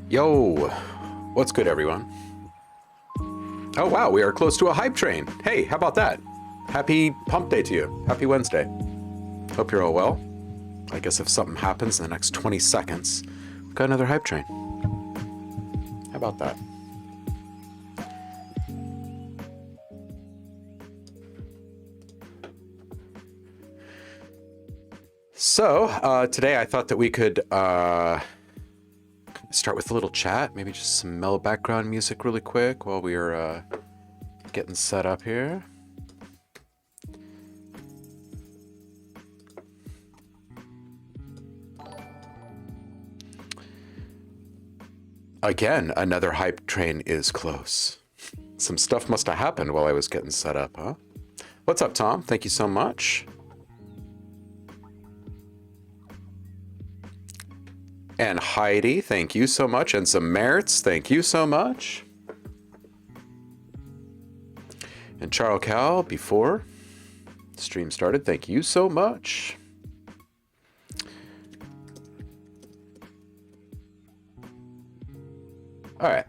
Yo, what's good, everyone? Oh, wow, we are close to a hype train. Hey, how about that? Happy pump day to you. Happy Wednesday. Hope you're all well. I guess if something happens in the next 20 seconds, we've got another hype train. How about that? So, today I thought that we could start with a little chat, maybe just some mellow background music really quick while we are getting set up here. Again, another hype train is close. Some stuff must have happened while I was getting set up, huh? What's up, Tom? Thank you so much. And Heidi, thank you so much. And some Merits, thank you so much. And Charles Cal, before the stream started, thank you so much. All right.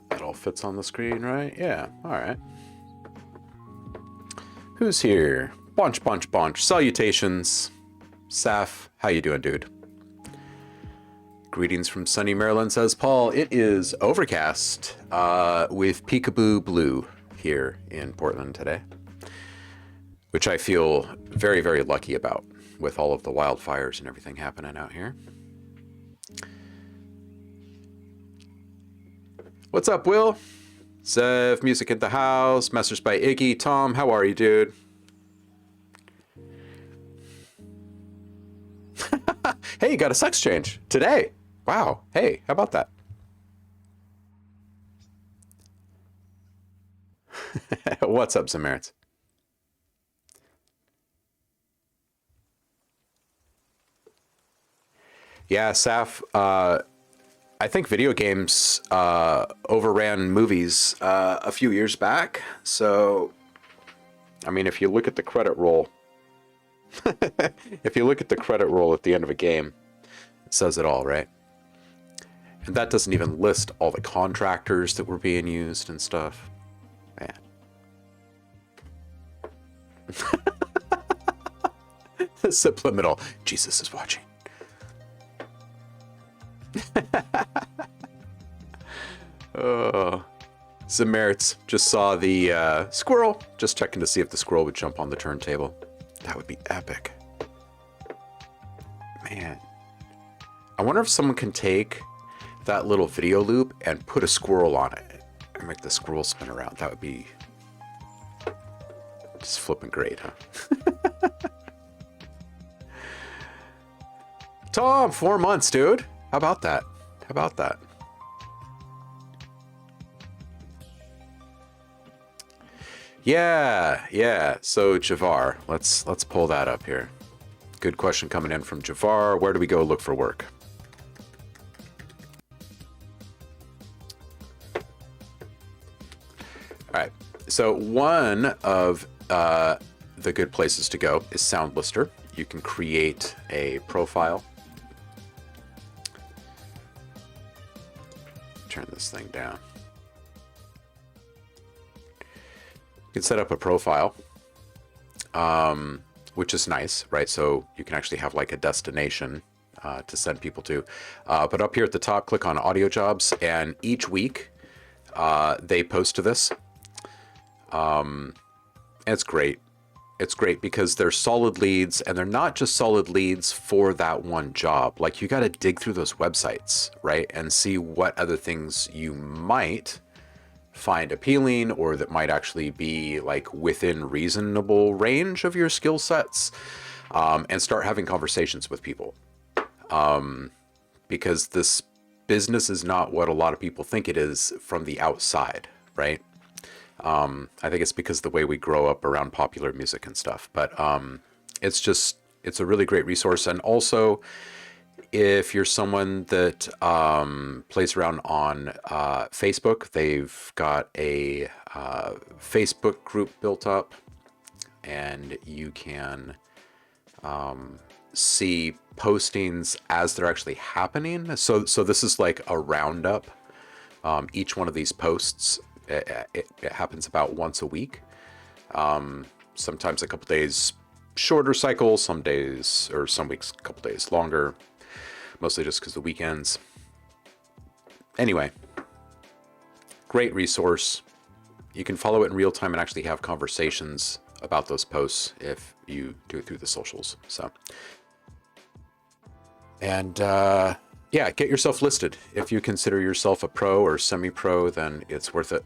That all fits on the screen, right? Yeah. All right. Who's here? Bunch, bunch, bunch. Salutations. Saf, how you doing, dude? Greetings from sunny Maryland, says Paul. It is overcast with peekaboo blue here in Portland today, which I feel very, very lucky about with all of the wildfires and everything happening out here. What's up, Will? Zev, music in the house, message by Iggy. Tom, how are you, dude? Hey, you got a sex change today. Wow. Hey, how about that? What's up, Zamerits? Yeah, Saf, I think video games overran movies a few years back. So, I mean, if you look at the credit roll, if you look at the credit roll at the end of a game, it says it all, right? And that doesn't even list all the contractors that were being used and stuff. Man. Subliminal. Jesus is watching. Oh, Zamerits just saw the squirrel. Just checking to see if the squirrel would jump on the turntable. That would be epic. Man. I wonder if someone can take that little video loop and put a squirrel on it and make the squirrel spin around. That would be just flipping great, huh? Tom, 4 months, dude. How about that? How about that? Yeah. So Javar, let's pull that up here. Good question coming in from Javar. Where do we go look for work? All right. So one of the good places to go is SoundLister. You can create a profile. Turn this thing down. You can set up a profile, which is nice, right? So you can actually have like a destination to send people to. But up here at the top, click on audio jobs, and each week they post to this. And it's great. It's great because they're solid leads, and they're not just solid leads for that one job. Like, you got to dig through those websites, right? And see what other things you might find appealing, or that might actually be like within reasonable range of your skill sets, and start having conversations with people. Because this business is not what a lot of people think it is from the outside, right? I think it's because of the way we grow up around popular music and stuff, but it's a really great resource. And also, if you're someone that plays around on Facebook, they've got a Facebook group built up, and you can see postings as they're actually happening. So this is like a roundup. Each one of these posts, it happens about once a week. Sometimes a couple days shorter cycle, some days or some weeks a couple days longer, mostly just because the weekends. Anyway, great resource. You can follow it in real time and actually have conversations about those posts if you do it through the socials. So, and yeah, get yourself listed. If you consider yourself a pro or semi-pro, then it's worth it.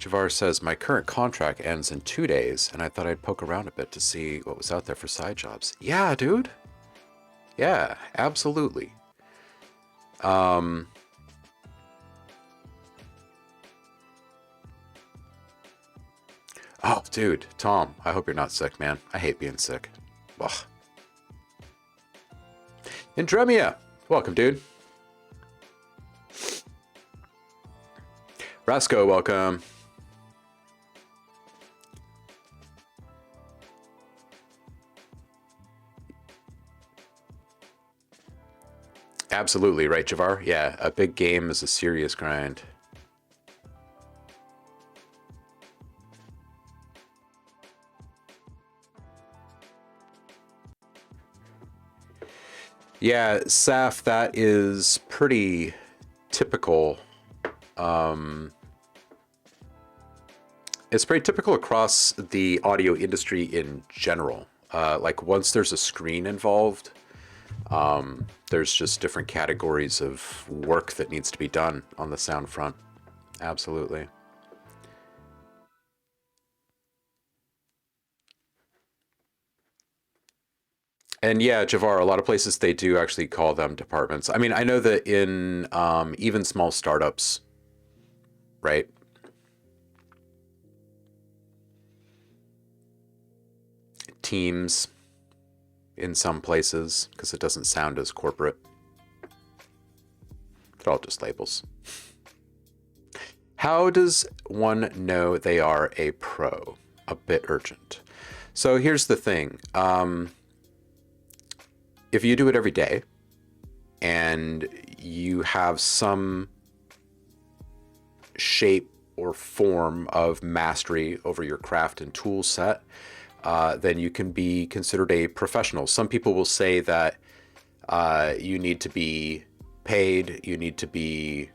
Javar says, my current contract ends in 2 days, and I thought I'd poke around a bit to see what was out there for side jobs. Yeah, dude. Yeah, absolutely. Oh, dude, Tom, I hope you're not sick, man. I hate being sick. Ugh. Indremia, welcome, dude. Rasco, welcome. Absolutely, right, Javar? Yeah, a big game is a serious grind. Yeah, Saf, that is pretty typical. It's pretty typical across the audio industry in general. Like once there's a screen involved, there's just different categories of work that needs to be done on the sound front. Absolutely. And yeah, Javar, a lot of places they do actually call them departments. I mean, I know that in even small startups, right? Teams in some places, because it doesn't sound as corporate. They're all just labels. How does one know they are a pro? A bit urgent. So here's the thing. If you do it every day and you have some shape or form of mastery over your craft and tool set, then you can be considered a professional. Some people will say that you need to be paid, you need to be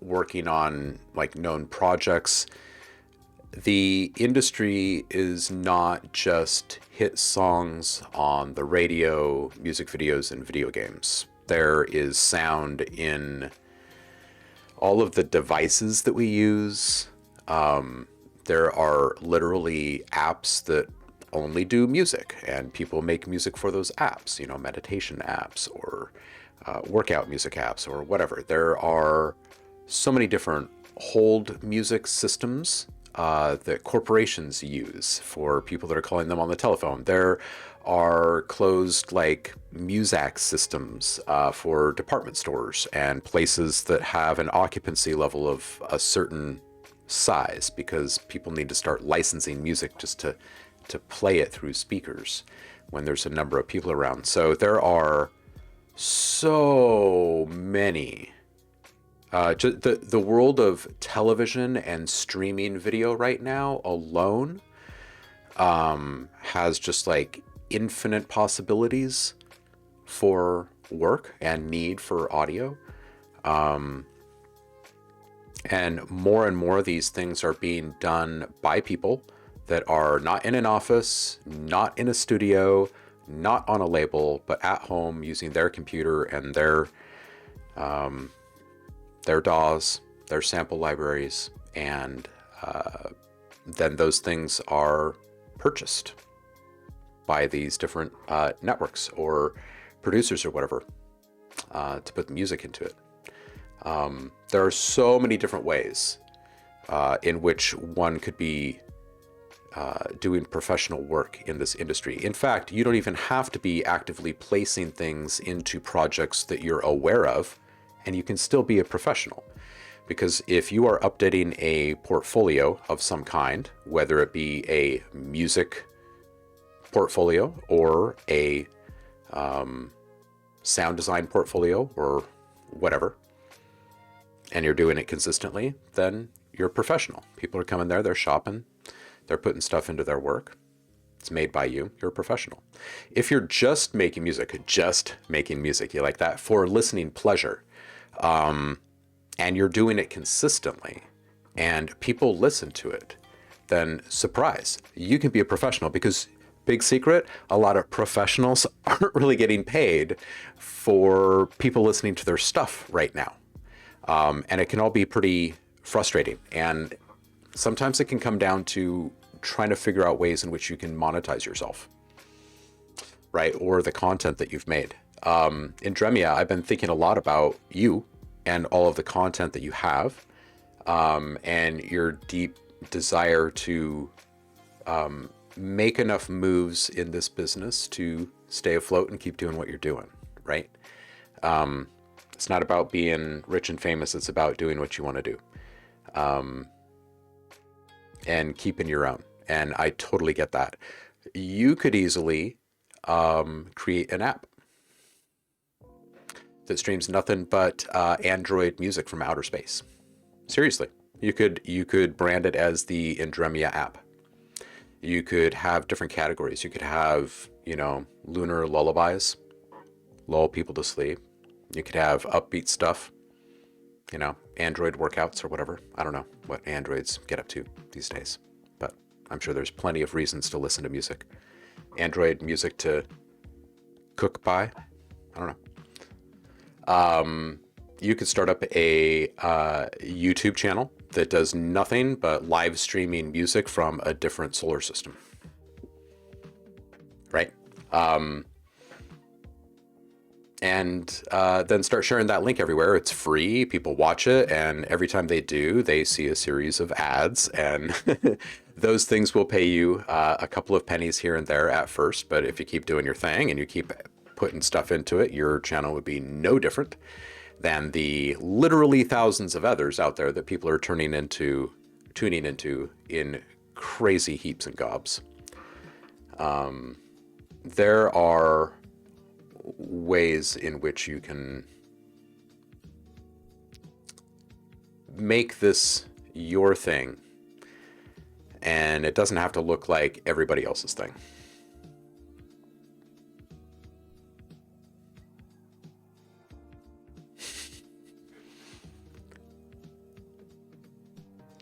working on like known projects. The industry is not just hit songs on the radio, music videos, and video games. There is sound in all of the devices that we use. There are literally apps that only do music, and people make music for those apps, you know, meditation apps or workout music apps or whatever. There are so many different hold music systems that corporations use for people that are calling them on the telephone. There are closed like Muzak systems for department stores and places that have an occupancy level of a certain size because people need to start licensing music just to play it through speakers when there's a number of people around. So there are so many. The world of television and streaming video right now alone has just like infinite possibilities for work and need for audio. And more of these things are being done by people that are not in an office, not in a studio, not on a label, but at home using their computer and their DAWs, their sample libraries, and then those things are purchased by these different networks or producers or whatever to put the music into it. There are so many different ways in which one could be doing professional work in this industry. In fact, you don't even have to be actively placing things into projects that you're aware of, and you can still be a professional. Because if you are updating a portfolio of some kind, whether it be a music portfolio or a sound design portfolio or whatever, and you're doing it consistently, then you're a professional. People are coming there, they're shopping, they're putting stuff into their work. It's made by you, you're a professional. If you're just making music, you like that for listening pleasure, and you're doing it consistently, and people listen to it, then surprise, you can be a professional. Because big secret, a lot of professionals aren't really getting paid for people listening to their stuff right now. And it can all be pretty frustrating. And sometimes it can come down to trying to figure out ways in which you can monetize yourself, right? Or the content that you've made. In Dremia, I've been thinking a lot about you and all of the content that you have, and your deep desire to make enough moves in this business to stay afloat and keep doing what you're doing, right? It's not about being rich and famous. It's about doing what you want to do, and keeping your own. And I totally get that. You could easily create an app that streams nothing but Android music from outer space. Seriously, you could brand it as the Indremia app. You could have different categories. You could have, you know, lunar lullabies, lull people to sleep. You could have upbeat stuff, you know, Android workouts or whatever. I don't know what Androids get up to these days, but I'm sure there's plenty of reasons to listen to music. Android music to cook by, I don't know. You could start up a YouTube channel that does nothing but live streaming music from a different solar system, right? And then start sharing that link everywhere. It's free, people watch it, and every time they do, they see a series of ads, and those things will pay you a couple of pennies here and there at first, but if you keep doing your thing and you keep putting stuff into it, your channel would be no different than the literally thousands of others out there that people are tuning into in crazy heaps and gobs. There are ways in which you can make this your thing, and it doesn't have to look like everybody else's thing.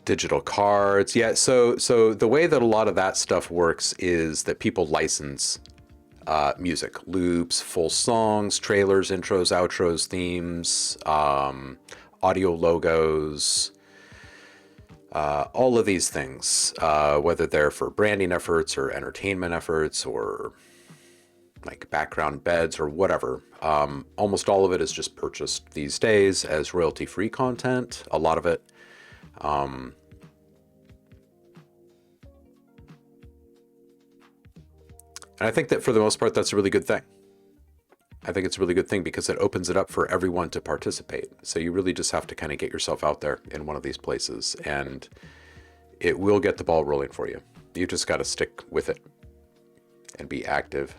Digital cards. Yeah, so the way that a lot of that stuff works is that people license music, loops, full songs, trailers, intros, outros, themes, audio logos, all of these things, whether they're for branding efforts or entertainment efforts or like background beds or whatever. Almost all of it is just purchased these days as royalty-free content, a lot of it. And I think that for the most part, that's a really good thing. I think it's a really good thing because it opens it up for everyone to participate. So you really just have to kind of get yourself out there in one of these places, and it will get the ball rolling for you. You just got to stick with it and be active.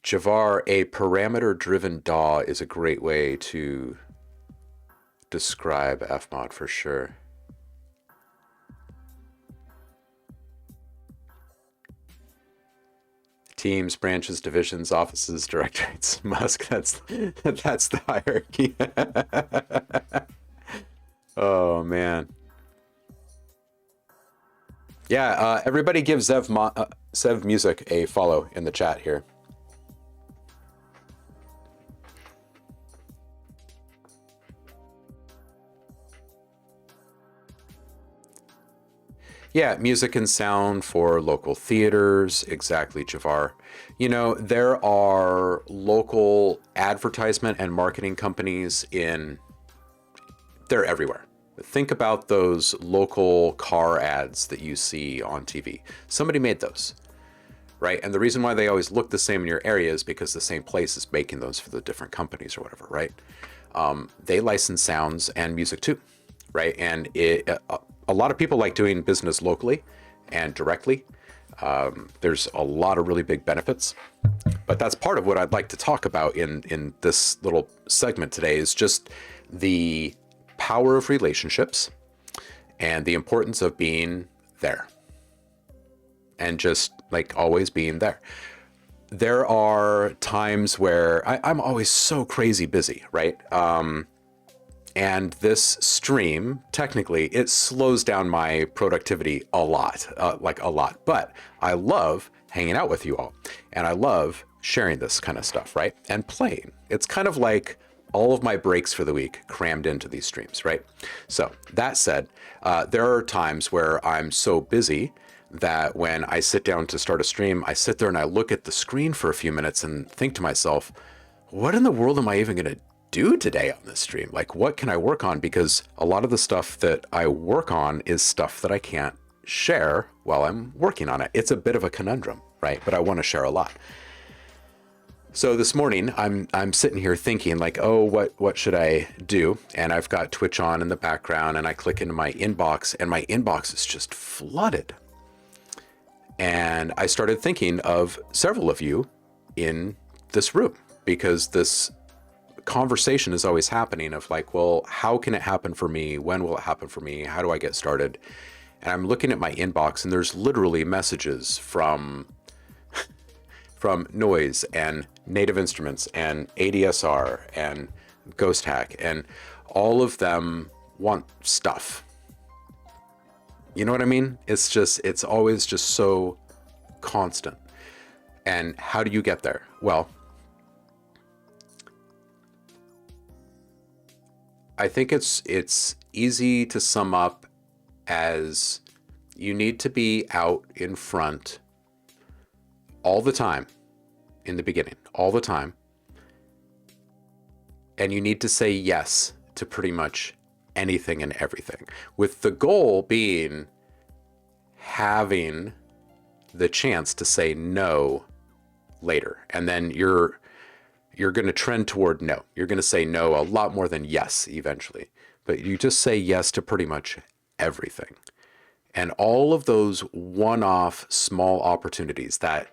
Javar, a parameter-driven DAW is a great way to describe fmod for sure. Teams, branches, divisions, offices, directorates, Musk, that's the hierarchy. Oh man. Yeah, everybody give Zev Music a follow in the chat here. Yeah, music and sound for local theaters. Exactly, Javar. You know, there are local advertisement and marketing companies they're everywhere. Think about those local car ads that you see on TV. Somebody made those, right? And the reason why they always look the same in your area is because the same place is making those for the different companies or whatever, right? They license sounds and music too, right? And a lot of people like doing business locally and directly. There's a lot of really big benefits, but that's part of what I'd like to talk about in this little segment today is just the power of relationships and the importance of being there and just like always being there. There are times where I'm always so crazy busy, right? And this stream, technically, it slows down my productivity a lot, like a lot. But I love hanging out with you all. And I love sharing this kind of stuff, right? And playing. It's kind of like all of my breaks for the week crammed into these streams, right? So that said, there are times where I'm so busy that when I sit down to start a stream, I sit there and I look at the screen for a few minutes and think to myself, what in the world am I even going to do today on this stream? Like, what can I work on? Because a lot of the stuff that I work on is stuff that I can't share while I'm working on it. It's a bit of a conundrum, right? But I want to share a lot. So this morning I'm sitting here thinking like, oh, what should I do? And I've got Twitch on in the background and I click into my inbox and my inbox is just flooded. And I started thinking of several of you in this room because this conversation is always happening of like, well, how can it happen for me? When will it happen for me? How do I get started? And I'm looking at my inbox and there's literally messages from Noise and Native Instruments and ADSR and Ghost Hack, and all of them want stuff. You know what I mean? It's always just so constant. And how do you get there? Well, I think it's easy to sum up as you need to be out in front all the time in the beginning, all the time. And you need to say yes to pretty much anything and everything, with the goal being having the chance to say no later. And then you're going to trend toward no. You're going to say no a lot more than yes eventually, but you just say yes to pretty much everything. And all of those one-off small opportunities, that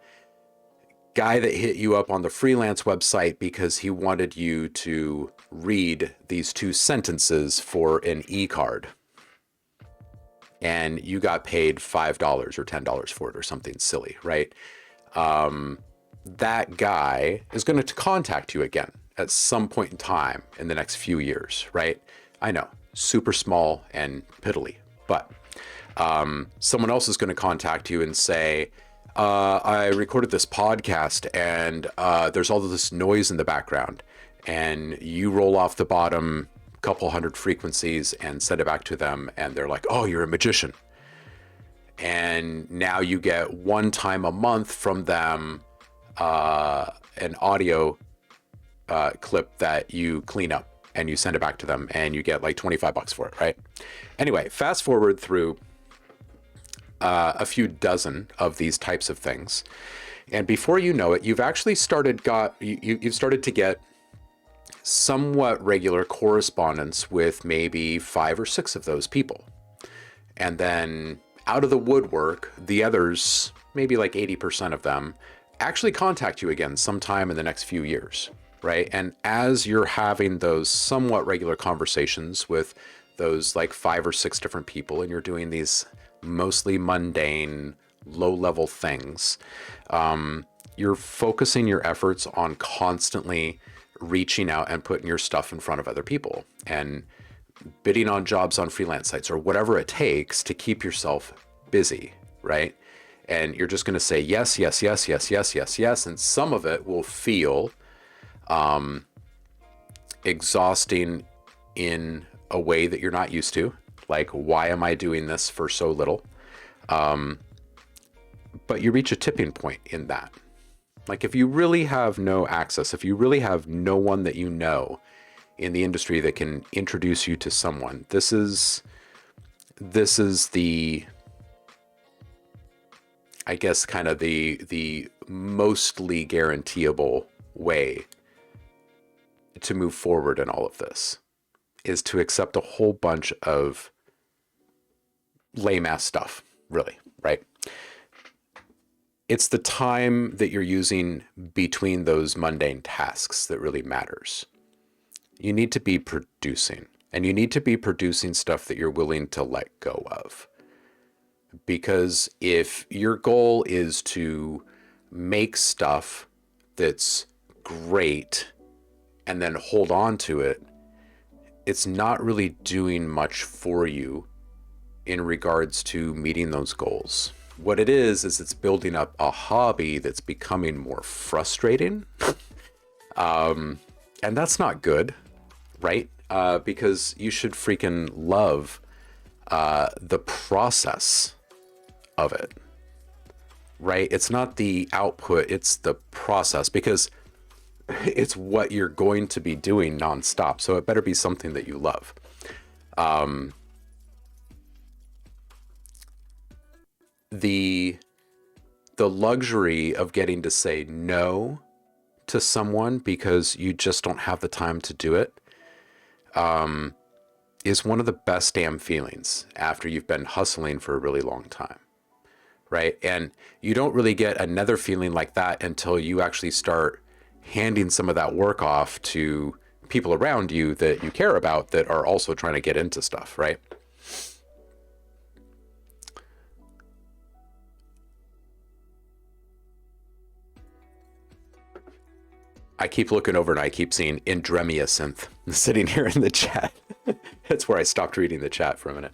guy that hit you up on the freelance website because he wanted you to read these 2 sentences for an e-card and you got paid $5 or $10 for it or something silly, right? That guy is going to contact you again at some point in time in the next few years, right? I know, super small and piddly, but someone else is going to contact you and say, I recorded this podcast and there's all of this noise in the background, and you roll off the bottom couple hundred frequencies and send it back to them, and they're like, oh, you're a magician. And now you get one time a month from them an audio clip that you clean up and you send it back to them and you get like $25 for it, right? Anyway, fast forward through a few dozen of these types of things, and before you know it, you've actually started to get somewhat regular correspondence with maybe 5 or 6 of those people. And then out of the woodwork, the others, maybe like 80% of them, actually contact you again sometime in the next few years, right? And as you're having those somewhat regular conversations with those like 5 or 6 different people, and you're doing these mostly mundane, low-level things, you're focusing your efforts on constantly reaching out and putting your stuff in front of other people and bidding on jobs on freelance sites or whatever it takes to keep yourself busy, right? And you're just going to say yes, yes, yes, yes, yes, yes, yes. And some of it will feel exhausting in a way that you're not used to. Like, why am I doing this for so little? But you reach a tipping point in that. Like, if you really have no access, if you really have no one that you know in the industry that can introduce you to someone, this is the, I guess, kind of the mostly guaranteeable way to move forward in all of this, is to accept a whole bunch of lame ass stuff, really, right? It's the time that you're using between those mundane tasks that really matters. You need to be producing, and you need to be producing stuff that you're willing to let go of. Because if your goal is to make stuff that's great and then hold on to it, it's not really doing much for you in regards to meeting those goals. What it is it's building up a hobby that's becoming more frustrating. And that's not good, right? Because you should freaking love the process of it, right? It's not the output, it's the process, because it's what you're going to be doing nonstop. So it better be something that you love. The luxury of getting to say no to someone because you just don't have the time to do it is one of the best damn feelings after you've been hustling for a really long time, right? And you don't really get another feeling like that until you actually start handing some of that work off to people around you that you care about that are also trying to get into stuff, right? I keep looking over and I keep seeing Indremia synth sitting here in the chat. That's where I stopped reading the chat for a minute.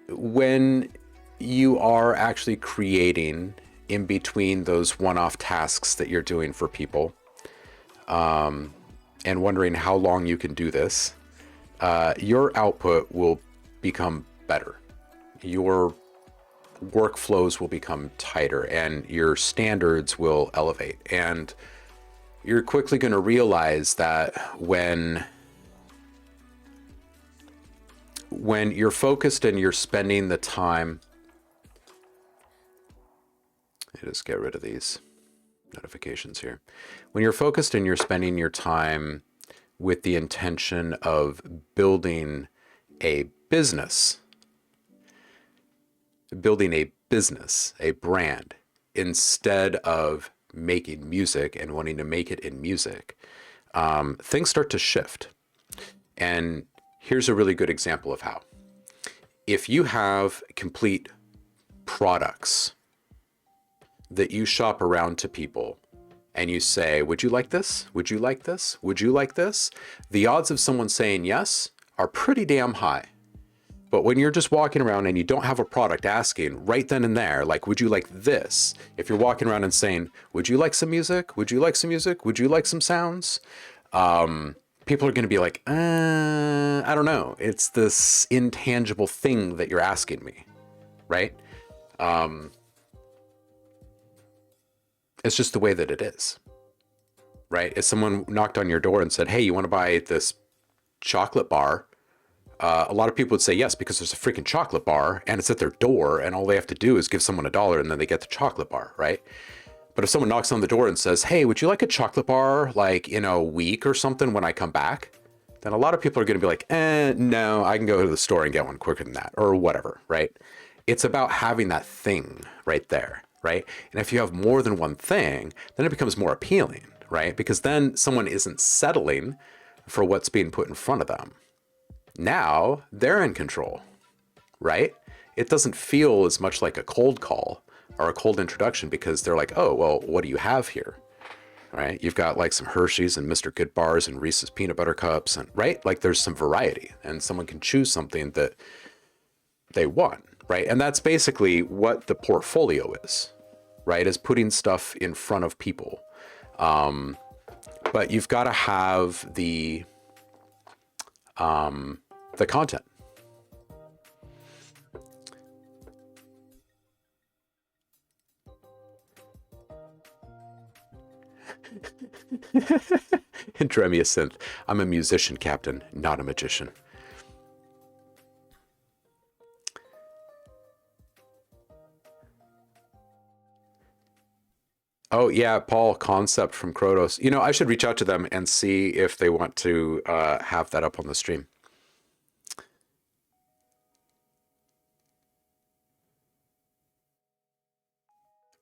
When you are actually creating in between those one-off tasks that you're doing for people, and wondering how long you can do this, your output will become better. Your workflows will become tighter and your standards will elevate. And you're quickly going to realize that when you're focused and you're spending the time, let me just get rid of these notifications here. When you're focused and you're spending your time with the intention of building a business, a brand, instead of making music and wanting to make it in music, things start to shift. And here's a really good example of how. If you have complete products that you shop around to people and you say, would you like this? Would you like this? Would you like this? The odds of someone saying yes are pretty damn high. But when you're just walking around and you don't have a product asking right then and there, like, would you like this? If you're walking around and saying, would you like some music? Would you like some music? Would you like some sounds? People are going to be like, I don't know. It's this intangible thing that you're asking me, right? It's just the way that it is, right? If someone knocked on your door and said, hey, you want to buy this chocolate bar? A lot of people would say yes, because there's a freaking chocolate bar and it's at their door and all they have to do is give someone $1 and then they get the chocolate bar, right? But if someone knocks on the door and says, hey, would you like a chocolate bar like in a week or something when I come back? Then a lot of people are going to be like, no, I can go to the store and get one quicker than that or whatever, right? It's about having that thing right there, right? And if you have more than one thing, then it becomes more appealing, right? Because then someone isn't settling for what's being put in front of them. Now they're in control, right? It doesn't feel as much like a cold call or a cold introduction because they're like, oh, well, what do you have here? Right? You've got like some Hershey's and Mr. Good bars and Reese's peanut butter cups, and right? Like there's some variety and someone can choose something that they want, right? And that's basically what the portfolio is, right? Is putting stuff in front of people. But you've got to have the content. Dremia synth. I'm a musician, Captain, not a magician. Oh yeah, Paul, Concept from Krotos. You know, I should reach out to them and see if they want to have that up on the stream.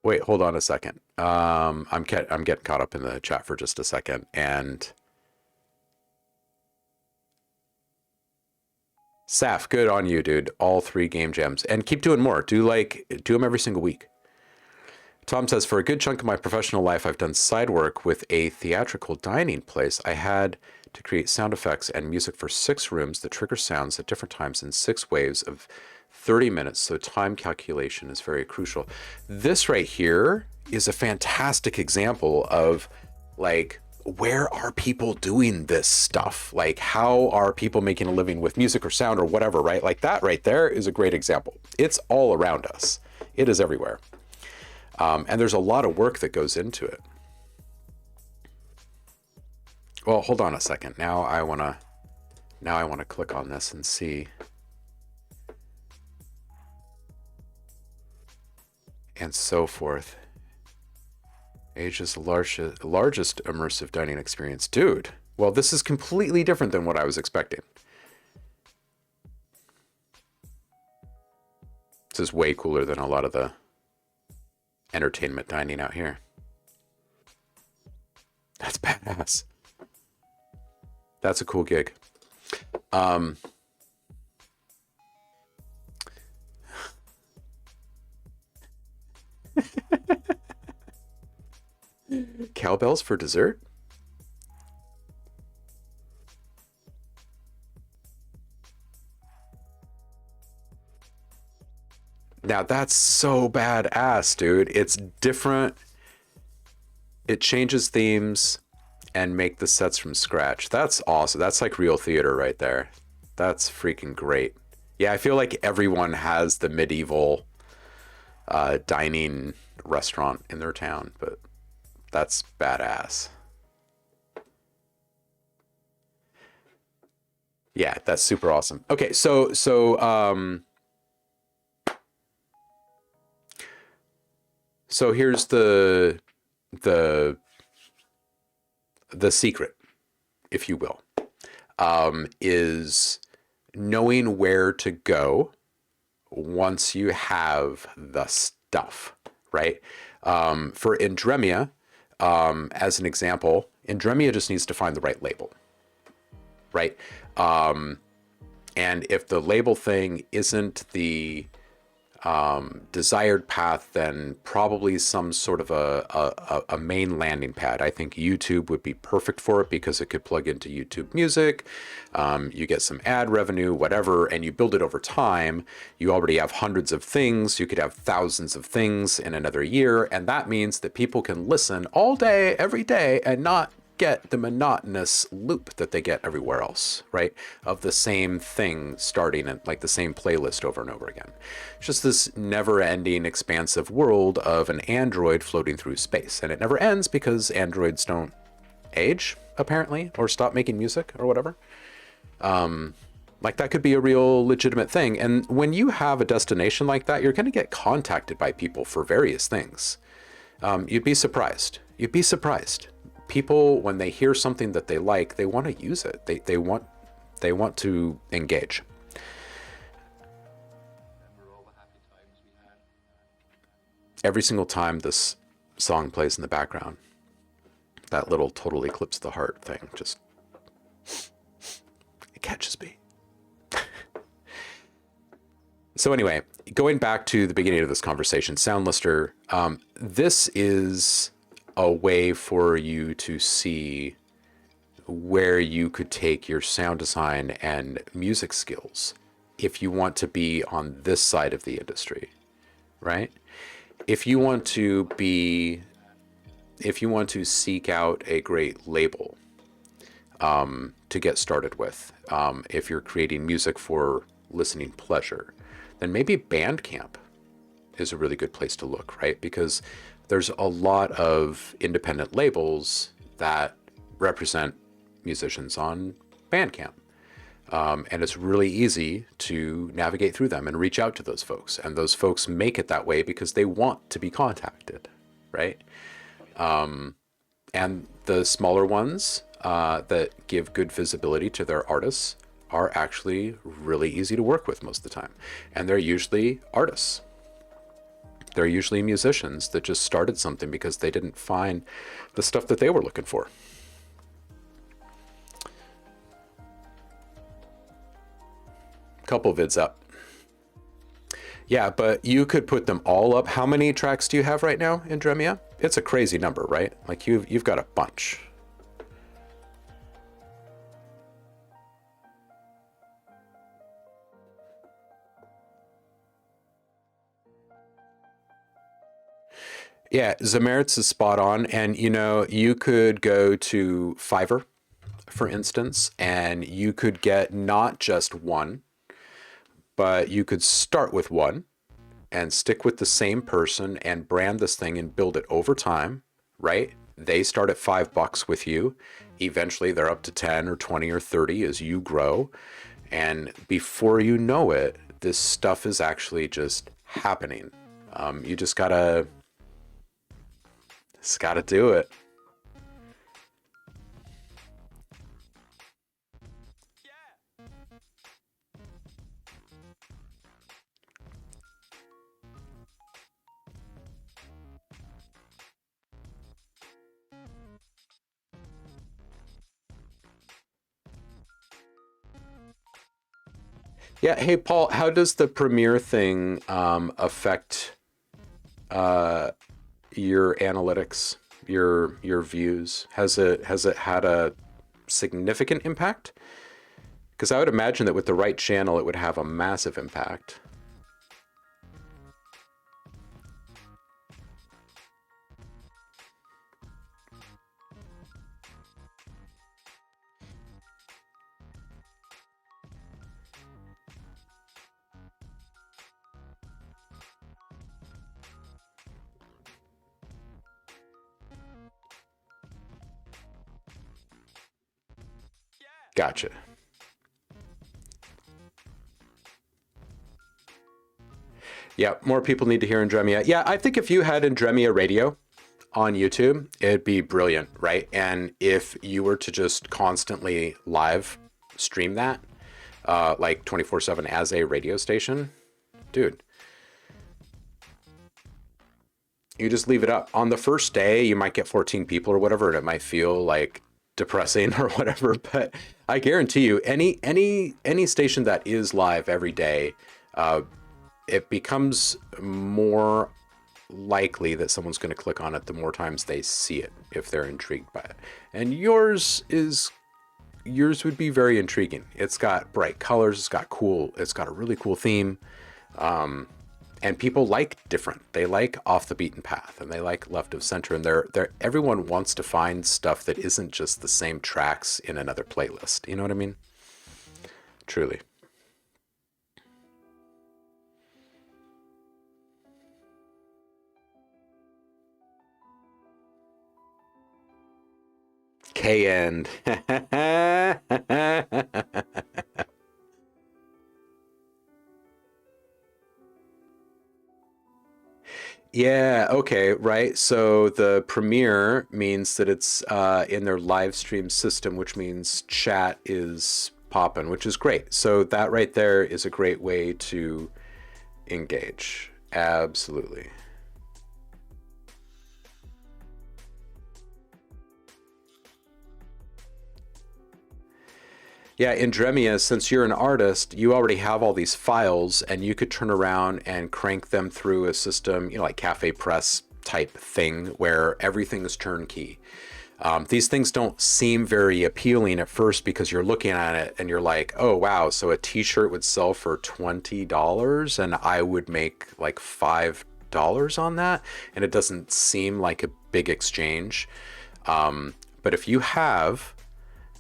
Wait, hold on a second. I'm getting caught up in the chat for just a second, and Saf, good on you, dude. All 3 game jams, and keep doing more. Do them every single week. Tom says, for a good chunk of my professional life, I've done side work with a theatrical dining place. I had to create sound effects and music for 6 rooms that trigger sounds at different times in 6 waves of 30 minutes. So time calculation is very crucial. This right here is a fantastic example of like, where are people doing this stuff? Like, how are people making a living with music or sound or whatever, right? Like that right there is a great example. It's all around us. It is everywhere. And there's a lot of work that goes into it. Well, hold on a second. Now I want to click on this and see. And so forth. Asia's largest immersive dining experience. Dude, well, this is completely different than what I was expecting. This is way cooler than a lot of the entertainment dining out here. That's badass. That's a cool gig. Cowbells for dessert? Now that's so badass, dude. It's different. It changes themes and make the sets from scratch. That's awesome. That's like real theater right there. That's freaking great. Yeah, I feel like everyone has the medieval dining restaurant in their town, but that's badass. Yeah, that's super awesome. Okay, so here's the secret, if you will, is knowing where to go once you have the stuff, right? For Indremia, as an example, Indremia just needs to find the right label, right? And if the label thing isn't the desired path, then probably some sort of a main landing pad. I think YouTube would be perfect for it because it could plug into YouTube Music. You get some ad revenue, whatever, and you build it over time. You already have hundreds of things. You could have thousands of things in another year. And that means that people can listen all day, every day, and not get the monotonous loop that they get everywhere else, right? Of the same thing starting in like the same playlist over and over again. It's just this never-ending expansive world of an android floating through space. And it never ends because androids don't age, apparently, or stop making music or whatever. Like that could be a real legitimate thing. And when you have a destination like that, you're gonna get contacted by people for various things. You'd be surprised. You'd be surprised. People, when they hear something that they like, they want to use it. They want to engage. Every single time this song plays in the background, that little total eclipse the heart thing just, it catches me. So anyway, going back to the beginning of this conversation, SoundLister, this is a way for you to see where you could take your sound design and music skills if you want to be on this side of the industry, right? If you want to seek out a great label to get started with, if you're creating music for listening pleasure, then maybe Bandcamp is a really good place to look, right? Because there's a lot of independent labels that represent musicians on Bandcamp. And it's really easy to navigate through them and reach out to those folks. And those folks make it that way because they want to be contacted, right? And the smaller ones that give good visibility to their artists are actually really easy to work with most of the time. And they're usually artists. They're usually musicians that just started something because they didn't find the stuff that they were looking for. Couple vids up. Yeah, but you could put them all up. How many tracks do you have right now in Dremia? It's a crazy number, right? Like you've got a bunch. Yeah, Zameritz is spot on. And you know, you could go to Fiverr, for instance, and you could get not just one, but you could start with one and stick with the same person and brand this thing and build it over time, right? They start at $5 with you. Eventually they're up to 10 or 20 or 30 as you grow. And before you know it, this stuff is actually just happening. You just gotta do it. Yeah. Hey, Paul, how does the Premiere thing affect your analytics, your views? Has it had a significant impact? Because I would imagine that with the right channel, it would have a massive impact. Gotcha. Yeah, more people need to hear Indremia. Yeah, I think if you had Indremia radio on YouTube, it'd be brilliant, right? And if you were to just constantly live stream that, like 24/7 as a radio station, dude, you just leave it up. On the first day, you might get 14 people or whatever, and it might feel like depressing or whatever. But I guarantee you, any station that is live every day, it becomes more likely that someone's going to click on it the more times they see it if they're intrigued by it. And yours would be very intriguing. It's got bright colors, it's got a really cool theme. And people like different. They like off the beaten path and they like left of center, and they're everyone wants to find stuff that isn't just the same tracks in another playlist. You know what I mean? Truly. K end. Yeah, okay, right. So the premiere means that it's in their live stream system, which means chat is popping, which is great. So that right there is a great way to engage. Absolutely. Yeah, in Dremia, since you're an artist, you already have all these files and you could turn around and crank them through a system, like Cafe Press type thing where everything is turnkey. These things don't seem very appealing at first because you're looking at it and you're like, oh, wow, so a t-shirt would sell for $20 and I would make like $5 on that. And it doesn't seem like a big exchange. But if you have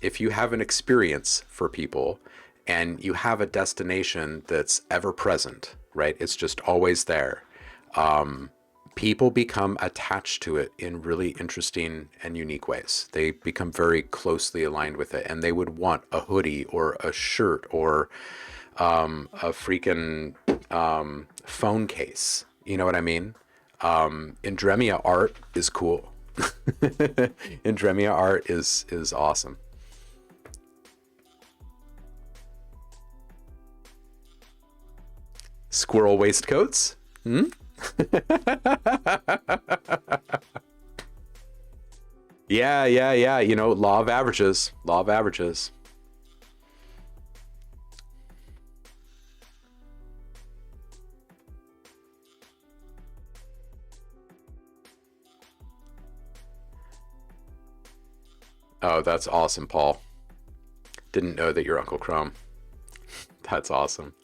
an experience for people and you have a destination that's ever present, right? It's just always there. People become attached to it in really interesting and unique ways. They become very closely aligned with it, and they would want a hoodie or a shirt or a freaking phone case. You know what I mean? Indremia art is cool. Indremia art is awesome. Squirrel waistcoats. Hmm? Yeah, yeah, yeah. Law of averages. Law of averages. Oh, that's awesome, Paul. Didn't know that you're Uncle Chrome. That's awesome.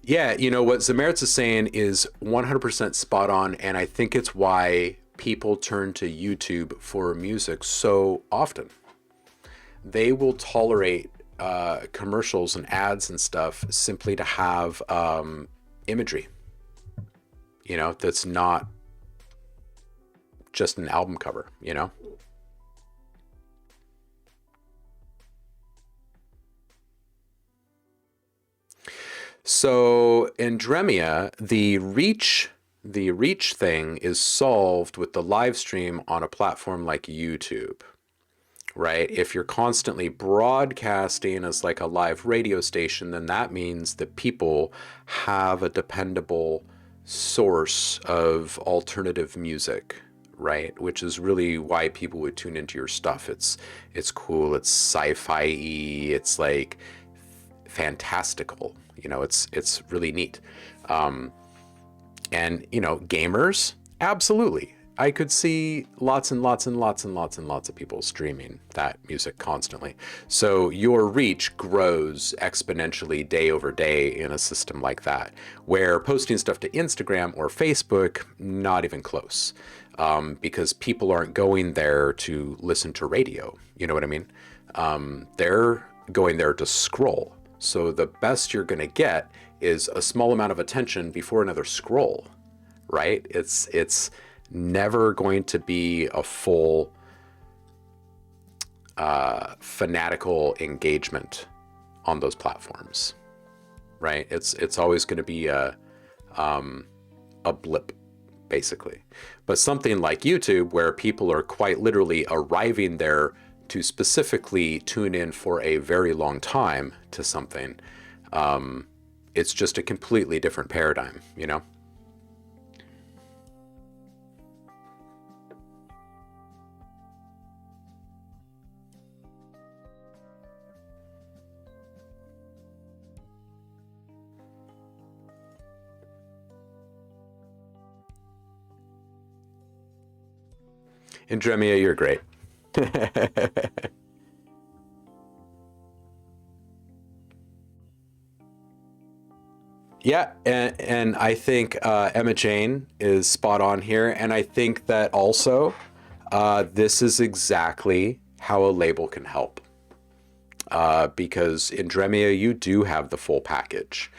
Yeah, you know what Zameritz is saying is 100% spot on, and I think it's why people turn to YouTube for music so often. They will tolerate commercials and ads and stuff simply to have imagery, you know, that's not just an album cover, you know? So in Dremia, the reach thing is solved with the live stream on a platform like YouTube, right? If you're constantly broadcasting as like a live radio station, then that means that people have a dependable source of alternative music, right? Which is really why people would tune into your stuff. It's cool, it's sci-fi-y, it's like fantastical, you know, it's really neat. And you know, gamers, absolutely. I could see lots and lots and lots and lots and lots of people streaming that music constantly. So your reach grows exponentially day over day in a system like that, where posting stuff to Instagram or Facebook, not even close, because people aren't going there to listen to radio. You know what I mean? They're going there to scroll. So the best you're going to get is a small amount of attention before another scroll, right? It's never going to be a full fanatical engagement on those platforms, right? It's always going to be a blip, basically. But something like YouTube, where people are quite literally arriving there to specifically tune in for a very long time to something, it's just a completely different paradigm, you know? And Dremia, you're great. Yeah, and I think Emma Jane is spot on here, and I think that also this is exactly how a label can help. Because in Dremia, you do have the full package,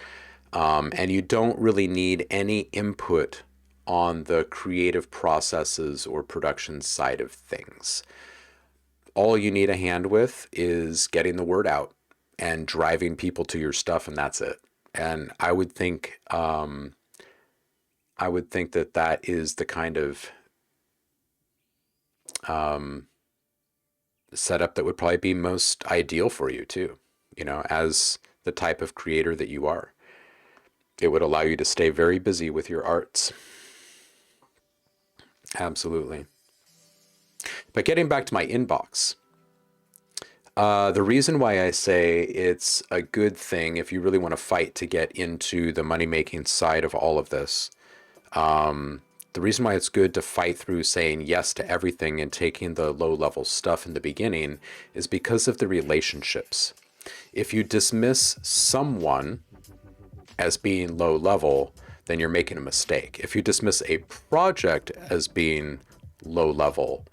and you don't really need any input on the creative processes or production side of things. All you need a hand with is getting the word out and driving people to your stuff, and that's it. And I would think that that is the kind of setup that would probably be most ideal for you too, you know, as the type of creator that you are. It would allow you to stay very busy with your arts. Absolutely. But getting back to my inbox, the reason why I say it's a good thing if you really want to fight to get into the money making side of all of this, the reason why it's good to fight through saying yes to everything and taking the low level stuff in the beginning is because of the relationships. If you dismiss someone as being low level, then you're making a mistake. If you dismiss a project as being low level,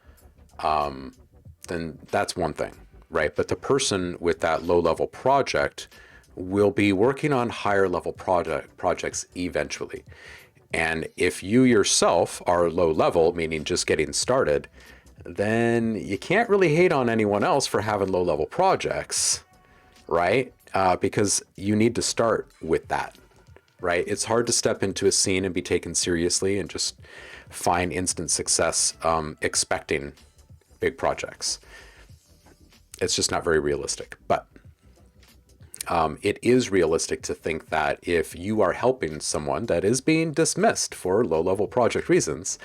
then that's one thing, right? But the person with that low level project will be working on higher level projects eventually. And if you yourself are low level, meaning just getting started, then you can't really hate on anyone else for having low level projects, right? Because you need to start with that, right? It's hard to step into a scene and be taken seriously and just find instant success expecting big projects. It's just not very realistic. But it is realistic to think that if you are helping someone that is being dismissed for low-level project reasons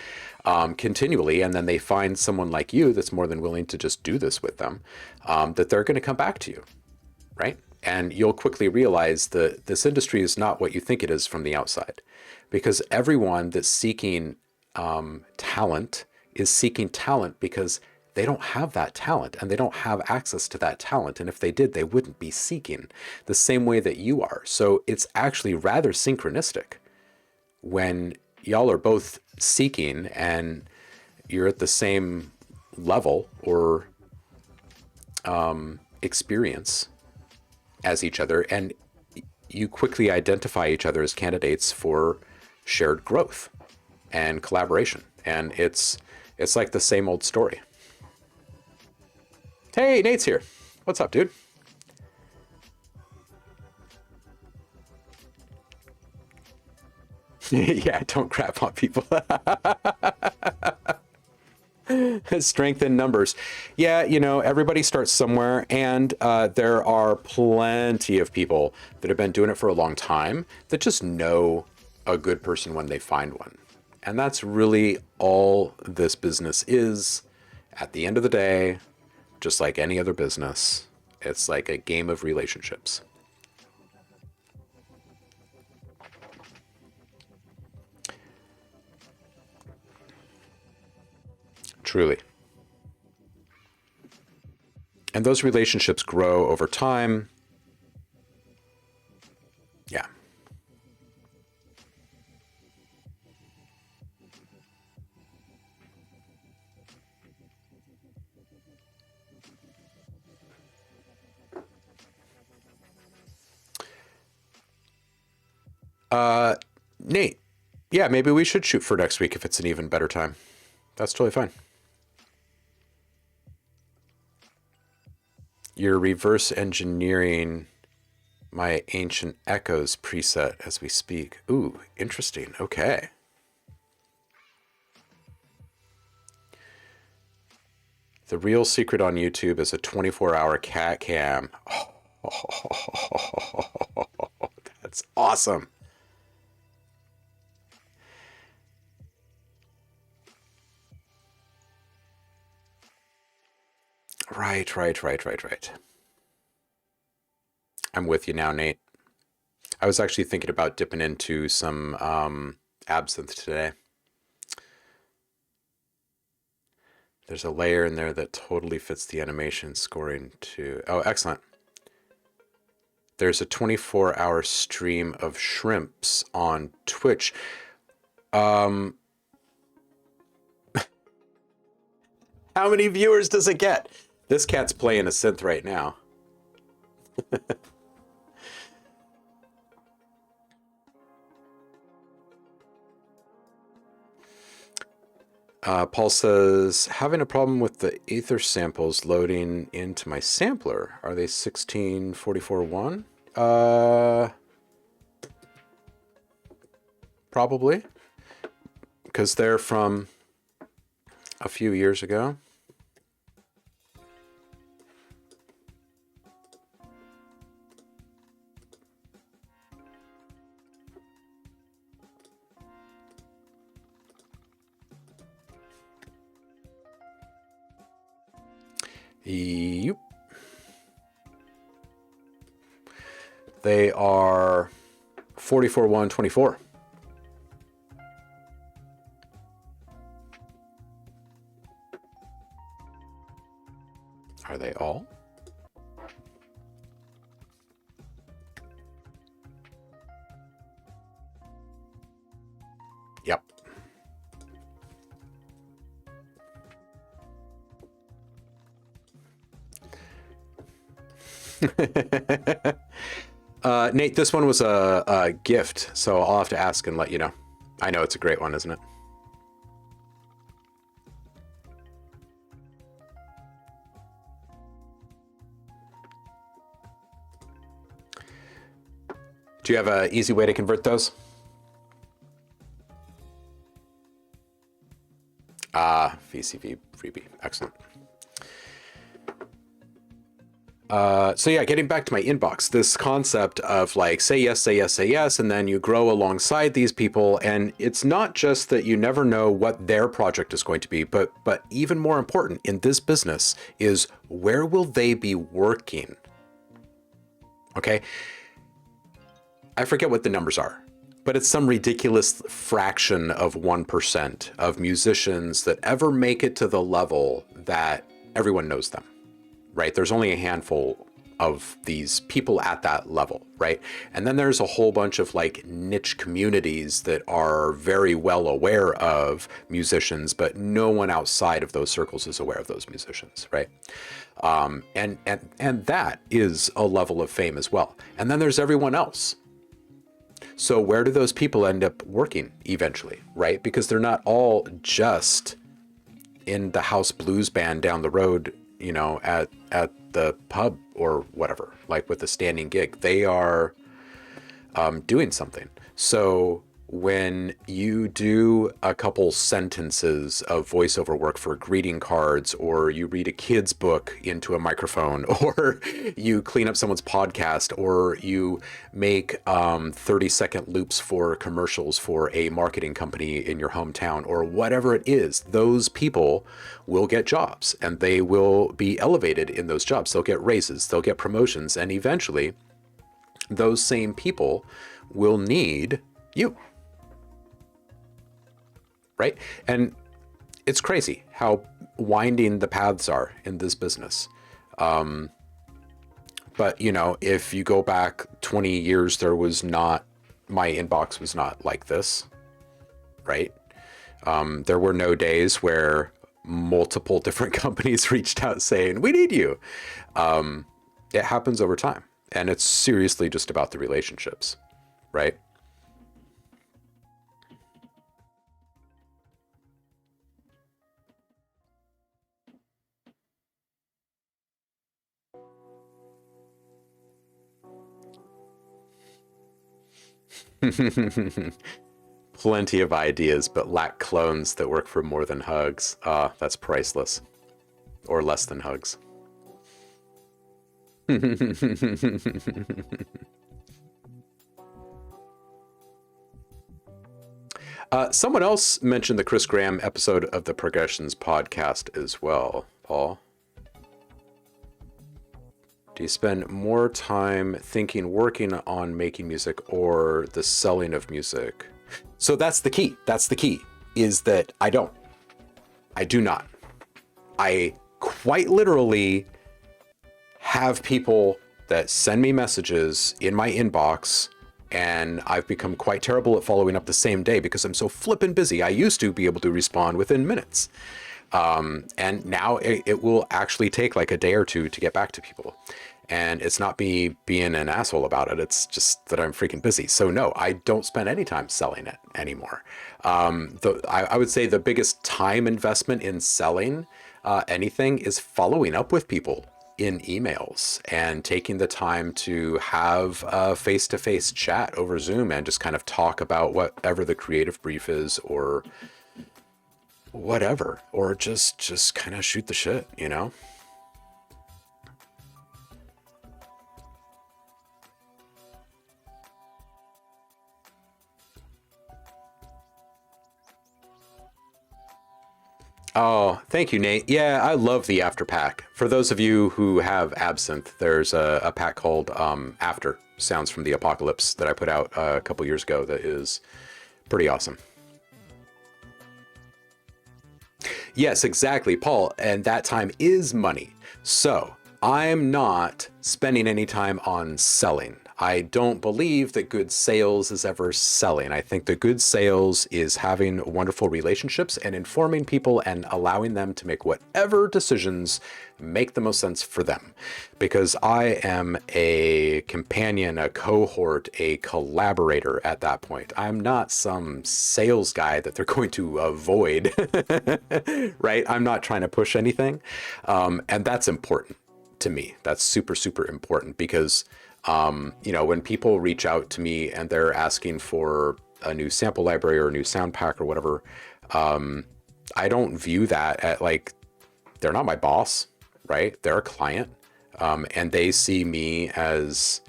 continually, and then they find someone like you that's more than willing to just do this with them, that they're going to come back to you, right? And you'll quickly realize that this industry is not what you think it is from the outside, because everyone that's seeking talent is seeking talent because they don't have that talent and they don't have access to that talent. And if they did, they wouldn't be seeking the same way that you are. So it's actually rather synchronistic when y'all are both seeking and you're at the same level or experience as each other, and you quickly identify each other as candidates for shared growth and collaboration. And it's like the same old story. Hey, Nate's here. What's up, dude? Yeah, don't crap on people. Strength in numbers. Yeah, you know, everybody starts somewhere, and there are plenty of people that have been doing it for a long time that just know a good person when they find one. And that's really all this business is. At the end of the day, just like any other business, it's like a game of relationships. Truly. And those relationships grow over time. Yeah. Nate, yeah, maybe we should shoot for next week if it's an even better time. That's totally fine. You're reverse engineering my ancient echoes preset as we speak. Ooh, interesting. Okay. The real secret on YouTube is a 24-hour cat cam. Oh, that's awesome. Right. I'm with you now, Nate. I was actually thinking about dipping into some absinthe today. There's a layer in there that totally fits the animation scoring too. Oh, excellent. There's a 24-hour stream of shrimps on Twitch. How many viewers does it get? This cat's playing a synth right now. Paul says, having a problem with the ether samples loading into my sampler. Are they 1644.1? Probably. Because they're from a few years ago. Yep. They are 44.124. Are they all? Yep. Nate, this one was a gift, so I'll have to ask and let you know. I know it's a great one, isn't it? Do you have an easy way to convert those? VCV freebie. Excellent. So yeah, getting back to my inbox, this concept of like, say yes, say yes, say yes, and then you grow alongside these people. And it's not just that you never know what their project is going to be, but even more important in this business is where will they be working? Okay. I forget what the numbers are. but it's some ridiculous fraction of 1% of musicians that ever make it to the level that everyone knows them, right? There's only a handful of these people at that level, right? And then there's a whole bunch of like niche communities that are very well aware of musicians, but no one outside of those circles is aware of those musicians, right? And that is a level of fame as well. And then there's everyone else. So where do those people end up working eventually, right? Because they're not all just in the house blues band down the road, you know, at the pub or whatever, like with a standing gig. They are doing something. So when you do a couple sentences of voiceover work for greeting cards, or you read a kid's book into a microphone, or you clean up someone's podcast, or you make 30-second loops for commercials for a marketing company in your hometown, or whatever it is, those people will get jobs and they will be elevated in those jobs. They'll get raises, they'll get promotions, and eventually those same people will need you. Right? And it's crazy how winding the paths are in this business. But, you know, if you go back 20 years, there was not, my inbox was not like this, right? There were no days where multiple different companies reached out saying, we need you. It happens over time. And it's seriously just about the relationships, right? Plenty of ideas, but lack clones that work for more than hugs. That's priceless. Or less than hugs. Someone else mentioned the Chris Graham episode of the Progressions podcast as well, Paul. Do you spend more time thinking, working on making music, or the selling of music? So that's the key. That's the key, is that I do not. I quite literally have people that send me messages in my inbox, and I've become quite terrible at following up the same day because I'm so flippin' busy. I used to be able to respond within minutes. And now it will actually take like a day or two to get back to people. And it's not me being an asshole about it. It's just that I'm freaking busy. So no, I don't spend any time selling it anymore. I would say the biggest time investment in selling anything is following up with people in emails and taking the time to have a face-to-face chat over Zoom and just kind of talk about whatever the creative brief is, or whatever, or just kind of shoot the shit, you know? Oh, thank you, Nate. Yeah, I love the After pack. For those of you who have Absinthe, there's a pack called After, Sounds from the Apocalypse, that I put out a couple years ago that is pretty awesome. Yes, exactly, Paul. And that time is money. So I'm not spending any time on selling. I don't believe that good sales is ever selling. I think that good sales is having wonderful relationships and informing people and allowing them to make whatever decisions make the most sense for them. Because I am a companion, a cohort, a collaborator at that point. I'm not some sales guy that they're going to avoid, right? I'm not trying to push anything. And that's important to me. That's super, super important because you know, when people reach out to me and they're asking for a new sample library or a new sound pack or whatever, I don't view that at like, they're not my boss, right? They're a client, and they see me as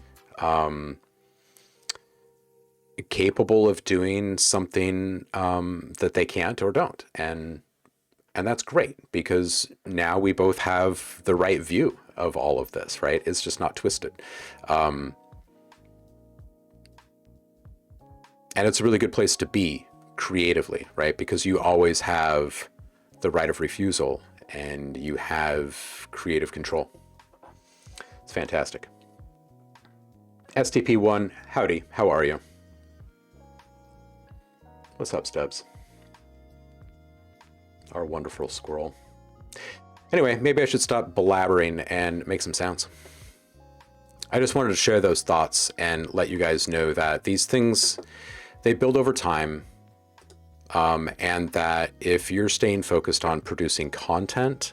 capable of doing something that they can't or don't. And that's great because now we both have the right view of all of this, right? It's just not twisted. And it's a really good place to be creatively, right? Because you always have the right of refusal and you have creative control. It's fantastic. STP1, howdy, how are you? What's up, Stubbs? Our wonderful squirrel. Anyway, maybe I should stop blabbering and make some sounds. I just wanted to share those thoughts and let you guys know that these things, they build over time, and that if you're staying focused on producing content,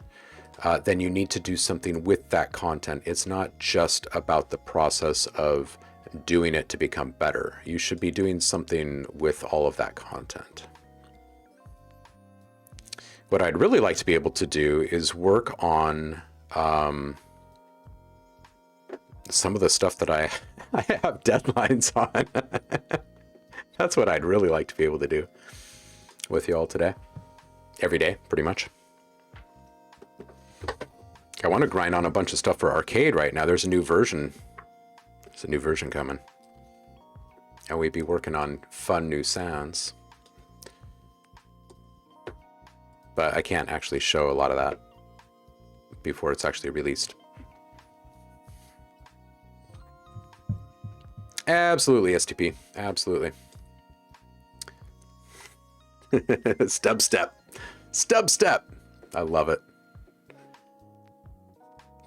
then you need to do something with that content. It's not just about the process of doing it to become better. You should be doing something with all of that content. What I'd really like to be able to do is work on some of the stuff that I have deadlines on. That's what I'd really like to be able to do with you all today. Every day, pretty much. I want to grind on a bunch of stuff for arcade right now. There's a new version. There's a new version coming. And we'd be working on fun new sounds. But I can't actually show a lot of that before it's actually released. Absolutely, STP. Absolutely. Stub step. Stub step. I love it.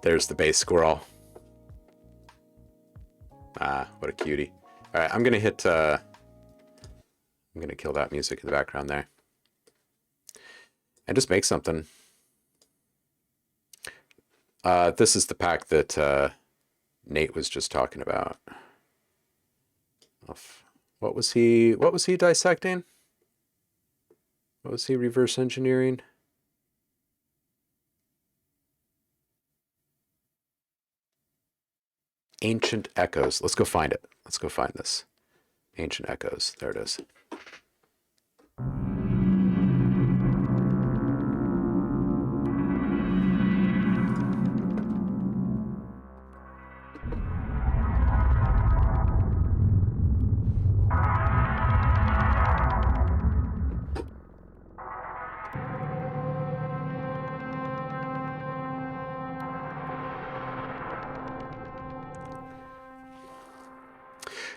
There's the base squirrel. Ah, what a cutie. All right, I'm going to hit... I'm going to kill that music in the background there. And just make something. This is the pack that Nate was just talking about. What was he dissecting? What was he reverse engineering? Ancient Echoes. Let's go find it. Let's go find this. Ancient Echoes. There it is.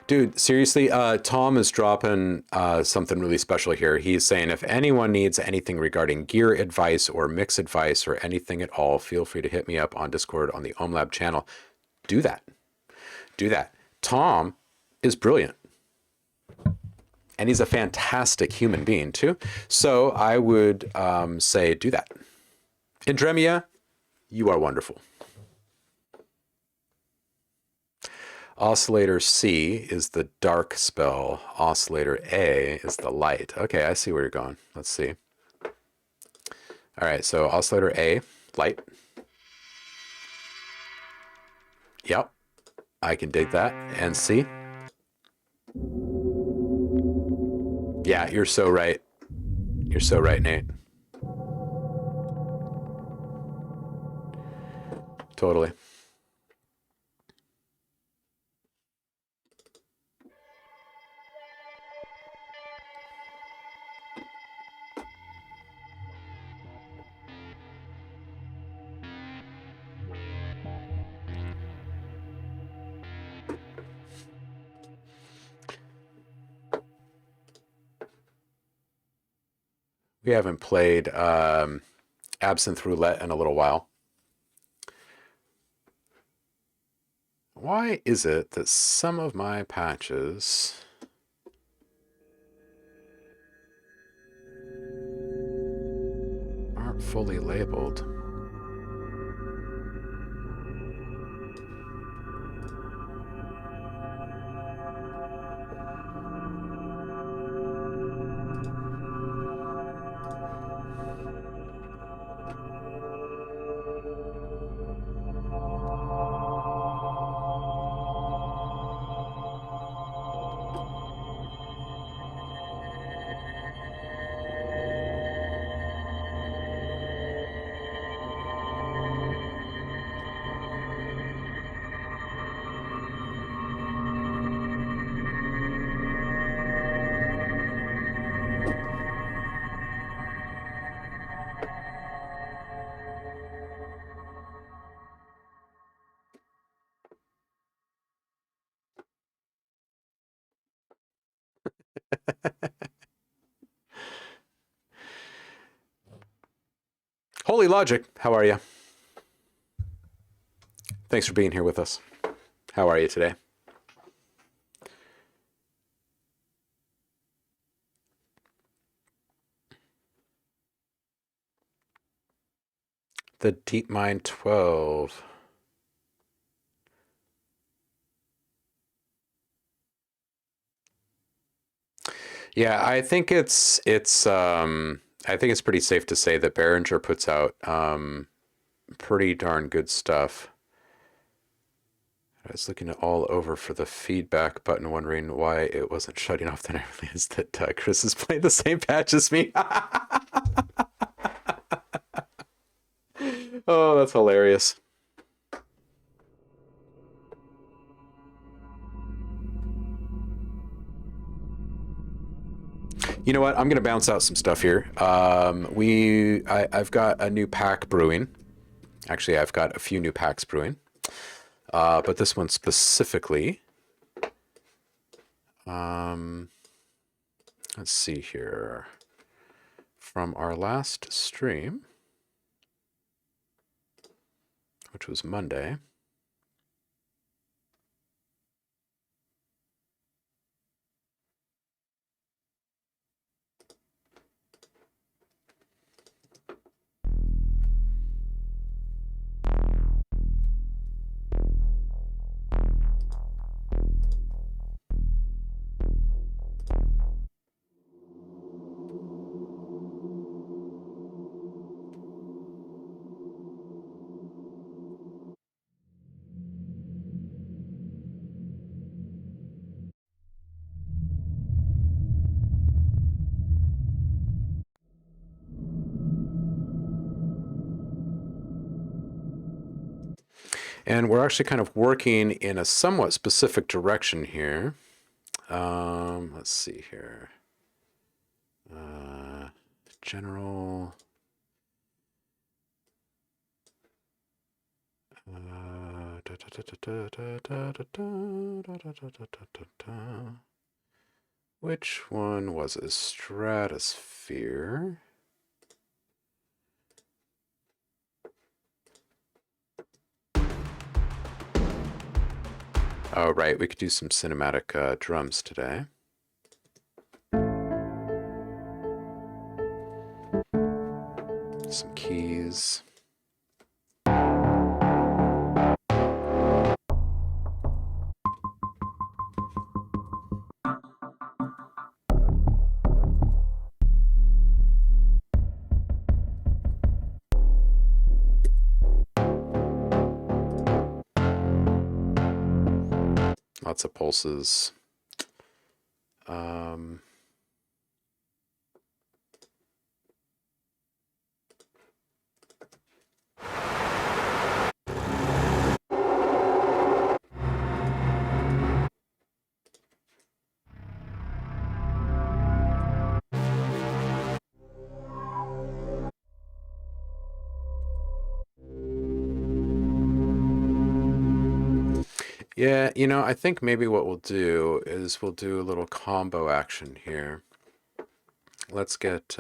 Dude, seriously, Tom is dropping something really special here. He's saying, if anyone needs anything regarding gear advice or mix advice or anything at all, feel free to hit me up on Discord on the OhmLab channel. Do that. Do that. Tom is brilliant. And he's a fantastic human being, too. So I would say do that. Indremia, you are wonderful. Oscillator C is the dark spell. Oscillator A is the light. Okay, I see where you're going. Let's see. All right, so oscillator A, light. Yep, I can dig that. And C. Yeah, you're so right. You're so right, Nate. Totally. We haven't played Absinthe Roulette in a little while. Why is it that some of my patches aren't fully labeled? Holy Logic, how are you? Thanks for being here with us. How are you today? The DeepMind 12. Yeah, I think it's pretty safe to say that Behringer puts out pretty darn good stuff. I was looking all over for the feedback button, wondering why it wasn't shutting off. Then I realized that Chris is playing the same patch as me. Oh, that's hilarious. You know what? I'm going to bounce out some stuff here. I've got a new pack brewing. Actually, I've got a few new packs brewing. But this one specifically, let's see here. From our last stream, which was Monday. And we're actually kind of working in a somewhat specific direction here. Let's see here. General. Which one was a stratosphere? Oh, right. We could do some cinematic drums today. Some keys. Lots of pulses. Yeah, you know, I think maybe what we'll do is we'll do a little combo action here. Let's get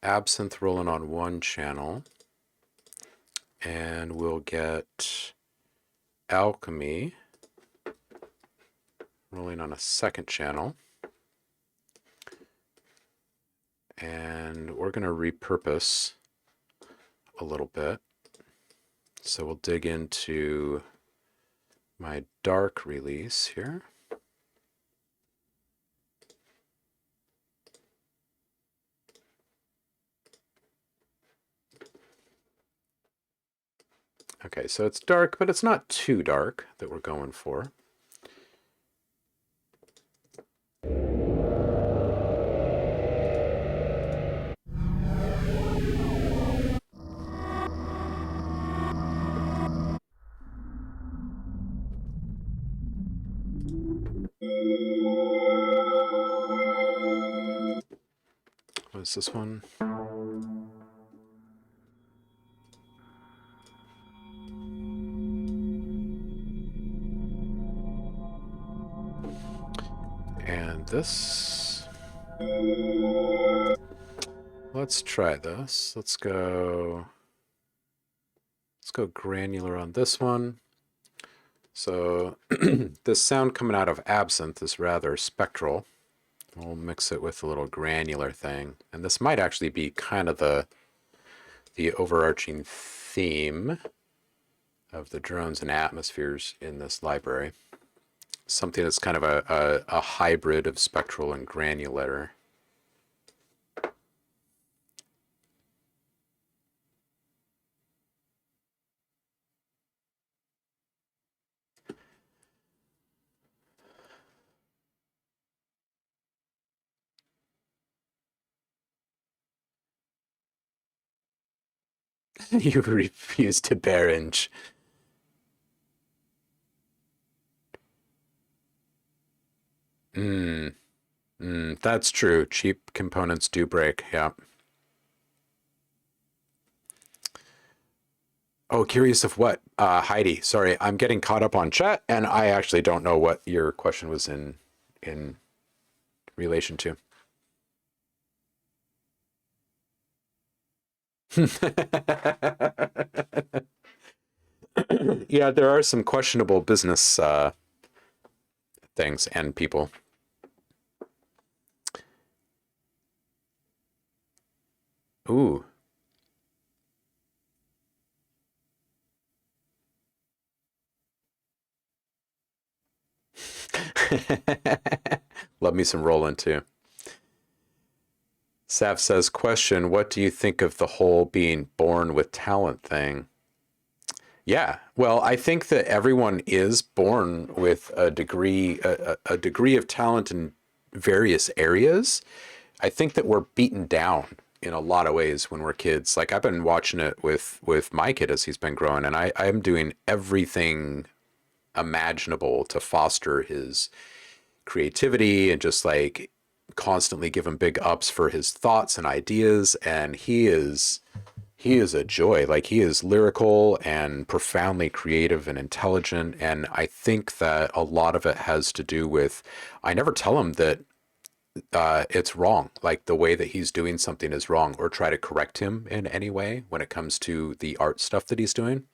Absinthe rolling on one channel, and we'll get Alchemy rolling on a second channel. And we're going to repurpose a little bit. So we'll dig into my dark release here. Okay, so it's dark, but it's not too dark that we're going for. What is this one? And this. Let's try this. Let's go granular on this one. So this sound coming out of absinthe is rather spectral. We'll mix it with a little granular thing. And this might actually be kind of the overarching theme of the drones and atmospheres in this library. Something that's kind of a hybrid of spectral and granular. You refuse to bearinge. That's true. Cheap components do break. Yeah. Oh, curious of what? Heidi, sorry, I'm getting caught up on chat, and I actually don't know what your question was in relation to. Yeah, there are some questionable business things and people. Ooh. Love me some Roland too. Saf says, question, what do you think of the whole being born with talent thing? Yeah, well, I think that everyone is born with a degree of talent in various areas. I think that we're beaten down in a lot of ways when we're kids. Like I've been watching it with my kid as he's been growing, and I'm doing everything imaginable to foster his creativity and just like constantly give him big ups for his thoughts and ideas. And he is a joy. Like he is lyrical and profoundly creative and intelligent. And I think that a lot of it has to do with, I never tell him that it's wrong. Like the way that he's doing something is wrong, or try to correct him in any way when it comes to the art stuff that he's doing.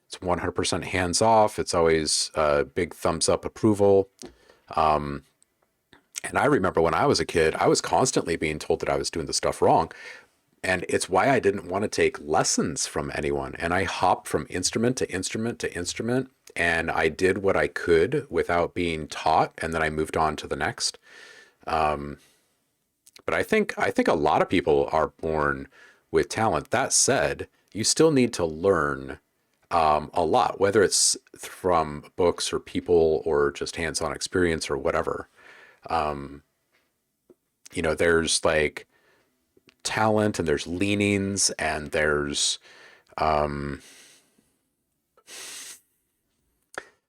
It's 100% hands off. It's always big thumbs up approval. And I remember when I was a kid, I was constantly being told that I was doing the stuff wrong. And it's why I didn't want to take lessons from anyone. And I hopped from instrument to instrument to instrument. And I did what I could without being taught. And then I moved on to the next. But I think a lot of people are born with talent. That said, you still need to learn a lot, whether it's from books or people or just hands-on experience or whatever. There's like talent and there's leanings and there's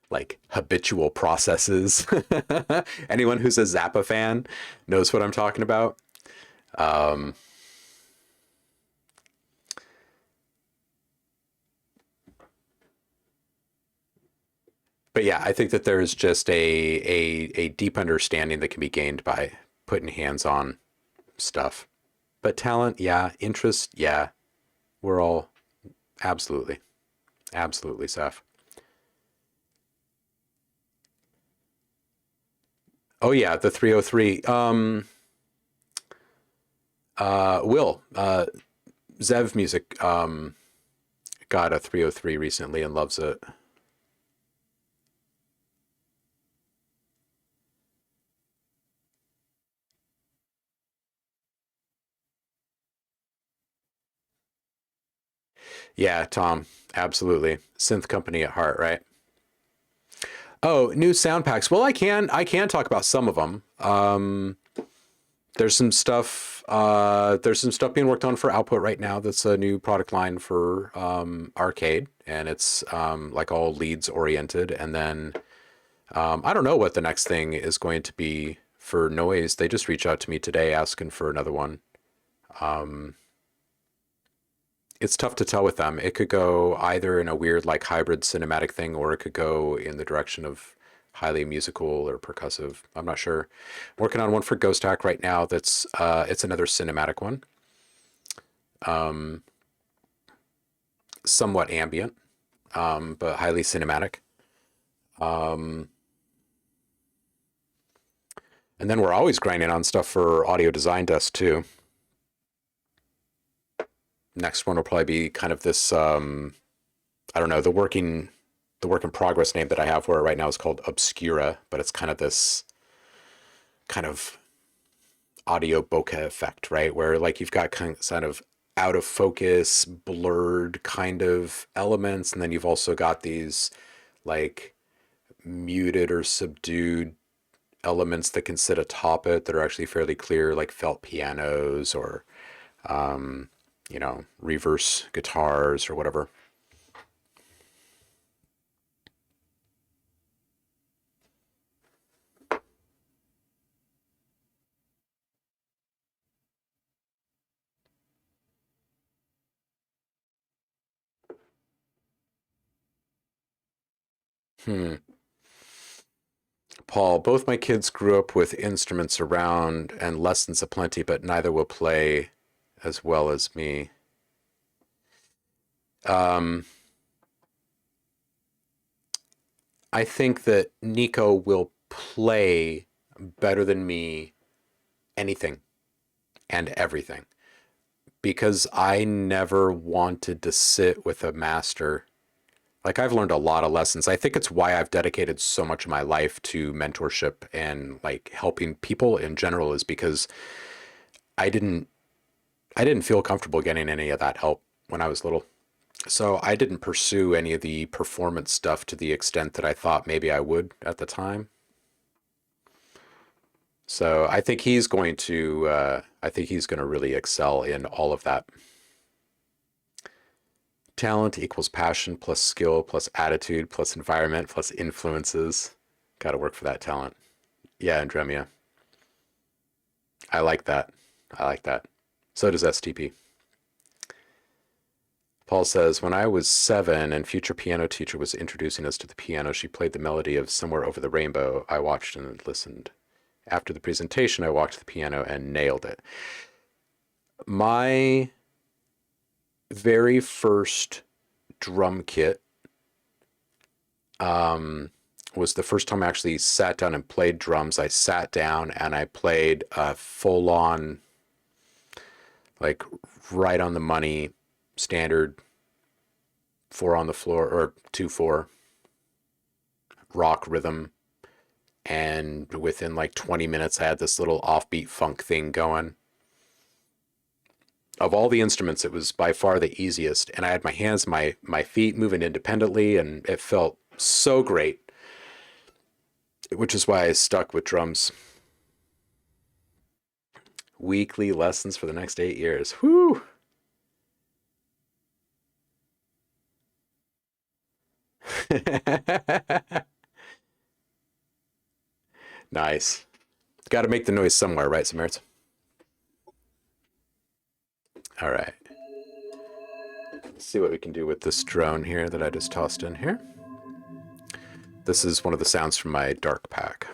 like habitual processes. Anyone who's a Zappa fan knows what I'm talking about. Um, but yeah, I think that there's just a deep understanding that can be gained by putting hands on stuff. But talent, yeah. Interest, yeah. We're all absolutely, absolutely, Seth. Oh yeah, the 303. Will Zev Music got a 303 recently and loves it. Yeah, Tom, absolutely. Synth company at heart, right? Oh, new sound packs. Well, I can talk about some of them. There's some stuff being worked on for Output right now. That's a new product line for arcade, and it's like all leads oriented. And then I don't know what the next thing is going to be for noise. They just reached out to me today asking for another one. It's tough to tell with them. It could go either in a weird like hybrid cinematic thing, or it could go in the direction of highly musical or percussive. I'm not sure. Working on one for Ghost Hack right now. That's it's another cinematic one. somewhat ambient, but highly cinematic. And then we're always grinding on stuff for audio design desk too. Next one will probably be kind of this, I don't know, the work in progress name that I have for it right now is called Obscura, but it's kind of this kind of audio bokeh effect, right? Where like you've got kind of out of focus, blurred kind of elements, and then you've also got these like muted or subdued elements that can sit atop it that are actually fairly clear, like felt pianos or you know, reverse guitars or whatever. Hmm. Paul, both my kids grew up with instruments around and lessons aplenty, but neither will play as well as me. Um, I think that Nico will play better than me anything and everything because I never wanted to sit with a master. Like I've learned a lot of lessons. I think it's why I've dedicated so much of my life to mentorship and like helping people in general is because I didn't I didn't feel comfortable getting any of that help when I was little. So I didn't pursue any of the performance stuff to the extent that I thought maybe I would at the time. So I think he's going to really excel in all of that. Talent equals passion plus skill plus attitude plus environment plus influences. Got to work for that talent. Yeah, Andremia. I like that. I like that. So does STP. Paul says, when I was 7 and future piano teacher was introducing us to the piano, she played the melody of Somewhere Over the Rainbow. I watched and listened. After the presentation, I walked to the piano and nailed it. My very first drum kit was the first time I actually sat down and played drums. I sat down and I played a full on, like, right on the money, standard 4 on the floor or 2/4 rock rhythm. And within like 20 minutes, I had this little offbeat funk thing going. Of all the instruments, it was by far the easiest. And I had my hands, my feet moving independently, and it felt so great, which is why I stuck with drums. Weekly lessons for the next 8 years. Whoo! Nice. Got to make the noise somewhere, right, Samaritan? All right. Let's see what we can do with this drone here that I just tossed in here. This is one of the sounds from my dark pack.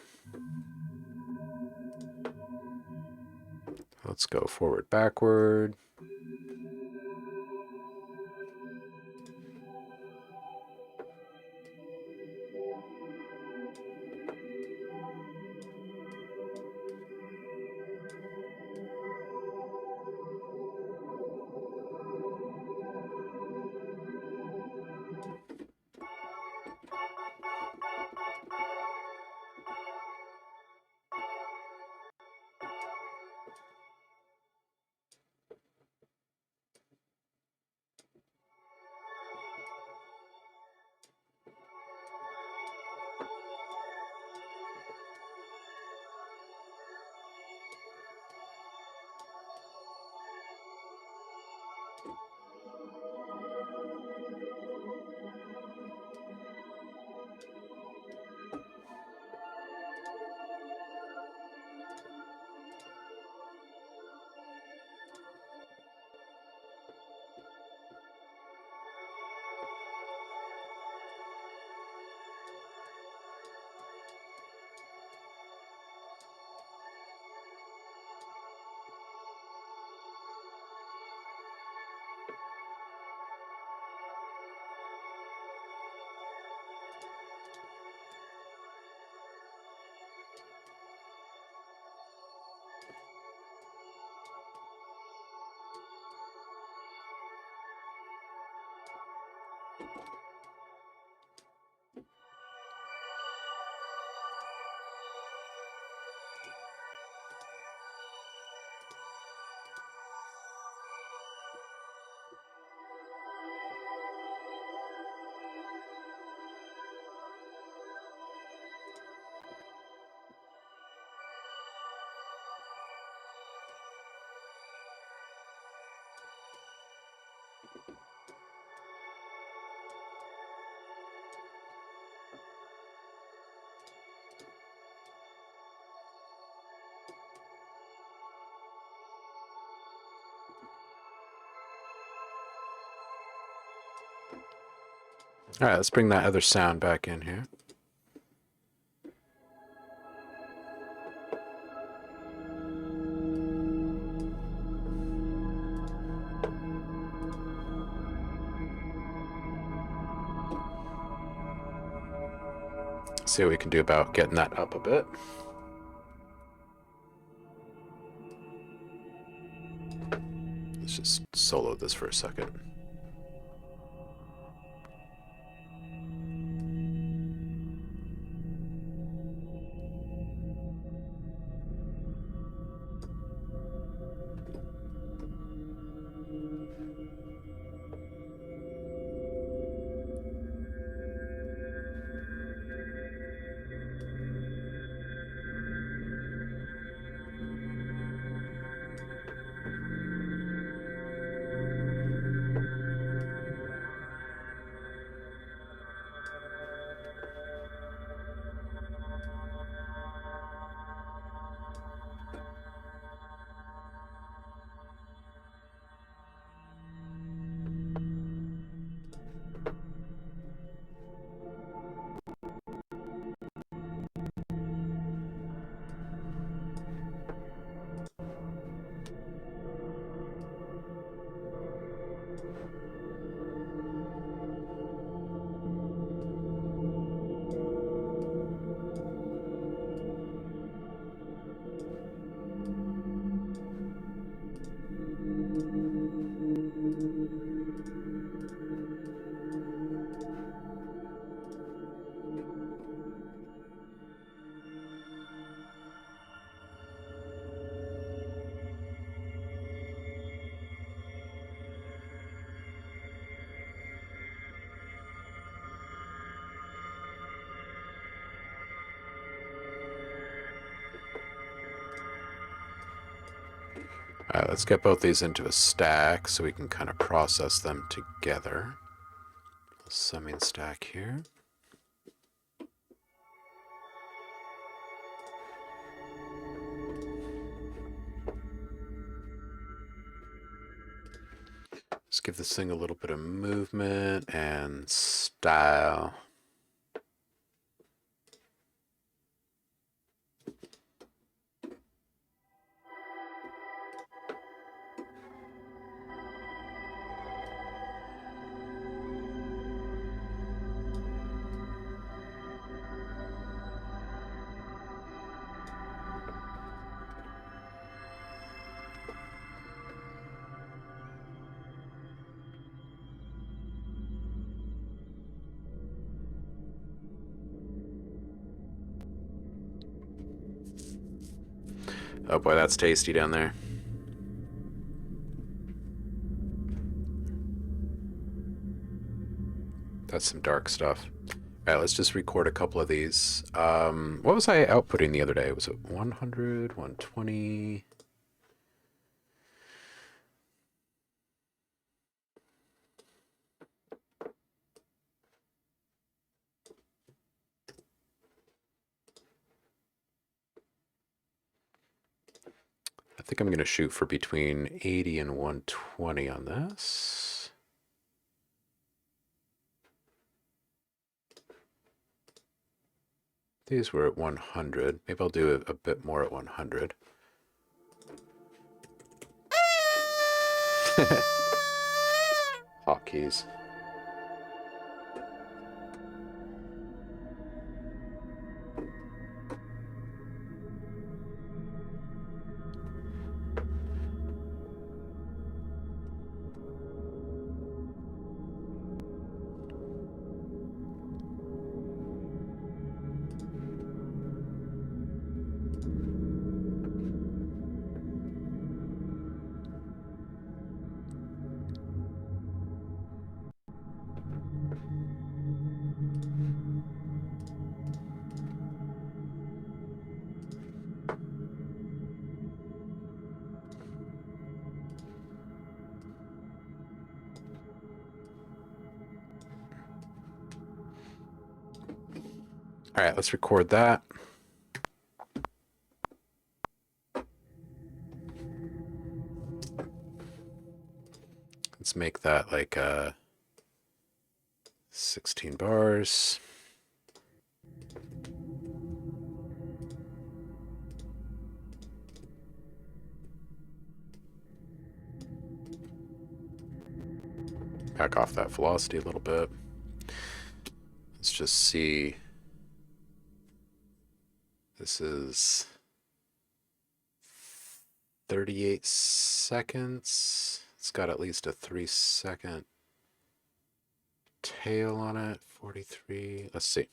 Let's go forward, backward. All right, let's bring that other sound back in here. See what we can do about getting that up a bit. Let's just solo this for a second. All right, let's get both these into a stack so we can kind of process them together. Summing stack here. Let's give this thing a little bit of movement and style. Oh boy, that's tasty down there. That's some dark stuff. All right, let's just record a couple of these. What was I outputting the other day? Was it 100, 120? I think I'm going to shoot for between 80 and 120 on this. These were at 100. Maybe I'll do a bit more at 100. Hotkeys. All right, let's record that. Let's make that like 16 bars. Back off that velocity a little bit. Let's just see. This is 38 seconds. It's got at least a 3-second tail on it. 43. Let's see.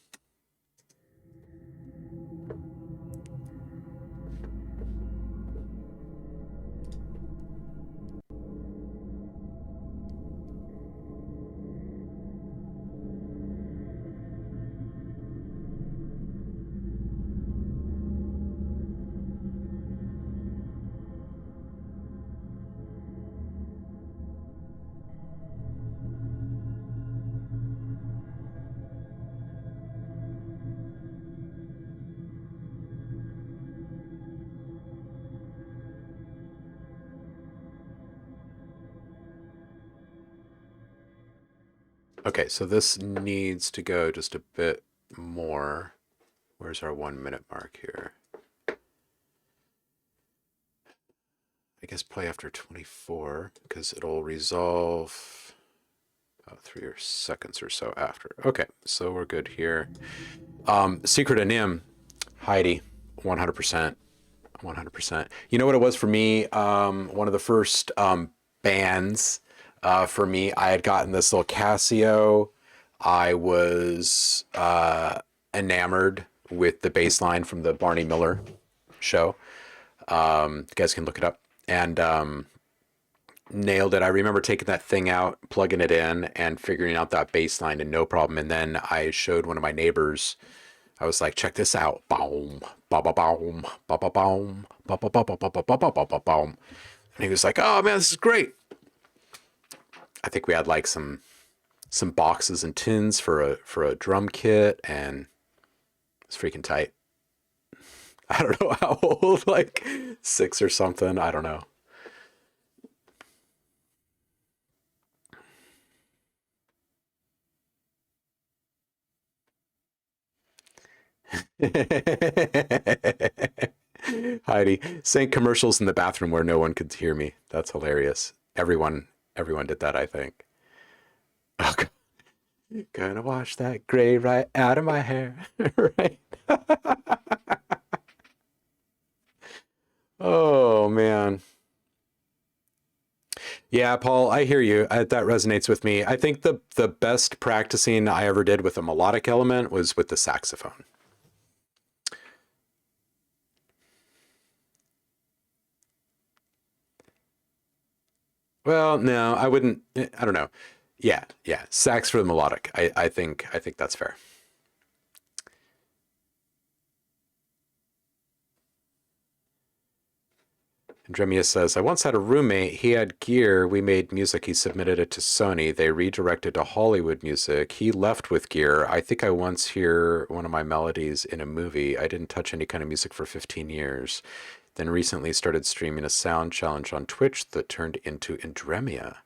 Okay, so this needs to go just a bit more. Where's our 1 minute mark here? I guess play after 24 because it'll resolve about 3 seconds or so after. Okay, so we're good here. Secret of Nim, Heidi, 100%. 100%. You know what it was for me? One of the first bands for me, I had gotten this little Casio. I was enamored with the bass line from the Barney Miller show. You guys can look it up. And nailed it. I remember taking that thing out, plugging it in, and figuring out that bass line and no problem. And then I showed one of my neighbors. I was like, check this out. Boom, ba ba boom, ba ba boom, ba ba ba ba ba ba ba ba ba boom. And he was like, oh man, this is great. I think we had like some boxes and tins for a drum kit, and it's freaking tight. I don't know how old, like 6 or something. I don't know. Heidi saying commercials in the bathroom where no one could hear me. That's hilarious. Everyone did that, I think. Oh, God. Gonna wash that gray right out of my hair. Right. Oh man. Yeah, Paul, I hear you. That resonates with me. I think the best practicing I ever did with a melodic element was with the saxophone. Well, no, I wouldn't. I don't know. Yeah, yeah. Sax for the melodic. I think that's fair. Andremia says, I once had a roommate. He had gear. We made music. He submitted it to Sony. They redirected to Hollywood music. He left with gear. I think I once hear one of my melodies in a movie. I didn't touch any kind of music for 15 years. Then recently started streaming a sound challenge on Twitch that turned into Andremia.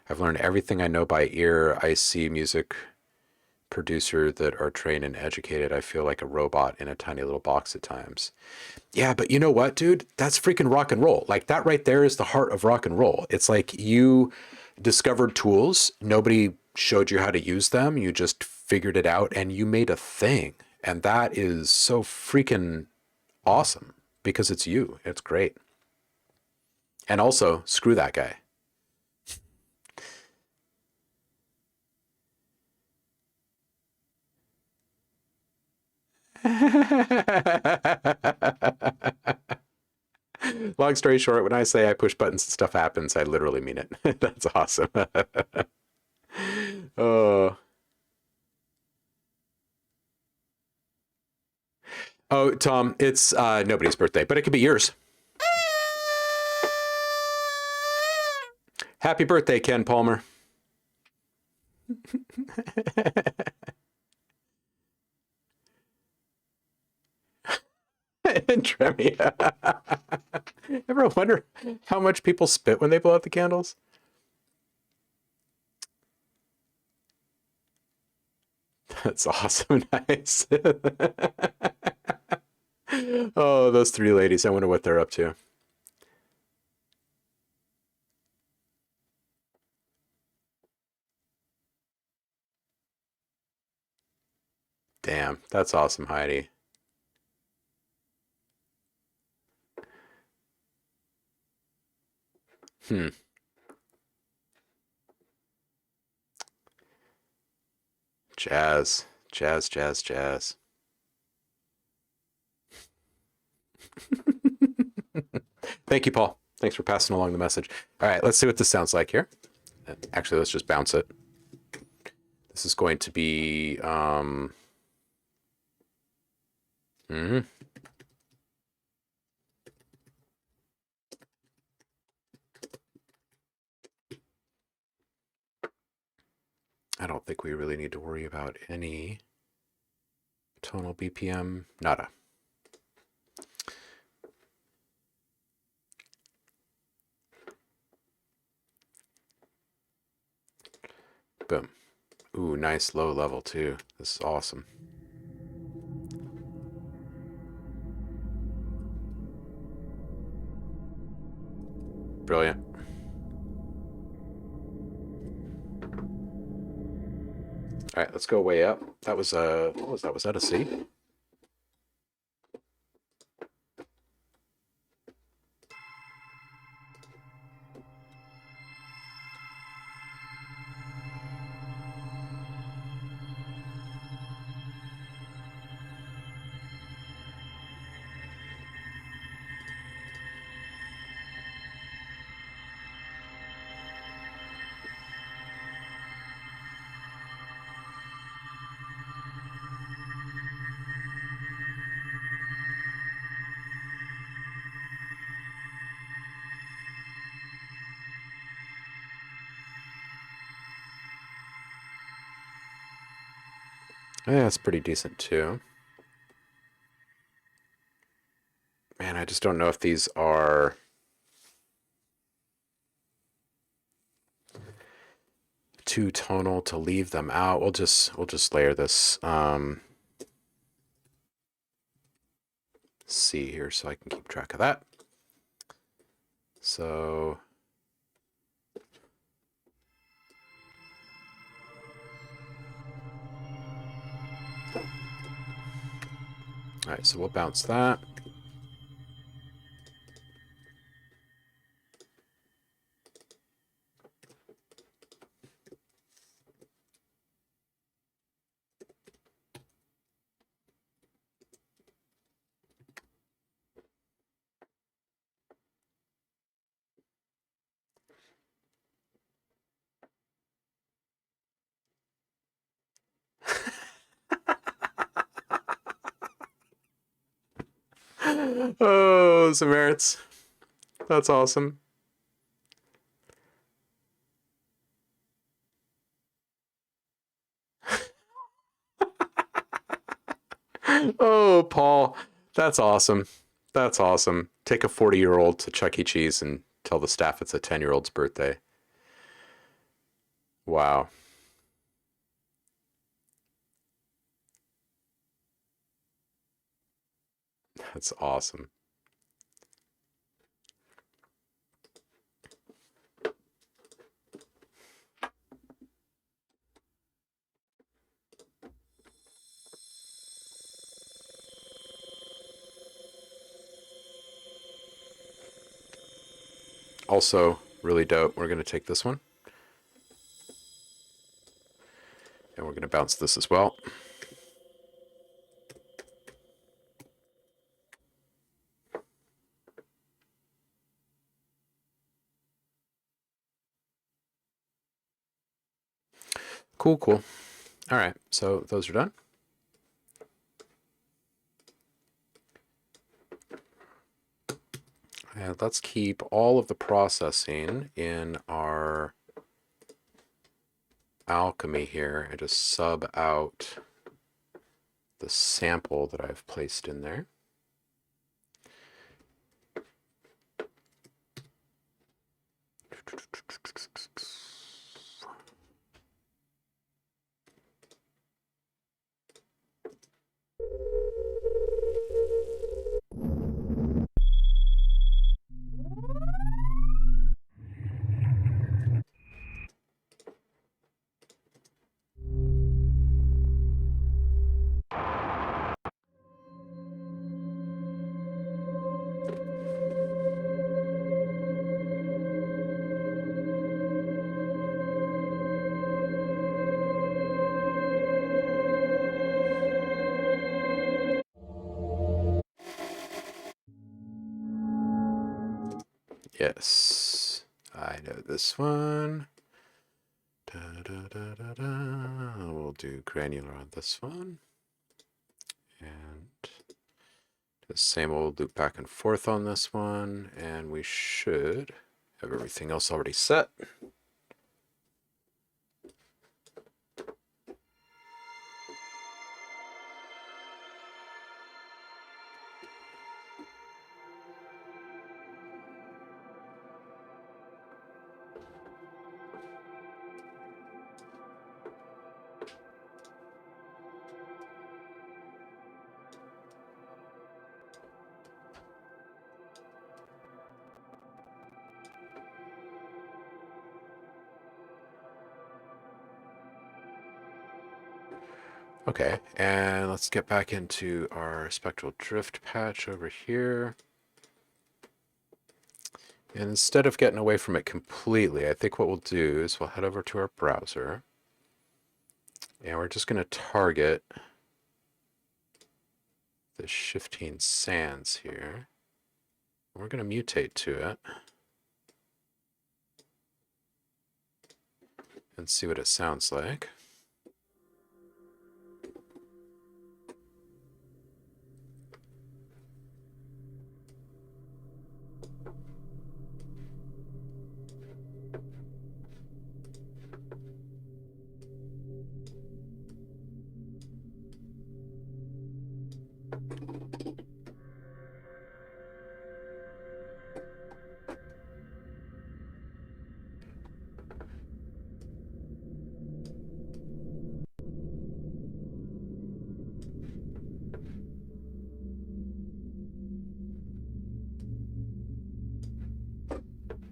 I've learned everything I know by ear. I see music producer that are trained and educated. I feel like a robot in a tiny little box at times. Yeah, but you know what, dude? That's freaking rock and roll. Like that right there is the heart of rock and roll. It's like you discovered tools. Nobody showed you how to use them. You just figured it out and you made a thing. And that is so freaking awesome because it's you. It's great. And also, screw that guy. Long story short, when I say I push buttons and stuff happens, I literally mean it. That's awesome. Oh. Oh, Tom, it's nobody's birthday, but it could be yours. Happy birthday, Ken Palmer. Tremia. Ever wonder how much people spit when they blow out the candles? That's awesome. Nice. Oh, those three ladies. I wonder what they're up to. Damn, that's awesome, Heidi. Hmm. Jazz. Jazz, jazz, jazz. Thank you, Paul. Thanks for passing along the message. All right, let's see what this sounds like here. Actually, let's just bounce it. This is going to be mhm. I don't think we really need to worry about any tonal BPM. Nada. Boom. Ooh, nice low level too. This is awesome. Brilliant. All right, let's go way up. That was a, what was that? Was that a C? Yeah, that's pretty decent too. Man, I just don't know if these are too tonal to leave them out. We'll just layer this C here so I can keep track of that. So all right, so we'll bounce that. Oh, some merits. That's awesome. Oh, Paul, that's awesome. That's awesome. Take a 40-year-old to Chuck E. Cheese and tell the staff it's a 10-year-old's birthday. Wow. That's awesome. Also, really dope. We're going to take this one and we're going to bounce this as well. Cool, cool. All right, so those are done. And let's keep all of the processing in our alchemy here and just sub out the sample that I've placed in there. Yes, I know this one. Da, da, da, da, da. We'll do granular on this one. And the same old loop back and forth on this one. And we should have everything else already set. Okay, and let's get back into our spectral drift patch over here. And instead of getting away from it completely, I think what we'll do is we'll head over to our browser. And we're just going to target the shifting sands here. We're going to mutate to it and see what it sounds like.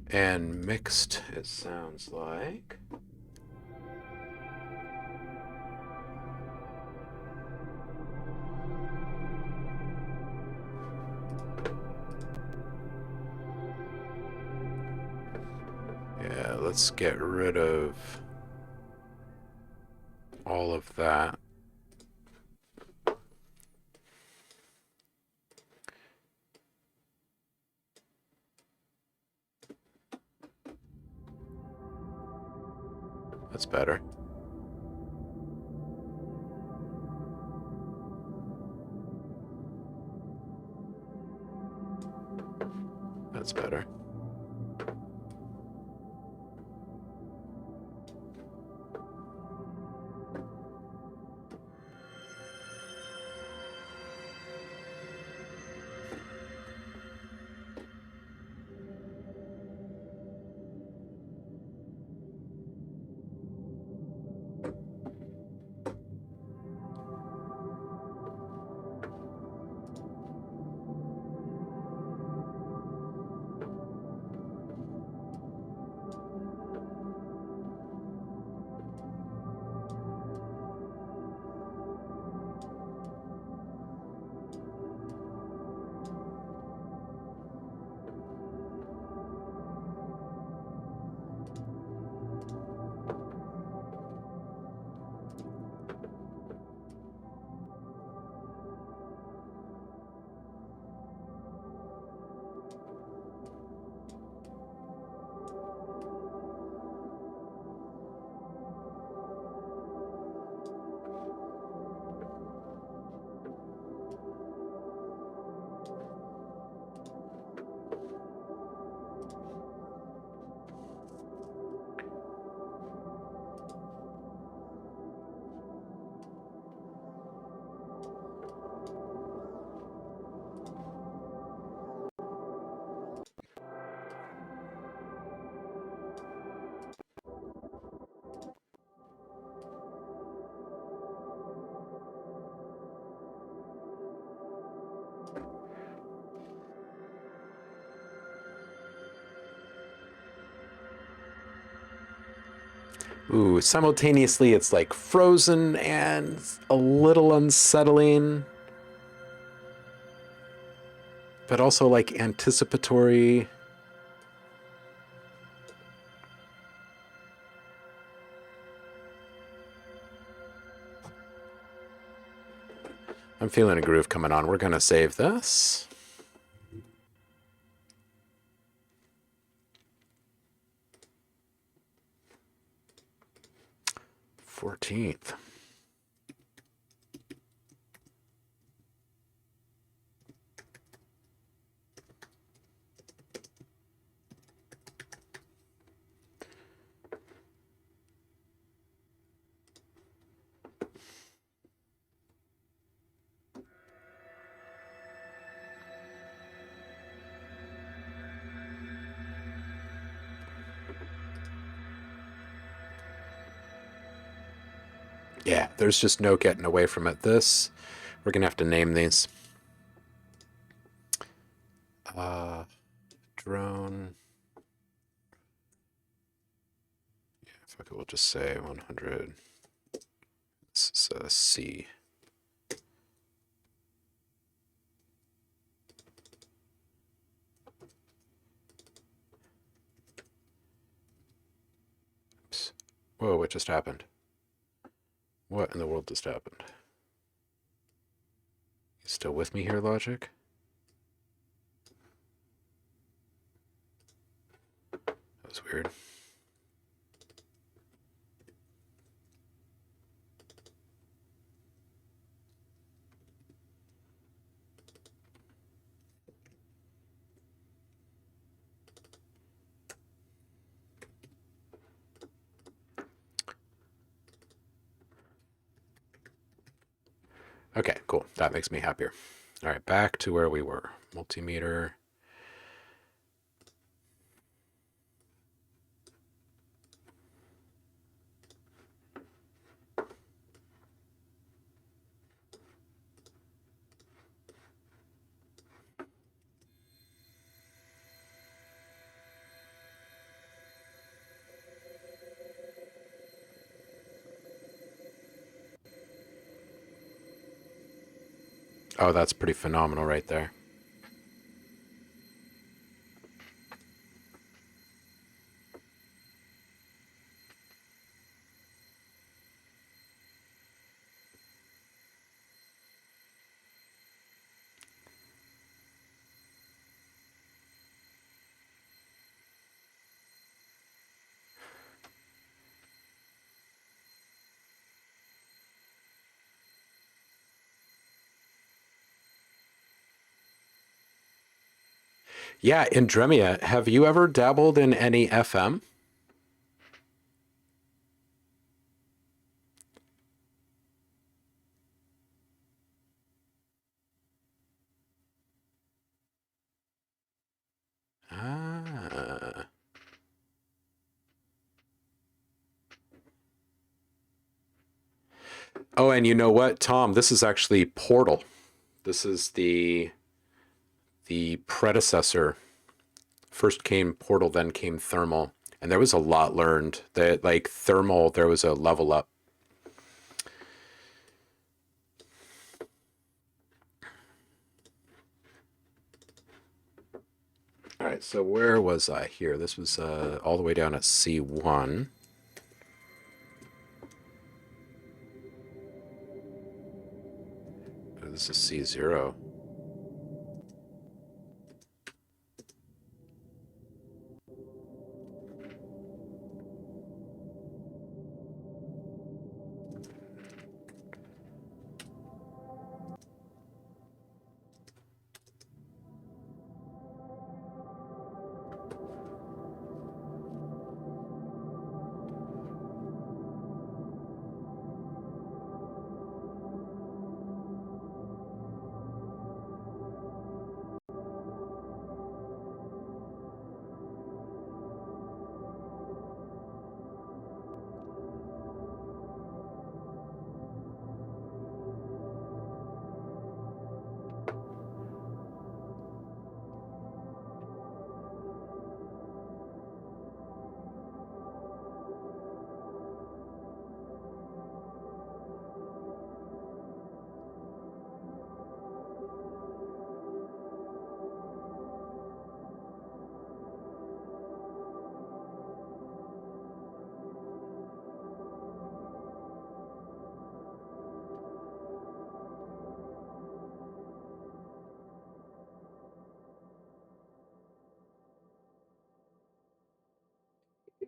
And mixed, it sounds like. Yeah, let's get rid of all of that. That's better. That's better. Ooh, simultaneously it's like frozen and a little unsettling, but also like anticipatory. I'm feeling a groove coming on. We're gonna save this. $14th. Yeah, there's just no getting away from it. This, we're gonna have to name these. Drone. Yeah, fuck it, we'll just say 100. This is a C. Oops. Whoa, what just happened? What in the world just happened? You still with me here, Logic? That was weird. Okay, cool. That makes me happier. All right, back to where we were. Multimeter. Oh, that's pretty phenomenal right there. Yeah, Indremia, have you ever dabbled in any FM? Ah. Oh, and you know what, Tom? This is actually Portal. This is the predecessor. First came Portal, then came Thermal, and there was a lot learned. That like Thermal, there was a level up. All right, so where was I here? This was all the way down at C1. Oh, this is C0.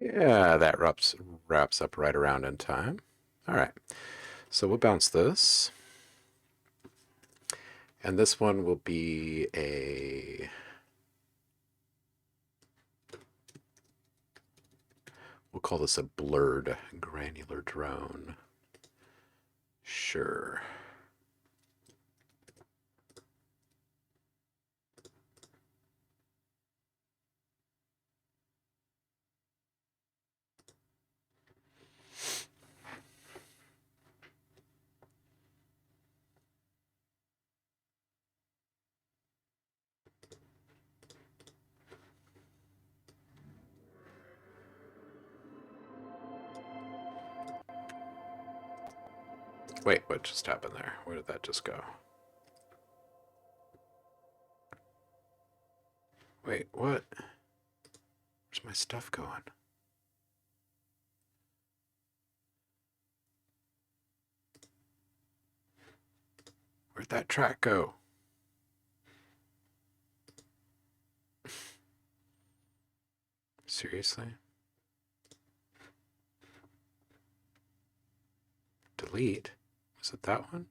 Yeah, that wraps up right around in time. All right, so we'll bounce this. And this one will be we'll call this a blurred granular drone. Sure. Wait, what just happened there? Where did that just go? Wait, what? Where's my stuff going? Where'd that track go? Seriously? Delete? Was it that one?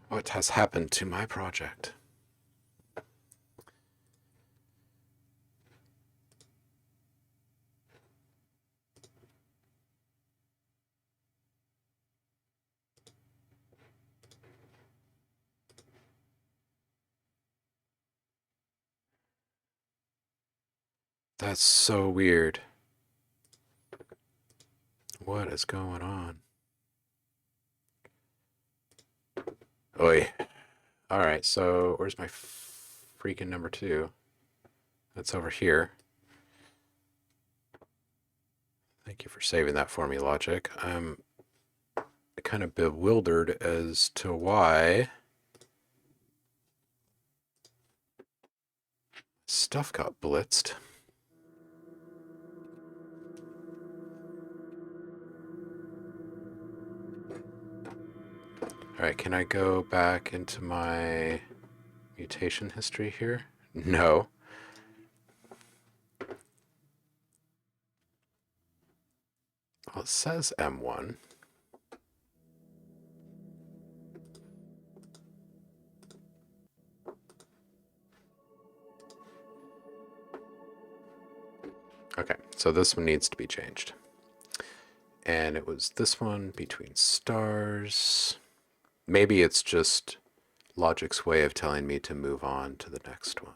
What has happened to my project? That's so weird. What is going on? Oi. Alright, so where's my freaking number 2? That's over here. Thank you for saving that for me, Logic. I'm kind of bewildered as to why stuff got blitzed. Alright, can I go back into my mutation history here? No. Well, it says M1. Okay, so this one needs to be changed. And it was this one between stars. Maybe it's just Logic's way of telling me to move on to the next one.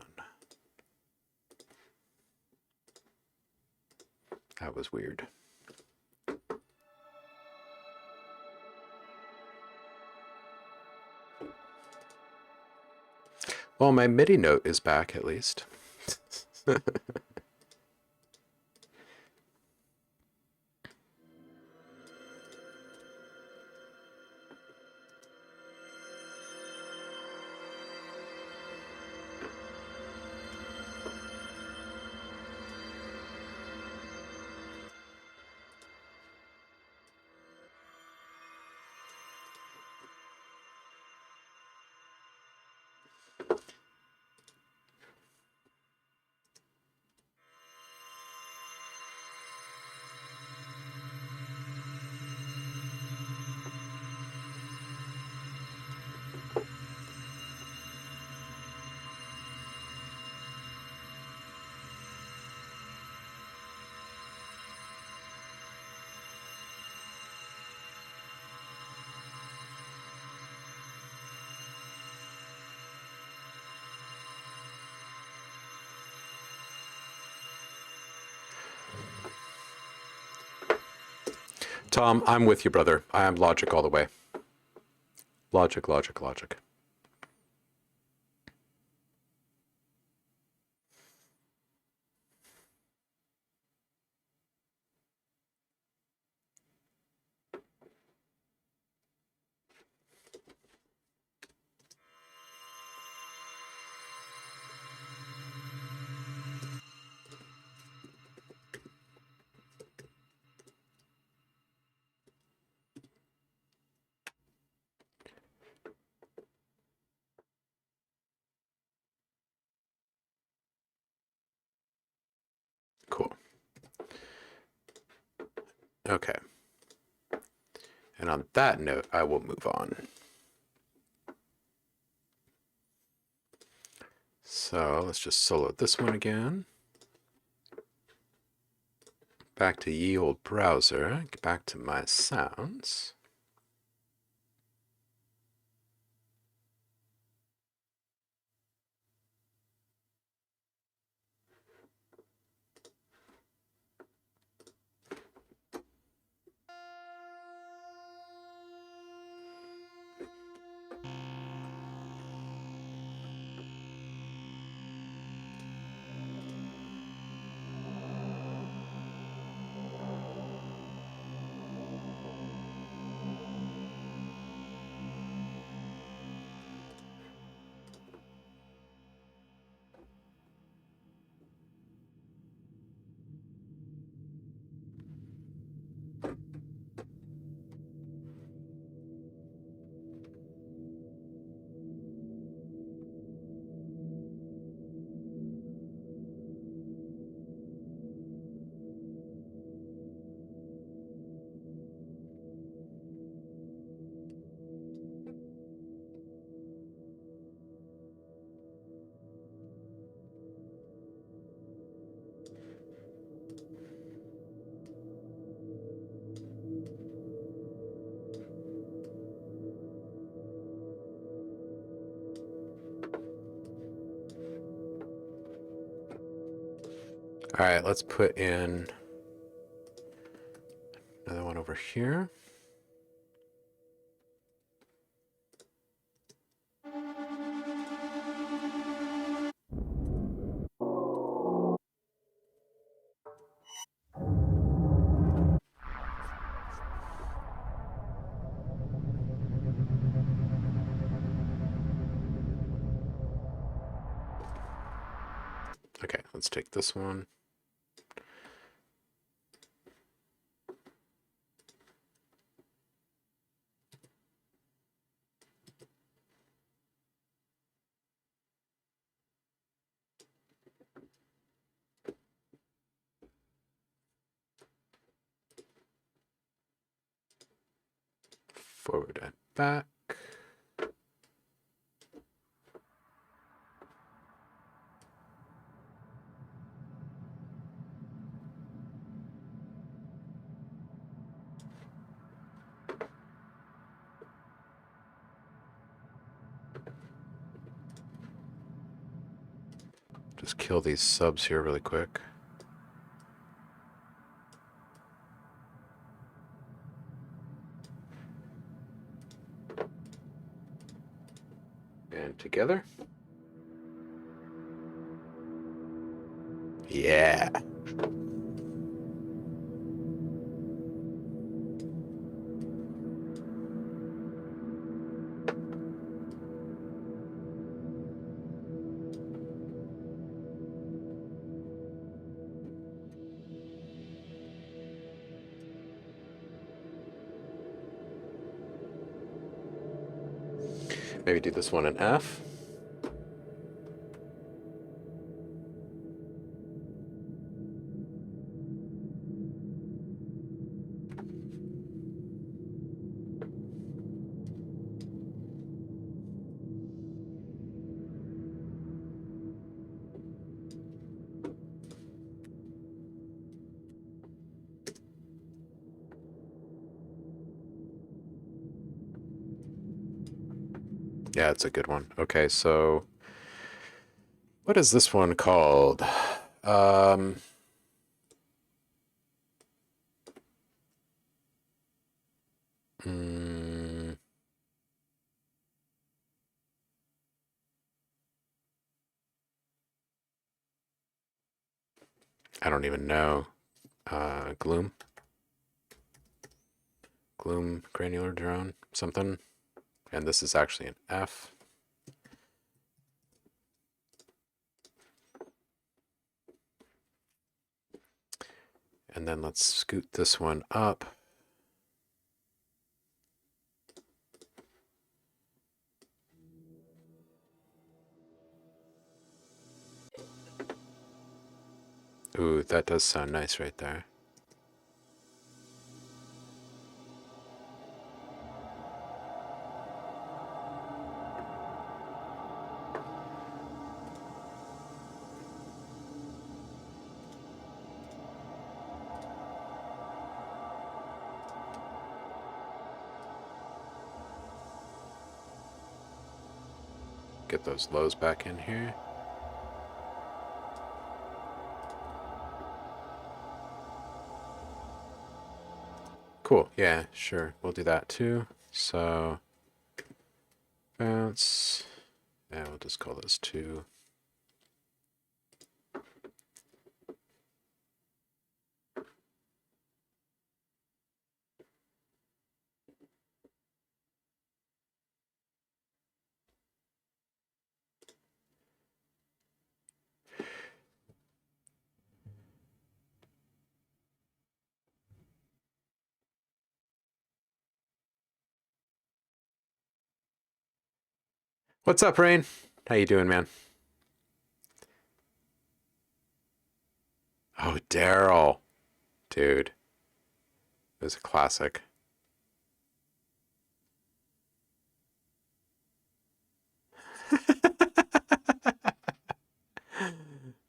That was weird. Well, my MIDI note is back at least. Tom, I'm with you, brother. I am Logic all the way. Logic, logic, logic. Okay. And on that note, I will move on. So let's just solo this one again. Back to ye old browser. Get back to my sounds. All right, let's put in another one over here. Okay, let's take this one. Forward and back. Just kill these subs here really quick. And together. Yeah. Maybe do this one in F. Yeah, it's a good one. Okay, so what is this one called? Mm, I don't even know. Gloom? Gloom granular drone, something. And this is actually an F. And then let's scoot this one up. Ooh, that does sound nice right there. get those lows back in here. Cool, yeah, sure, we'll do that too. So, bounce, and we'll just call those 2. What's up, Rain? How you doing, man? Oh, Daryl. Dude. It was a classic.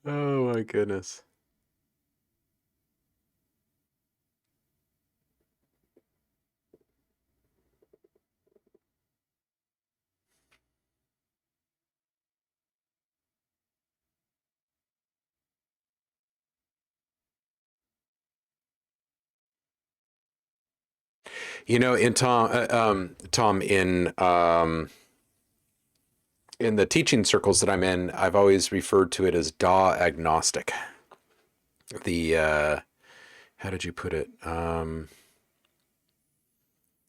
Oh my goodness. You know, in Tom, in the teaching circles that I'm in, I've always referred to it as DAW agnostic. The how did you put it? I'm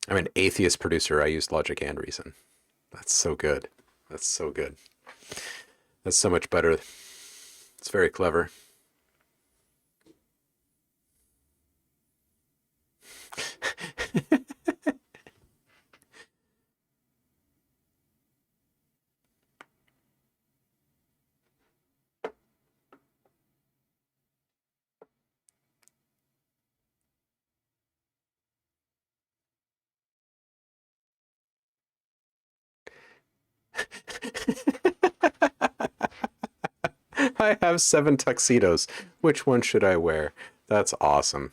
an atheist producer. I use logic and reason. That's so good. That's so good. That's so much better. It's very clever. I have 7 tuxedos. Which one should I wear? That's awesome.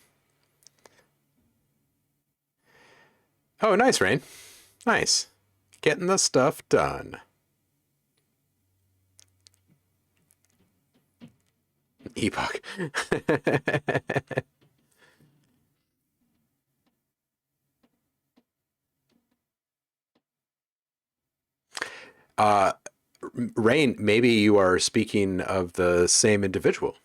Oh, nice, Rain. Nice. Getting the stuff done. Epoch. uh, Rain, maybe you are speaking of the same individual.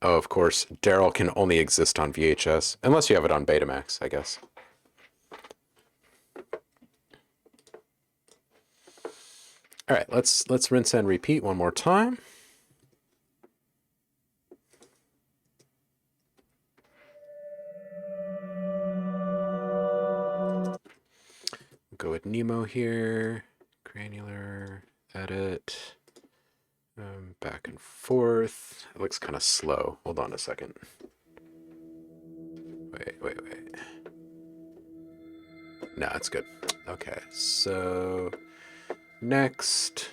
Oh, of course, Daryl can only exist on VHS, unless you have it on Betamax, I guess. All right, let's rinse and repeat one more time. Go with Nemo here, granular, edit, back and forth. It looks kind of slow. Hold on a second. Wait. No, it's good. Okay, so next,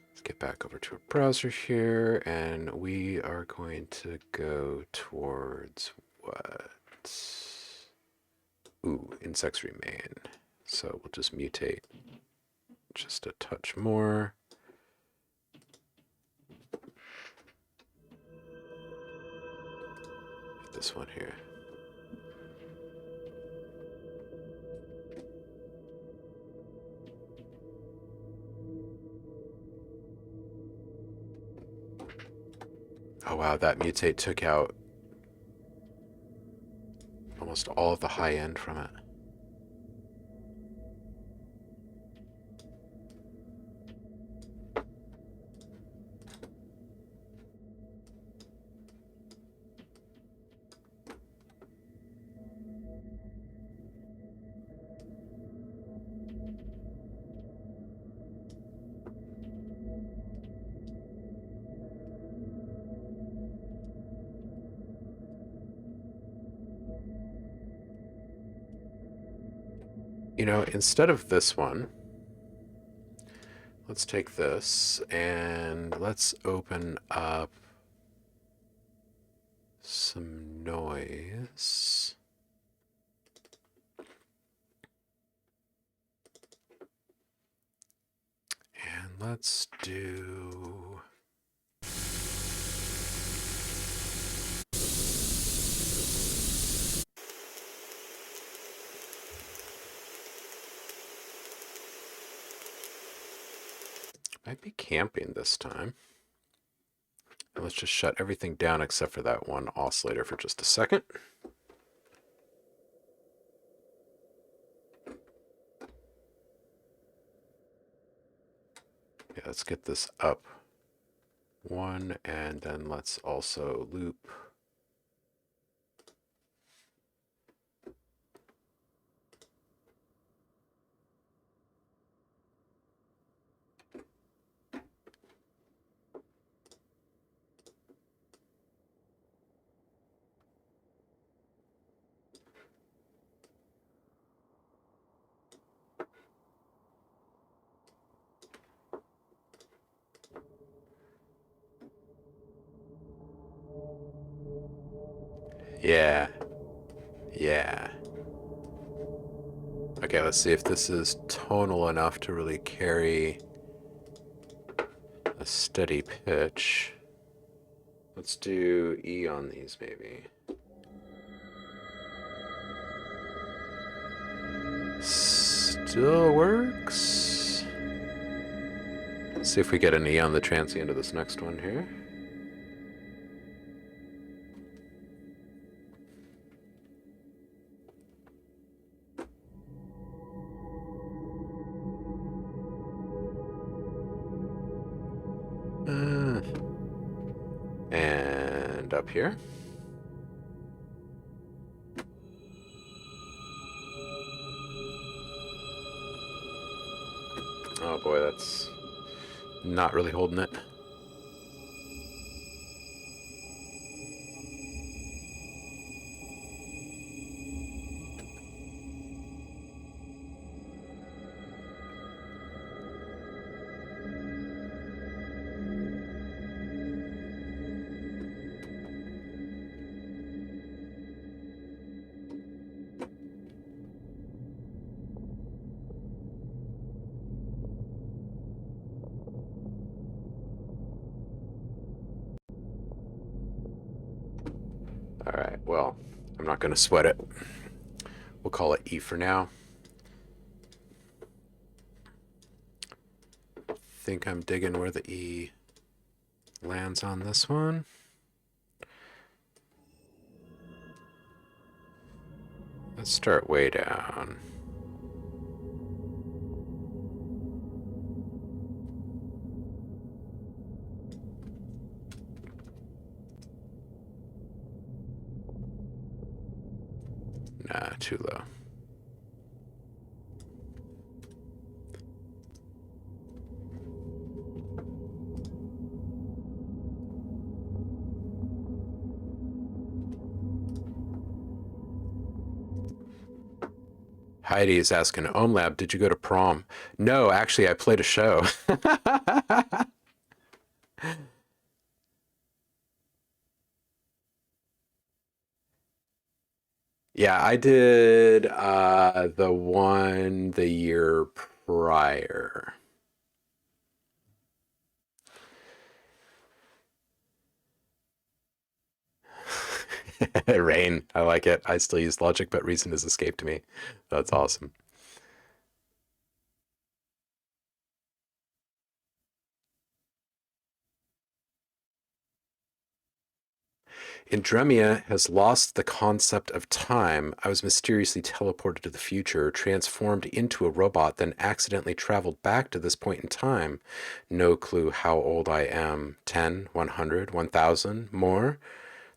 let's get back over to a browser here, and we are going to go towards what? Ooh, insects remain. So we'll just mutate just a touch more. This one here. Oh wow, that mutate took out almost all of the high end from it. You know, instead of this one, let's take this and let's open up some noise. And let's do... Might be camping this time. And let's just shut everything down except for that one oscillator for just a second. Yeah, let's get this up one, and then let's also loop. Yeah. Yeah. Okay, let's see if this is tonal enough to really carry a steady pitch. Let's do E on these, maybe. Still works. Let's see if we get an E on the transient of this next one here. And up here. Oh boy, that's not really holding it. All right, well, I'm not going to sweat it. We'll call it E for now. Think I'm digging where the E lands on this one. Let's start way down. Nah, too low. Heidi is asking, OhmLab, did you go to prom? No, actually, I played a show. Yeah, I did the one the year prior. Rain, I like it. I still use logic, but reason has escaped me. That's awesome. Indremia has lost the concept of time. I was mysteriously teleported to the future, transformed into a robot, then accidentally traveled back to this point in time. No clue how old I am. 10, 100, 1000, more?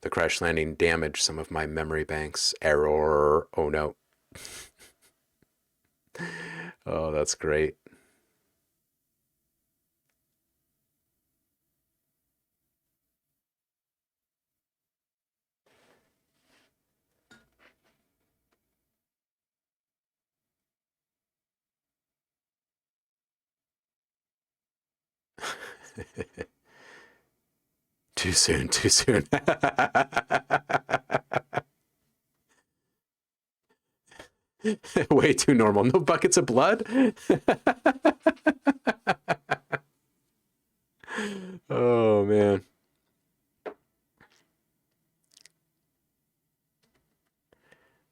The crash landing damaged some of my memory banks. Error. Oh no. Oh, that's great. Too soon, too soon. Way too normal. No buckets of blood? Oh, man.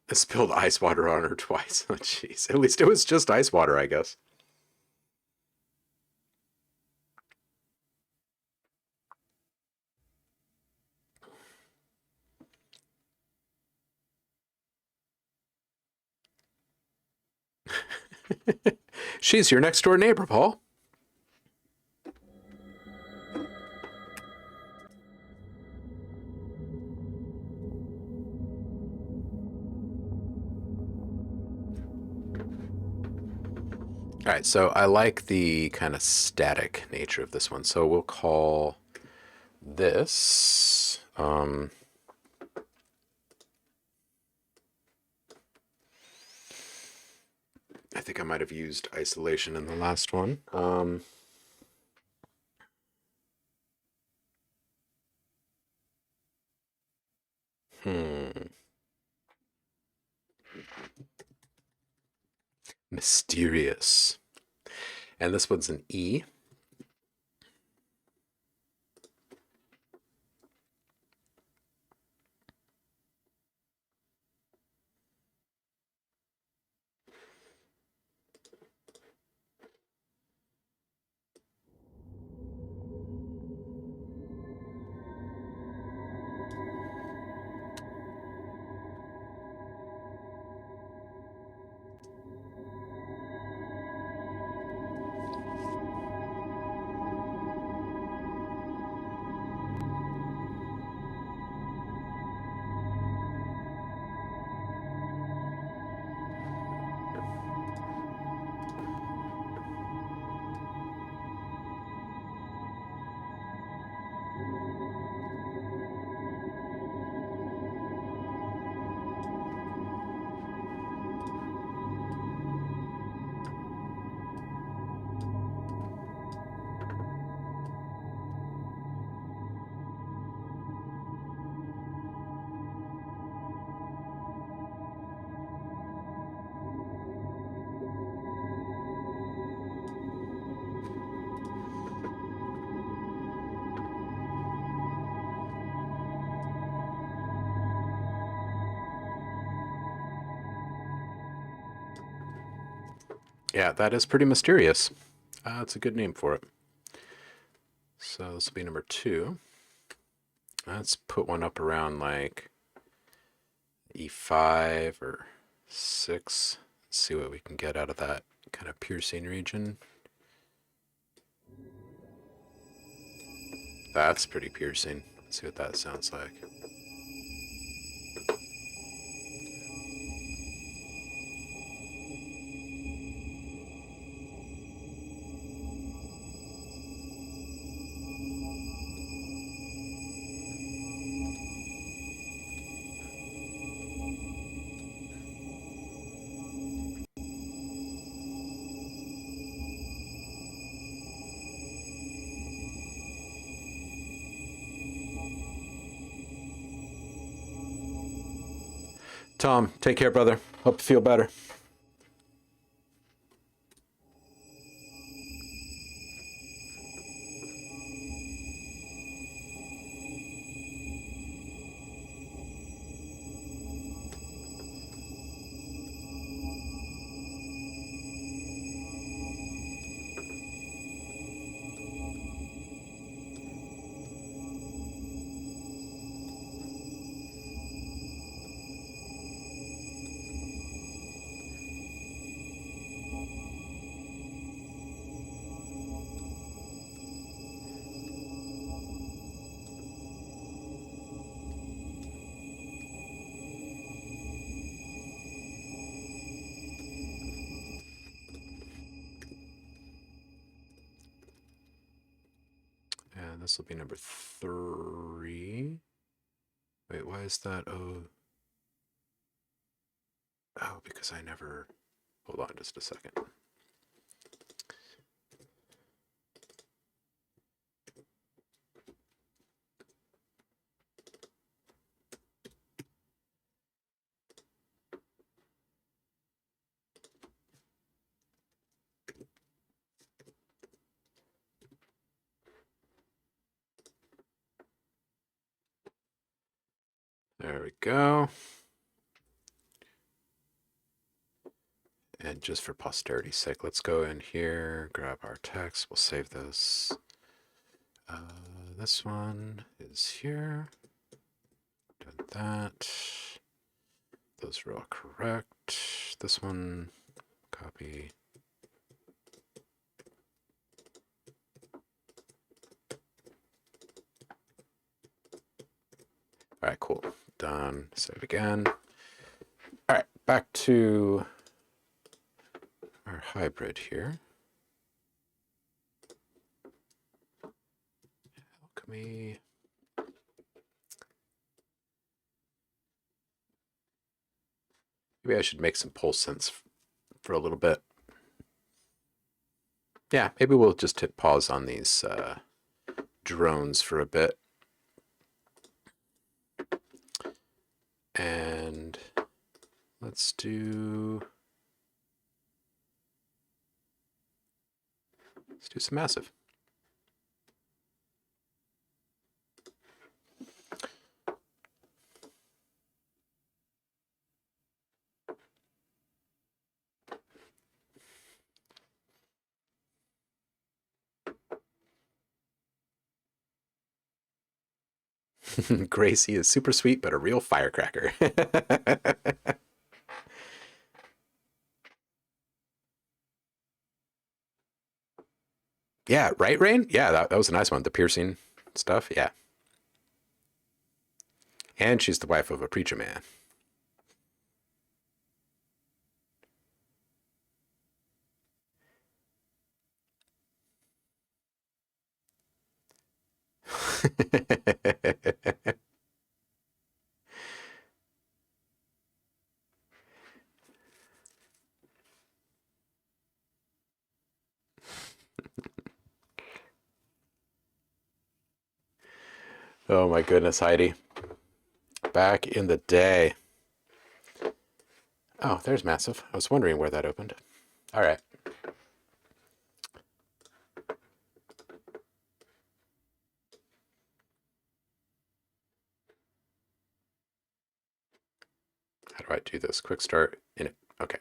I spilled ice water on her twice. Oh, jeez. At least it was just ice water, I guess. She's your next door neighbor, Paul. All right, so I like the kind of static nature of this one. So we'll call this, I think I might have used isolation in the last one. Mysterious. And this one's an E. Yeah, that is pretty mysterious. That's a good name for it. So this will be number 2. Let's put one up around like E5 or 6. Let's see what we can get out of that kind of piercing region. That's pretty piercing. Let's see what that sounds like. Tom, take care, brother. Hope you feel better. And this will be number 3. Wait, why is that? Oh, because I never... Hold on just a second. we go. And just for posterity's sake, let's go in here, grab our text. We'll save this. This one is here. Done that. Those are all correct. This one, copy. All right, cool. Done. Save again. All right, back to our hybrid here. Alchemy. Maybe I should make some pulse synths for a little bit. Yeah, maybe we'll just hit pause on these drones for a bit. And let's do some massive. Gracie is super sweet, but a real firecracker. Yeah, right, Rain? Yeah, that was a nice one. The piercing stuff, yeah. And she's the wife of a preacher man. Oh my goodness, Heidi. Back in the day. Oh, there's massive. I was wondering where that opened. All right. How do I do this? Quick start in it. Okay.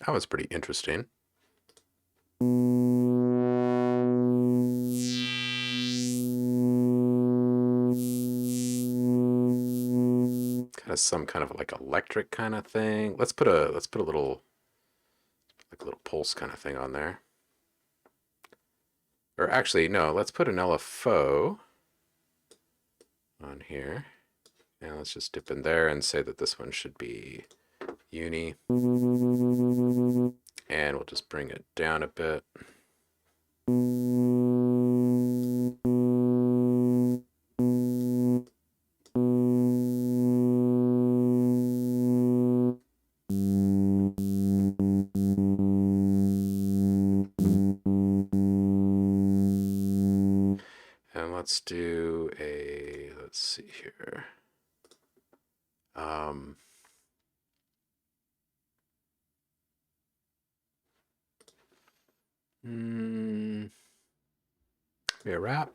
That was pretty interesting. Kind of some kind of like electric kind of thing. Let's put a little like a little pulse kind of thing on there. Or actually, no, let's put an LFO on here. And let's just dip in there and say that this one should be uni. And we'll just bring it down a bit. And let's do a, let's see here. Maybe a wrap.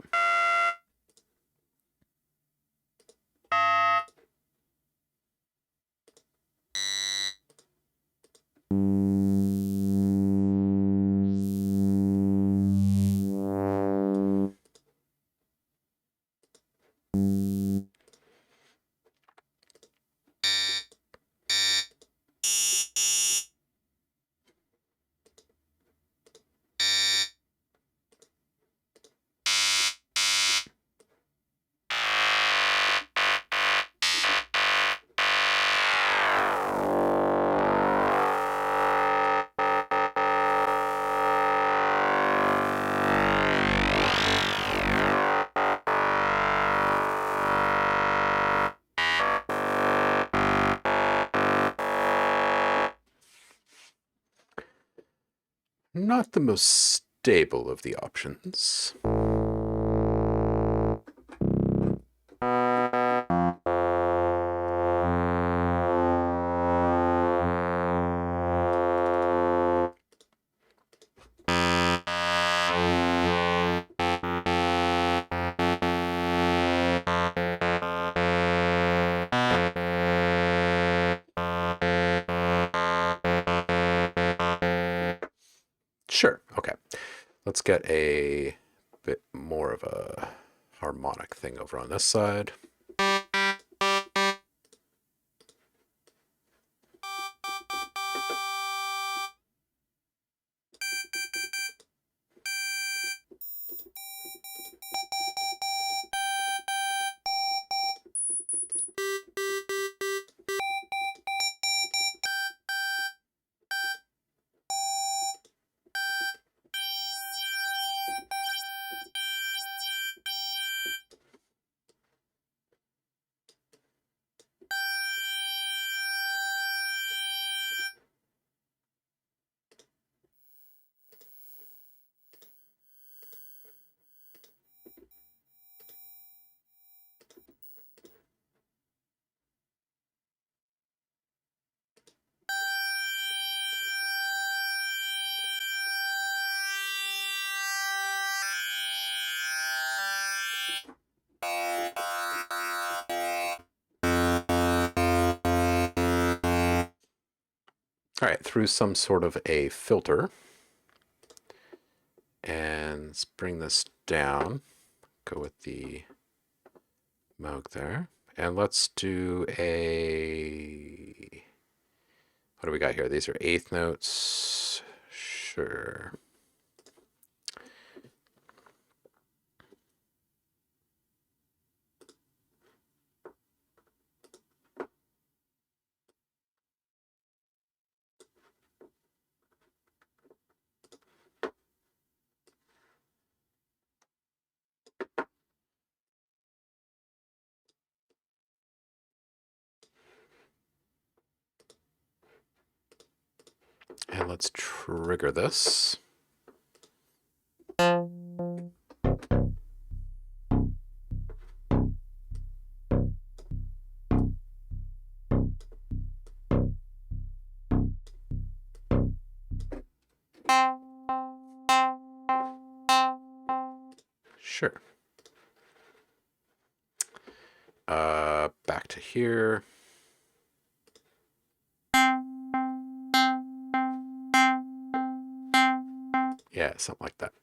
not the most stable of the options. Sure, okay. Let's get a bit more of a harmonic thing over on this side. All right, through some sort of a filter. And let's bring this down. Go with the Moog there. And let's do a... What do we got here? These are eighth notes. Sure. And let's trigger this. Sure. Back to here. Yeah, something like that.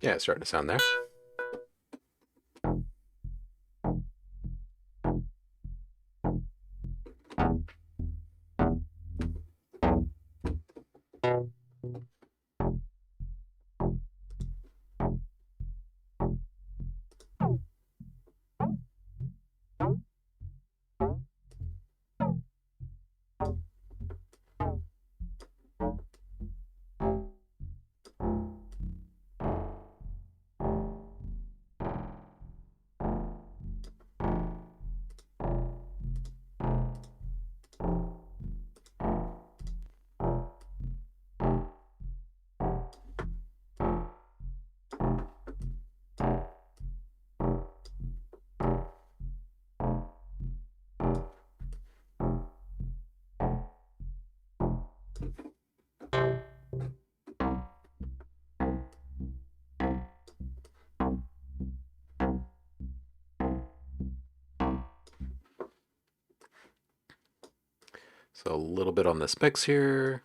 Yeah, it's starting to sound there. So a little bit on this mix here.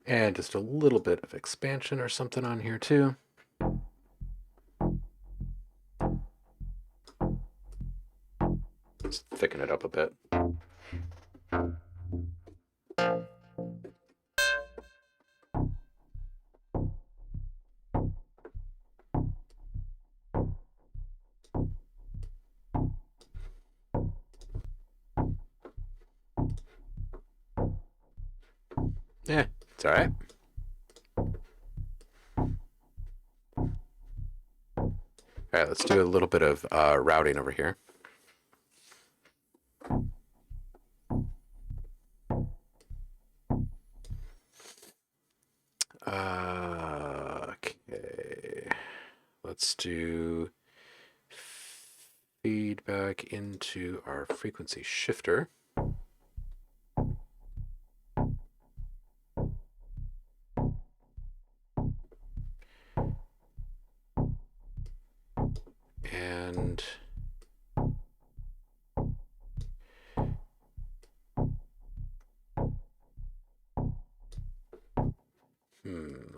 And just a little bit of expansion or something on here too. Let's thicken it up a bit. Yeah, it's all right. All right, let's do a little bit of routing over here. Okay, let's do feedback into our frequency shifter. And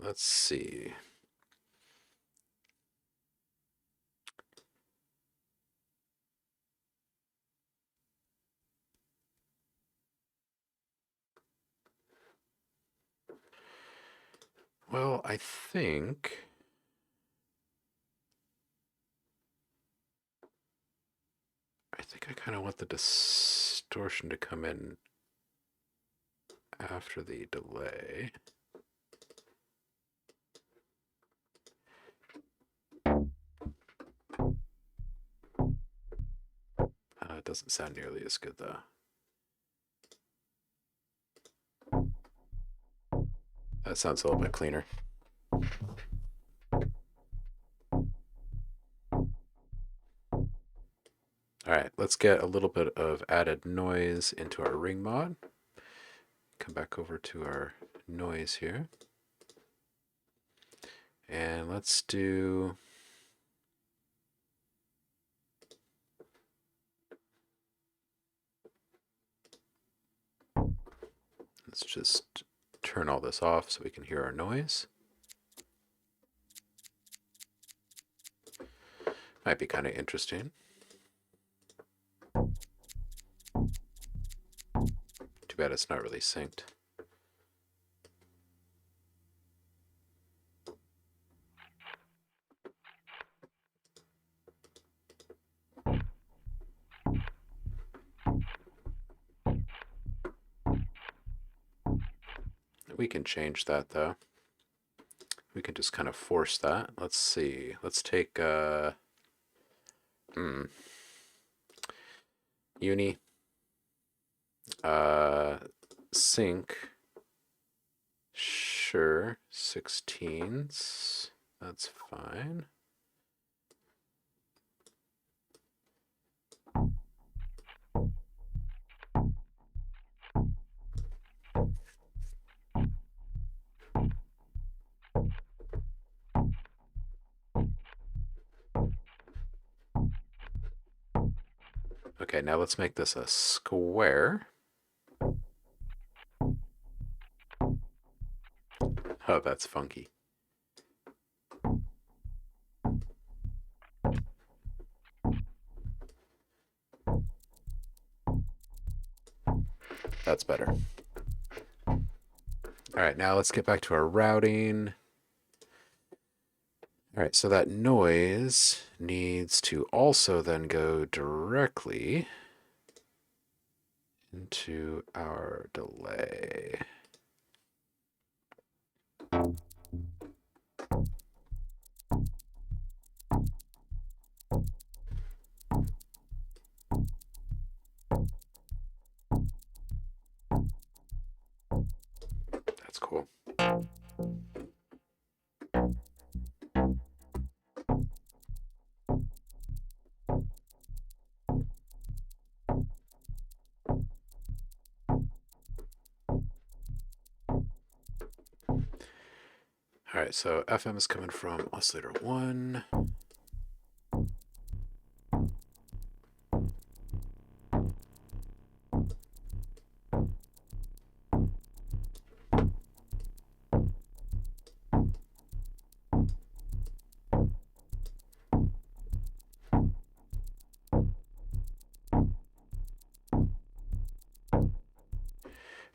let's see. Well, I think I kind of want the distortion to come in after the delay. It doesn't sound nearly as good though. That sounds a little bit cleaner. All right, let's get a little bit of added noise into our ring mod. Come back over to our noise here. And let's just turn all this off so we can hear our noise. Might be kind of interesting. Too bad it's not really synced. We can change that though. We can just kind of force that. Let's see. Let's take uni sync. Sure, 16s. That's fine. Okay, now let's make this a square. Oh, that's funky. That's better. All right, now let's get back to our routing. All right, so that noise needs to also then go directly into our delay. That's cool. All right, so FM is coming from oscillator 1.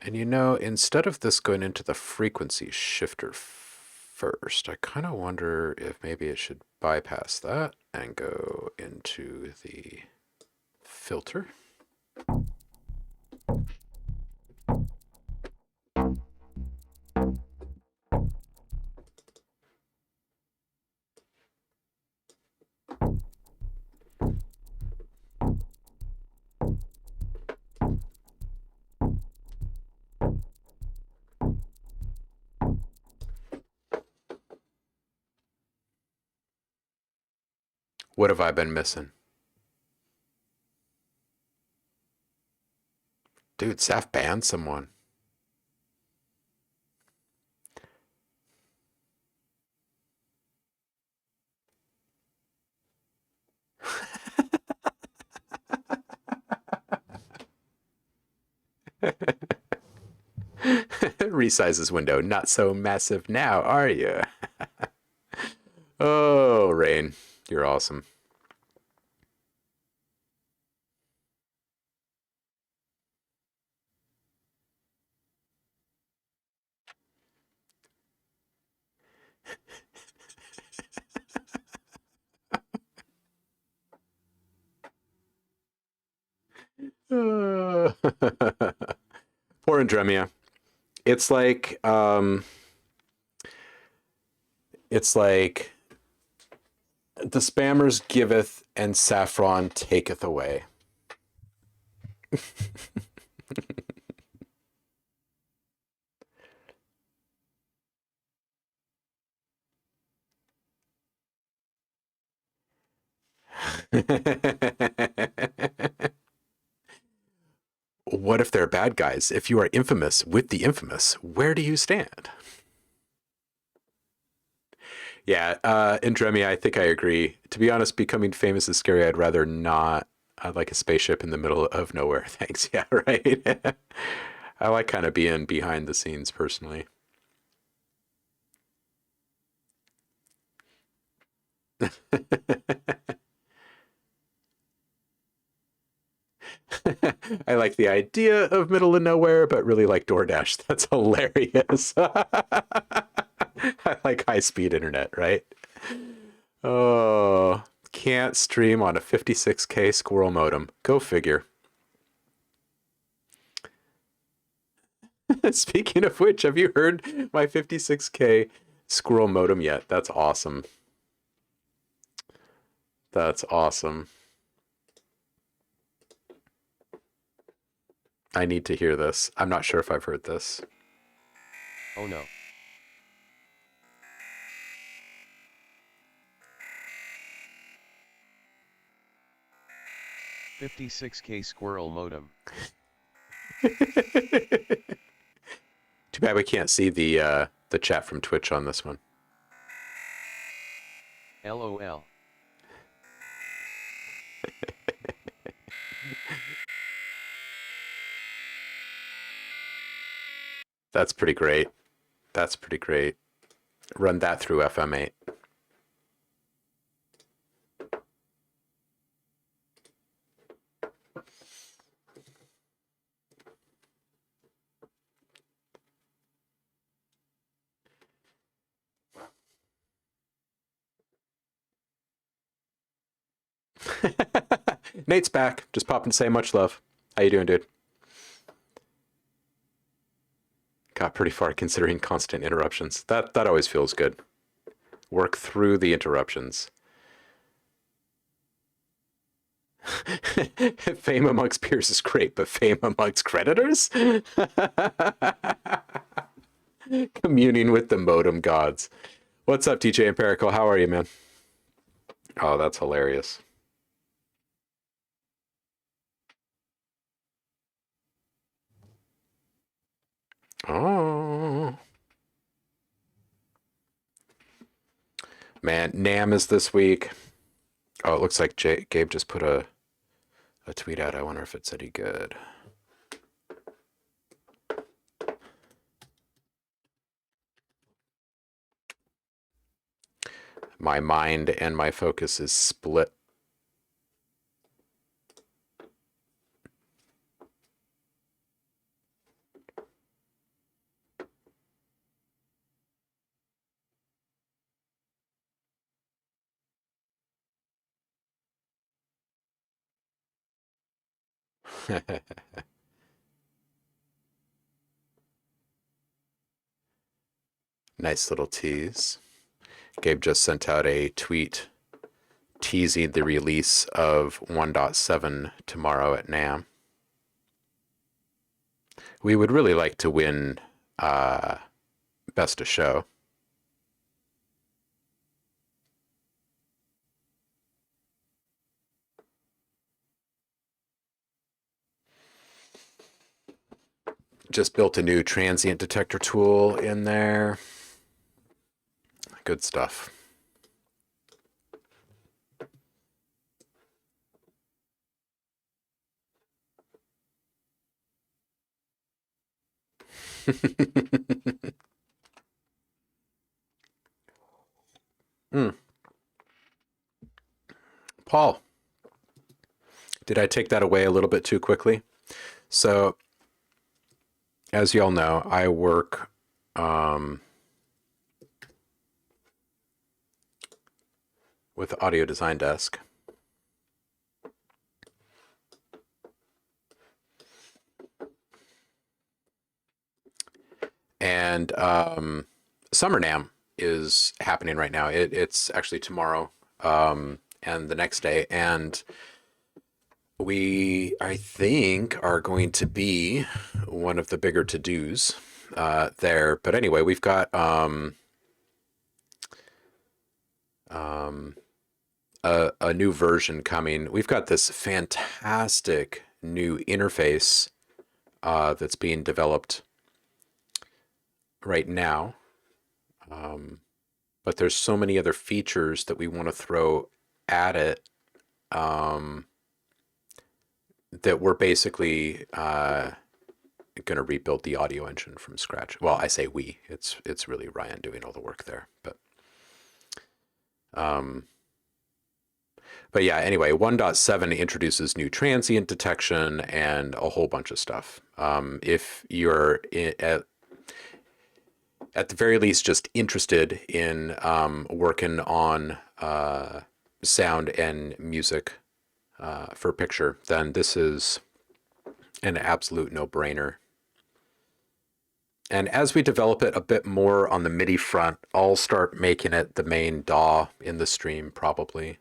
And you know, instead of this going into the frequency shifter first, I kind of wonder if maybe it should bypass that and go into the filter. What have I been missing? Dude, Saf banned someone. Resizes window. Not so massive now, are you? Oh, Rain, you're awesome. Poor Andremia. It's like the spammers giveth and saffron taketh away. What if they're bad guys? If you are infamous with the infamous, where do you stand? Yeah, Indremia, I think I agree. To be honest, becoming famous is scary. I'd rather not. I'd like a spaceship in the middle of nowhere. Thanks. Yeah, right. I like kind of being behind the scenes personally. I like the idea of middle of nowhere, but really like DoorDash. That's hilarious. I like high-speed internet, right? Oh, can't stream on a 56K squirrel modem. Go figure. Speaking of which, have you heard my 56K squirrel modem yet? That's awesome. That's awesome. I need to hear this. I'm not sure if I've heard this. Oh no. $56K squirrel modem. Too bad we can't see the chat from Twitch on this one. LOL. That's pretty great. That's pretty great. Run that through FM8. Nate's back. Just pop and say much love. How you doing, dude? Got pretty far considering constant interruptions. That always feels good. Work through the interruptions. Fame amongst peers is great, but fame amongst creditors? Communing with the modem gods. What's up, TJ Empirical? How are you, man? Oh, that's hilarious. Oh. Man, NAM is this week. Oh, it looks like Gabe just put a tweet out. I wonder if it's any good. My mind and my focus is split. Nice little tease. Gabe just sent out a tweet teasing the release of 1.7 tomorrow at NAM. We would really like to win Best of Show. Just built a new transient detector tool in there. Good stuff. Paul, did I take that away a little bit too quickly? So, as you all know, I work with the Audio Design Desk. And Summer NAM is happening right now. It's actually tomorrow and the next day. And we, I think, are going to be one of the bigger to-dos there. But anyway, we've got a new version coming. We've got this fantastic new interface that's being developed right now. But there's so many other features that we want to throw at it that we're basically going to rebuild the audio engine from scratch. Well, I say we. It's really Ryan But yeah, anyway, 1.7 introduces new transient detection and a whole bunch of stuff. If you're at the very least just interested in working on sound and music for picture, then this is an absolute no-brainer. And as we develop it a bit more on the MIDI front, I'll start making it the main DAW in the stream probably,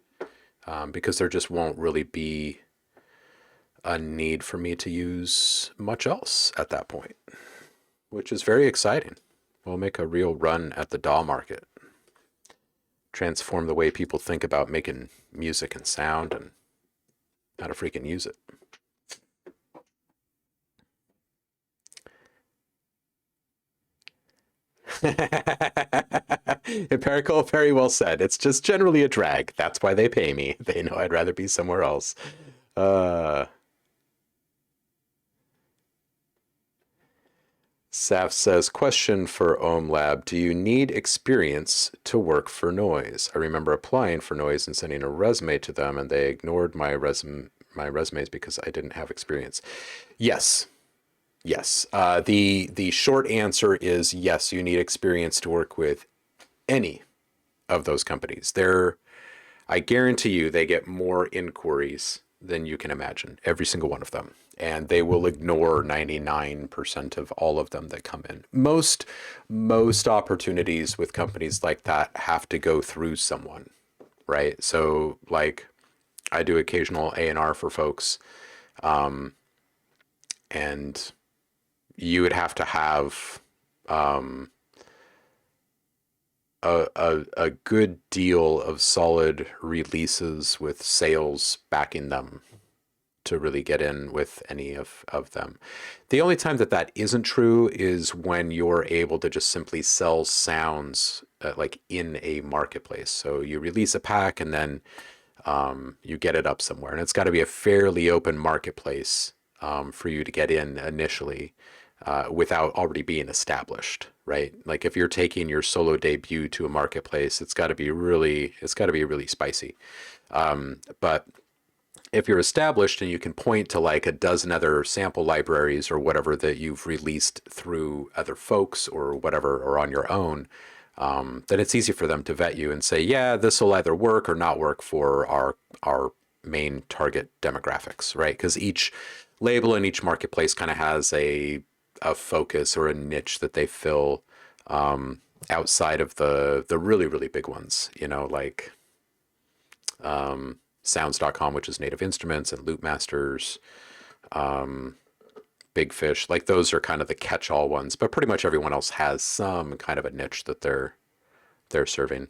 because there just won't really be a need for me to use much else at that point, which is very exciting. We'll make a real run at the DAW market, transform the way people think about making music and sound and how to freaking use it. Empirical, very well said. It's just generally a drag. That's why they pay me. They know I'd rather be somewhere else. Saf says, question for OhmLab. Do you need experience to work for noise? I remember applying for noise and sending a resume to them, and they ignored my resumes because I didn't have experience. Yes. Yes. The short answer is yes, you need experience to work with any of those companies. I guarantee you they get more inquiries than you can imagine, every single one of them. And they will ignore 99% of all of them that come in. Most opportunities with companies like that have to go through someone, right? So like I do occasional A&R for folks, and you would have to have a good deal of solid releases with sales backing them to really get in with any of them. The only time that isn't true is when you're able to just simply sell sounds like in a marketplace. So you release a pack and then you get it up somewhere, and it's got to be a fairly open marketplace for you to get in initially without already being established, right? Like if you're taking your solo debut to a marketplace, it's got to be really spicy. But if you're established and you can point to like a dozen other sample libraries or whatever that you've released through other folks or whatever, or on your own, then it's easy for them to vet you and say, yeah, this will either work or not work for our main target demographics, right? Because each label in each marketplace kind of has a focus or a niche that they fill outside of the really, really big ones, you know, like sounds.com, which is Native Instruments, and Loopmasters, Big Fish. Like those are kind of the catch-all ones, but pretty much everyone else has some kind of a niche that they're serving.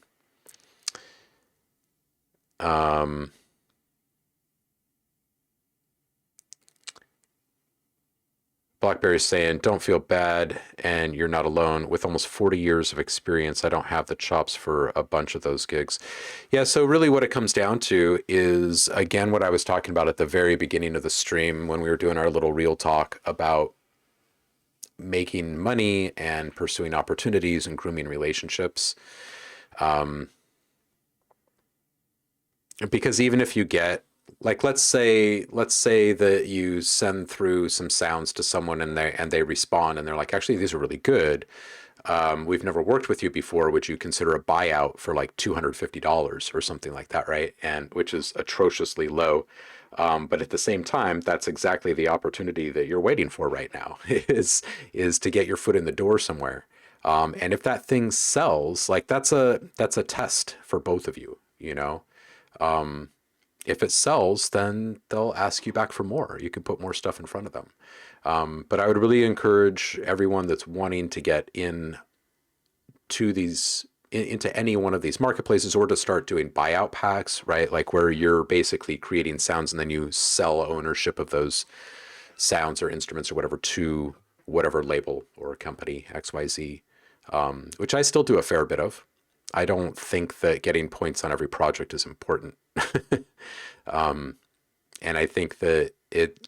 Blackberry's saying, don't feel bad, and you're not alone. With almost 40 years of experience, I don't have the chops for a bunch of those gigs. Yeah, so really what it comes down to is, again, what I was talking about at the very beginning of the stream when we were doing our little real talk about making money and pursuing opportunities and grooming relationships. Because even if you get, like, let's say that you send through some sounds to someone and they respond and they're like, actually, these are really good. We've never worked with you before. Would you consider a buyout for like $250 or something like that, right? And which is atrociously low. But at the same time, that's exactly the opportunity that you're waiting for right now is to get your foot in the door somewhere. And if that thing sells, like that's a test for both of you, you know? If it sells, then they'll ask you back for more. You can put more stuff in front of them. But I would really encourage everyone that's wanting to get into any one of these marketplaces, or to start doing buyout packs, right? Like where you're basically creating sounds and then you sell ownership of those sounds or instruments or whatever to whatever label or company, XYZ, which I still do a fair bit of. I don't think that getting points on every project is important. And I think that it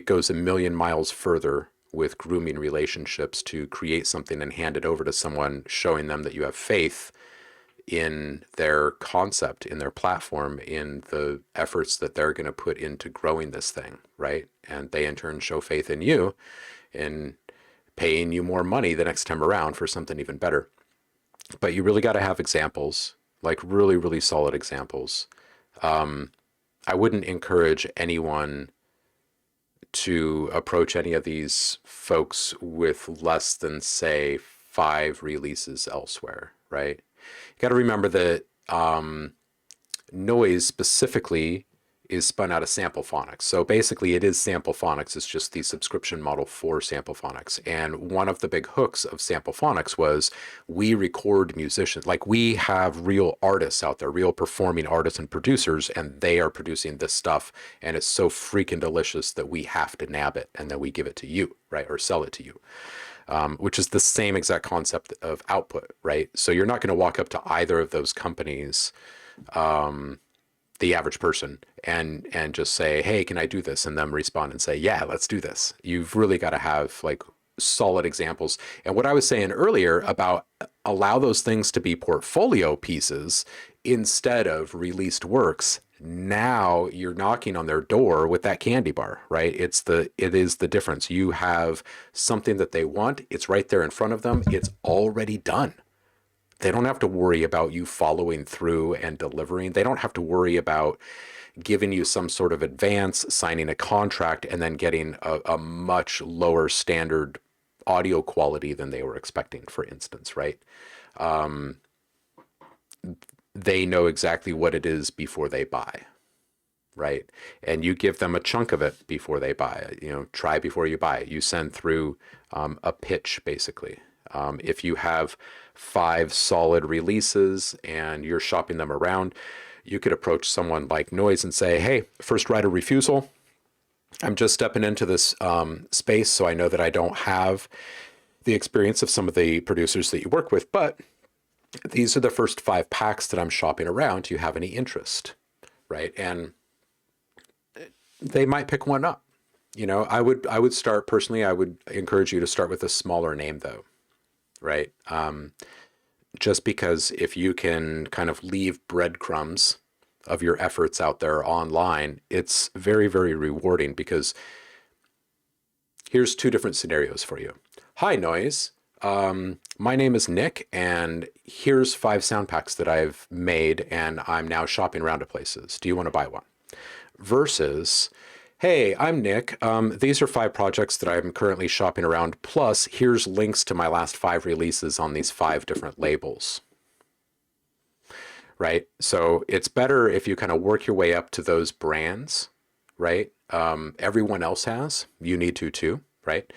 goes a million miles further with grooming relationships to create something and hand it over to someone, showing them that you have faith in their concept, in their platform, in the efforts that they're going to put into growing this thing, right? And they in turn show faith in you in paying you more money the next time around for something even better. But you really got to have examples, like really, really solid examples. I wouldn't encourage anyone to approach any of these folks with less than, say, 5 releases elsewhere, right? You got to remember that noise specifically is spun out of sample phonics. So basically it is sample phonics. It's just the subscription model for sample phonics. And one of the big hooks of sample phonics was we record musicians. Like we have real artists out there, real performing artists and producers, and they are producing this stuff. And it's so freaking delicious that we have to nab it and then we give it to you, right? Or sell it to you. Which is the same exact concept of output, right? So you're not going to walk up to either of those companies, the average person, and just say, hey, can I do this? And them respond and say, yeah, let's do this. You've really got to have like solid examples. And what I was saying earlier about allow those things to be portfolio pieces instead of released works. Now you're knocking on their door with that candy bar, right? It is the difference. You have something that they want. It's right there in front of them. It's already done. They don't have to worry about you following through and delivering. They don't have to worry about giving you some sort of advance, signing a contract, and then getting a much lower standard audio quality than they were expecting, for instance, right? They know exactly what it is before they buy, right? And you give them a chunk of it before they buy it. You know, try before you buy it. You send through a pitch, basically. If you have 5 solid releases and you're shopping them around, you could approach someone like Noise and say, hey, first right of refusal. I'm just stepping into this space, so I know that I don't have the experience of some of the producers that you work with, but these are the first 5 packs that I'm shopping around. Do you have any interest? Right? And they might pick one up. You know, I would start personally, I would encourage you to start with a smaller name though. Right? Just because if you can kind of leave breadcrumbs of your efforts out there online, it's very, very rewarding because here's 2 different scenarios for you. Hi, Noise. My name is Nick, and here's 5 sound packs that I've made, and I'm now shopping around to places. Do you want to buy one? Versus, hey, I'm Nick. These are 5 projects that I'm currently shopping around. Plus, here's links to my last 5 releases on these 5 different labels. Right? So it's better if you kind of work your way up to those brands, right? Everyone else has. You need to too, right?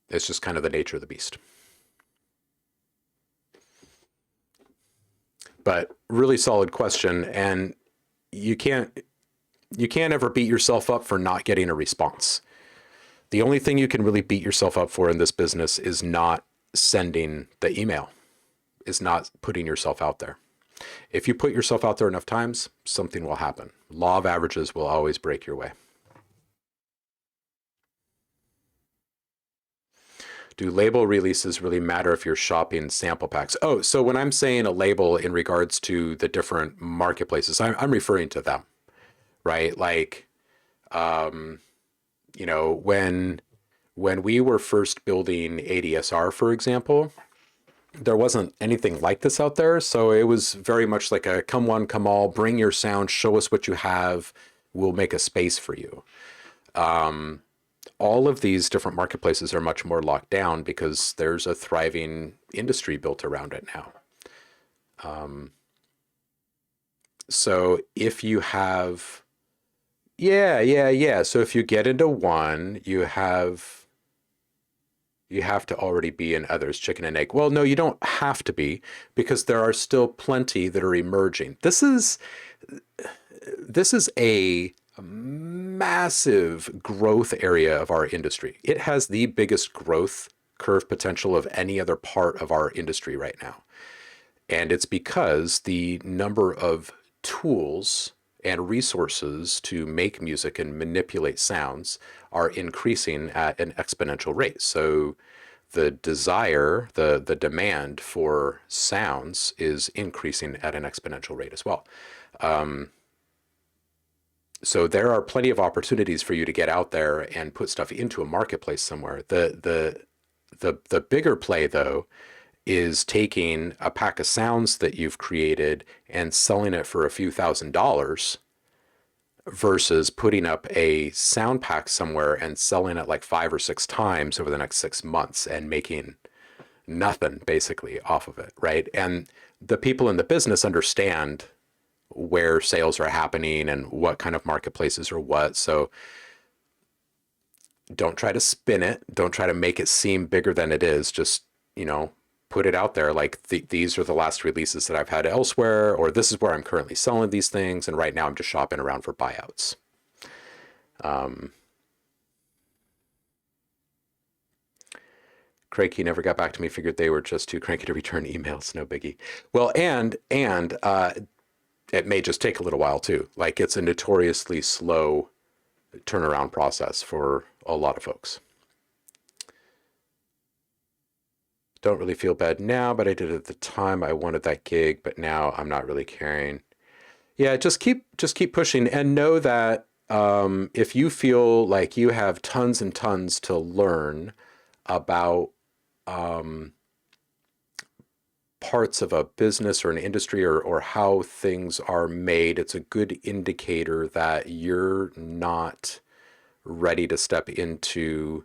It's just kind of the nature of the beast. But really solid question, and you can't ever beat yourself up for not getting a response. The only thing you can really beat yourself up for in this business is not sending the email, is not putting yourself out there. If you put yourself out there enough times, something will happen. Law of averages will always break your way. Do label releases really matter if you're shopping sample packs? Oh, so when I'm saying a label in regards to the different marketplaces, I'm referring to them, right? Like, you know, when we were first building ADSR, for example, there wasn't anything like this out there. So it was very much like a come one, come all, bring your sound, show us what you have, we'll make a space for you. All of these different marketplaces are much more locked down because there's a thriving industry built around it now. So if you have, So if you get into one, you have to already be in others, chicken and egg. Well, no, you don't have to be, because there are still plenty that are emerging. This is a massive growth area of our industry. It has the biggest growth curve potential of any other part of our industry right now. And it's because the number of tools and resources to make music and manipulate sounds are increasing at an exponential rate. So the desire, the demand for sounds is increasing at an exponential rate as well. So there are plenty of opportunities for you to get out there and put stuff into a marketplace somewhere. The bigger play though is taking a pack of sounds that you've created and selling it for a few $1,000s versus putting up a sound pack somewhere and selling it like 5 or 6 times over the next 6 months and making nothing basically off of it, right? And the people in the business understand where sales are happening and what kind of marketplaces are what. So don't try to spin it. Don't try to make it seem bigger than it is. Just, put it out there like these are the last releases that I've had elsewhere, or this is where I'm currently selling these things. And right now I'm just shopping around for buyouts. Cranky never got back to me. Figured they were just too cranky to return emails. No biggie. Well, and it may just take a little while too. Like it's a notoriously slow turnaround process for a lot of folks. Don't really feel bad now, but I did at the time. I wanted that gig, but now I'm not really caring. Yeah, just keep pushing and know that if you feel like you have tons and tons to learn about parts of a business or an industry or how things are made, it's a good indicator that you're not ready to step into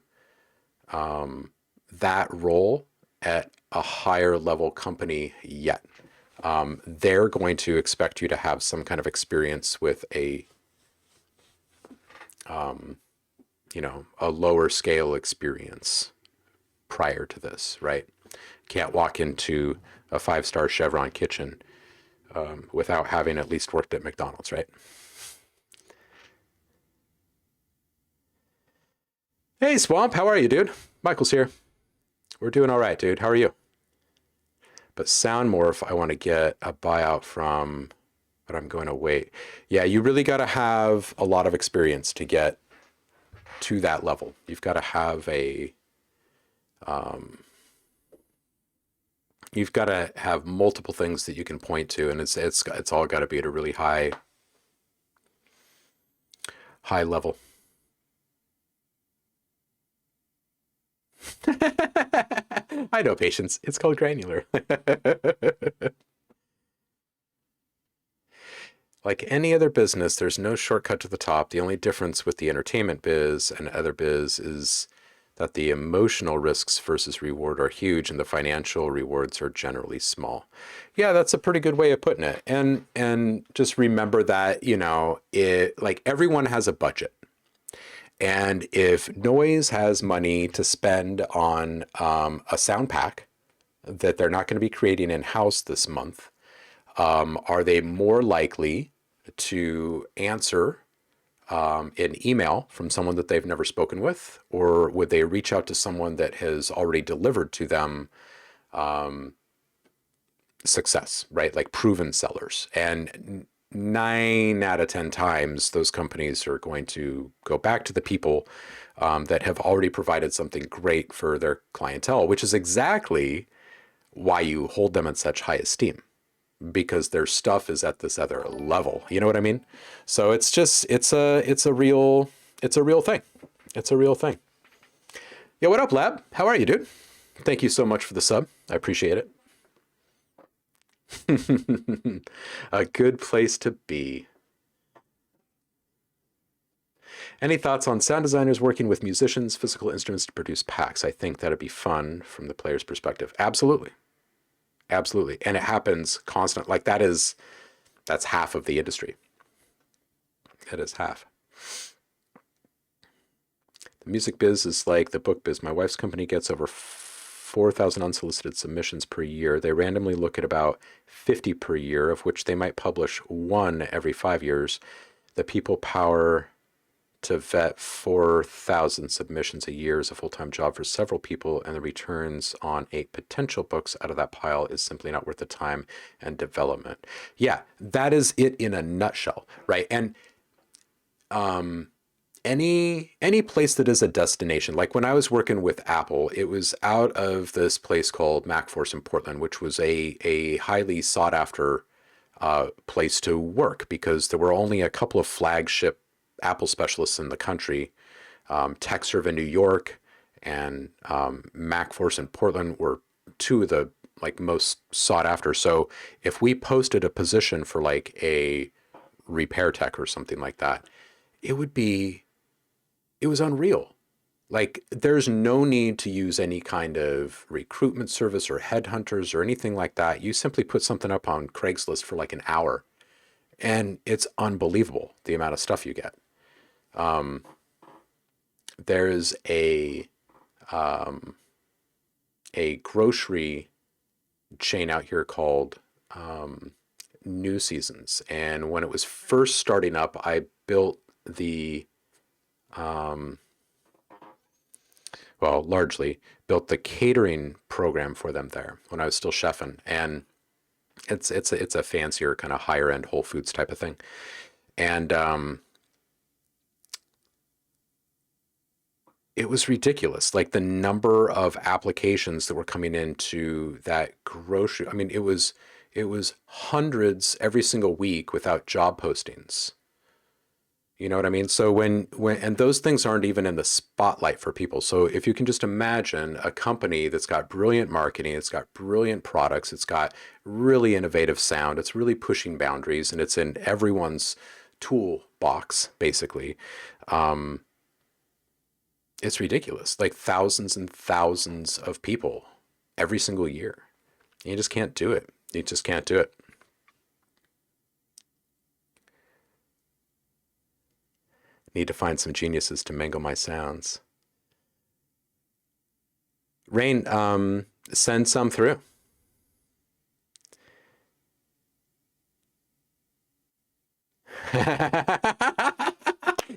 that role at a higher level company yet. They're going to expect you to have some kind of experience with a lower scale experience prior to this, right? Can't walk into a 5-star Chevron kitchen without having at least worked at McDonald's, right? Hey, Swamp, how are you, dude? Michael's here. We're doing all right, dude. How are you? But Soundmorph, I want to get a buyout from, but I'm going to wait. Yeah, you really got to have a lot of experience to get to that level. You've got to have you've got to have multiple things that you can point to, and it's all got to be at a really high level. I know, Patience. It's called granular. Like any other business, there's no shortcut to the top. The only difference with the entertainment biz and other biz is that the emotional risks versus reward are huge and the financial rewards are generally small. Yeah, that's a pretty good way of putting it. And just remember that, like everyone has a budget. And if Noise has money to spend on a sound pack that they're not going to be creating in-house this month, are they more likely to answer an email from someone that they've never spoken with? Or would they reach out to someone that has already delivered to them success, right? Like proven sellers. And 9 out of 10 times, those companies are going to go back to the people that have already provided something great for their clientele, which is exactly why you hold them in such high esteem, because their stuff is at this other level. You know what I mean? So it's just, it's a real thing. It's a real thing. Yeah, what up, Lab? How are you, dude? Thank you so much for the sub. I appreciate it. A good place to be. Any thoughts on sound designers working with musicians, physical instruments to produce packs? I think that'd be fun from the player's perspective. Absolutely. Absolutely. And it happens constant. Like that's half of the industry. That is half. The music biz is like the book biz. My wife's company gets over 4,000 unsolicited submissions per year. They randomly look at about 50 per year, of which they might publish 1 every 5 years. The people power to vet 4,000 submissions a year is a full-time job for several people, and the returns on 8 potential books out of that pile is simply not worth the time and development. Yeah, that is it in a nutshell, right? And any place that is a destination. Like when I was working with Apple, it was out of this place called MacForce in Portland, which was a highly sought after place to work because there were only a couple of flagship Apple specialists in the country. TechServe in New York and MacForce in Portland were two of the like most sought after. So if we posted a position for like a repair tech or something like that, it would be, it was unreal. Like there's no need to use any kind of recruitment service or headhunters or anything like that. You simply put something up on Craigslist for like an hour and it's unbelievable the amount of stuff you get. There's a grocery chain out here called New Seasons. And when it was first starting up, I built the largely built the catering program for them there when I was still chefing, and it's a fancier kind of higher end Whole Foods type of thing, and it was ridiculous, like the number of applications that were coming into that grocery. I mean, it was hundreds every single week without job postings. You know what I mean? So and those things aren't even in the spotlight for people. So if you can just imagine a company that's got brilliant marketing, it's got brilliant products, it's got really innovative sound, it's really pushing boundaries, and it's in everyone's toolbox, basically. It's ridiculous. Like thousands and thousands of people every single year. You just can't do it. You just can't do it. Need to find some geniuses to mangle my sounds. Rain, send some through.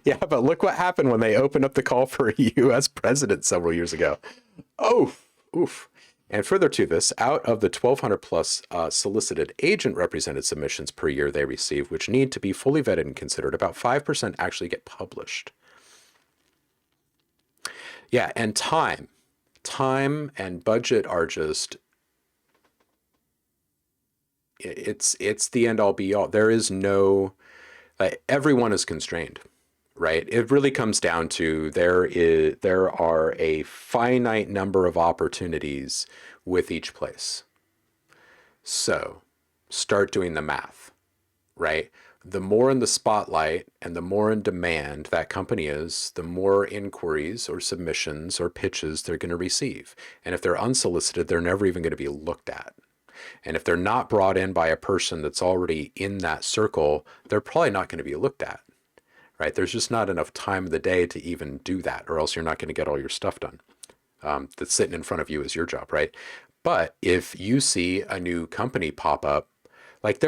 Yeah, but look what happened when they opened up the call for a US president several years ago. Oh, oof. And further to this, out of the 1,200 plus solicited agent represented submissions per year they receive, which need to be fully vetted and considered, about 5% actually get published. Yeah, and time and budget are just, it's the end all be all. There is no, everyone is constrained, right? It really comes down to there are a finite number of opportunities with each place. So start doing the math, right? The more in the spotlight and the more in demand that company is, the more inquiries or submissions or pitches they're going to receive. And if they're unsolicited, they're never even going to be looked at. And if they're not brought in by a person that's already in that circle, they're probably not going to be looked at, right? There's just not enough time of the day to even do that, or else you're not going to get all your stuff done. That's sitting in front of you is your job, right? But if you see a new company pop up, like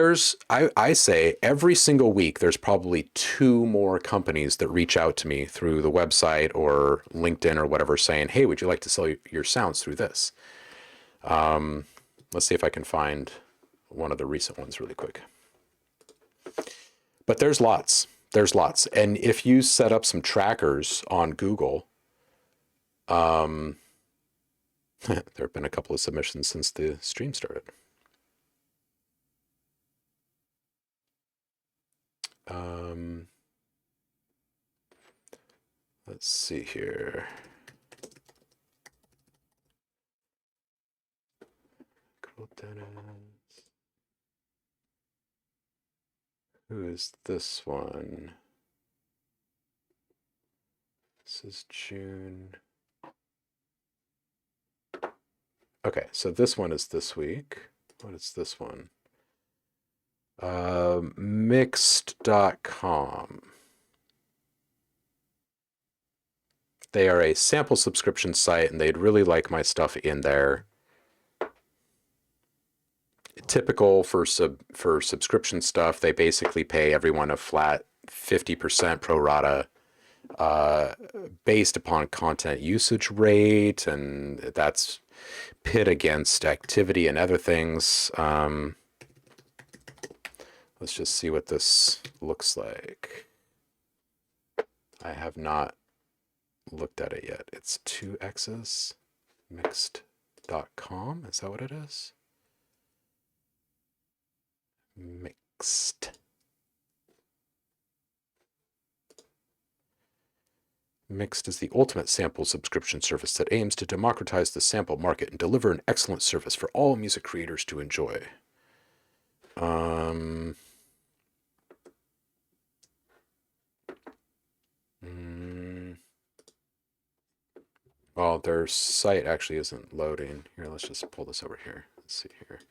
I say every single week, there's probably two more companies that reach out to me through the website or LinkedIn or whatever saying, hey, would you like to sell your sounds through this? Let's see if I can find one of the recent ones really quick. But there's lots. And if you set up some trackers on Google, there have been a couple of submissions since the stream started. Let's see here. Who is this one? This is June. Okay, so this one is this week. What is this one? Mixed.com. They are a sample subscription site, and they'd really like my stuff in there. Typical for subscription stuff, they basically pay everyone a flat 50% pro rata based upon content usage rate, and that's pit against activity and other things. Let's just see what this looks like. I have not looked at it yet. It's 2x's mixed.com. Is that what it is? Mixed. Mixed is the ultimate sample subscription service that aims to democratize the sample market and deliver an excellent service for all music creators to enjoy. Well, their site actually isn't loading. Here, let's just pull this over here. Let's see here.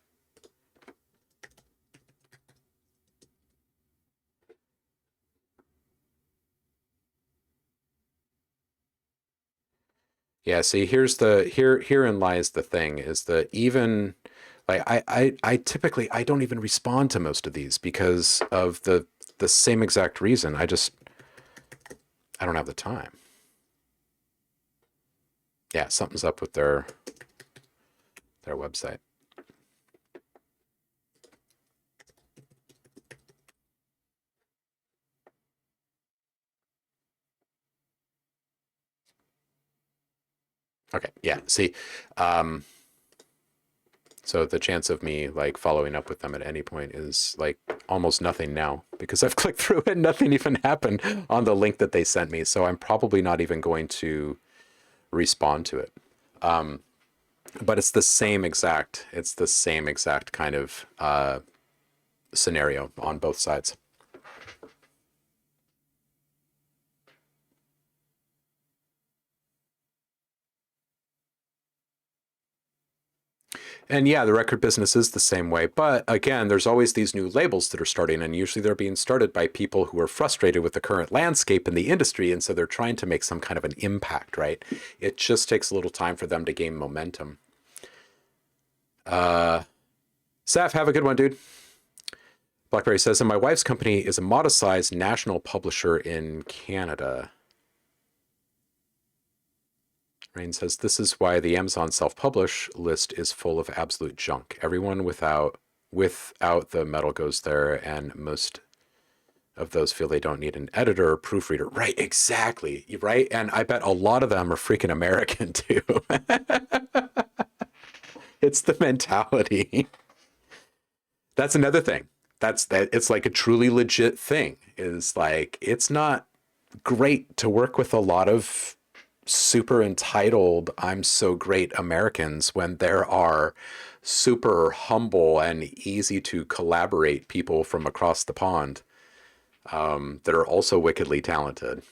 Yeah, see, herein lies the thing, is that even like I typically I don't even respond to most of these because of the same exact reason. I don't have the time. Yeah, something's up with their website. Okay, yeah, see, so the chance of me like following up with them at any point is like almost nothing now because I've clicked through it and nothing even happened on the link that they sent me. So I'm probably not even going to respond to it. But it's the same exact kind of scenario on both sides. And yeah, the record business is the same way. But again, there's always these new labels that are starting, and usually they're being started by people who are frustrated with the current landscape in the industry. And so they're trying to make some kind of an impact, right? It just takes a little time for them to gain momentum. Saf, have a good one, dude. Blackberry says, and my wife's company is a modest-sized national publisher in Canada. Rain says, this is why the Amazon self-publish list is full of absolute junk. Everyone without the metal goes there, and most of those feel they don't need an editor or proofreader. Right, exactly, right? And I bet a lot of them are freaking American, too. It's the mentality. That's another thing. It's like a truly legit thing. Is like, it's not great to work with a lot of super entitled, I'm so great Americans when there are super humble and easy to collaborate people from across the pond that are also wickedly talented.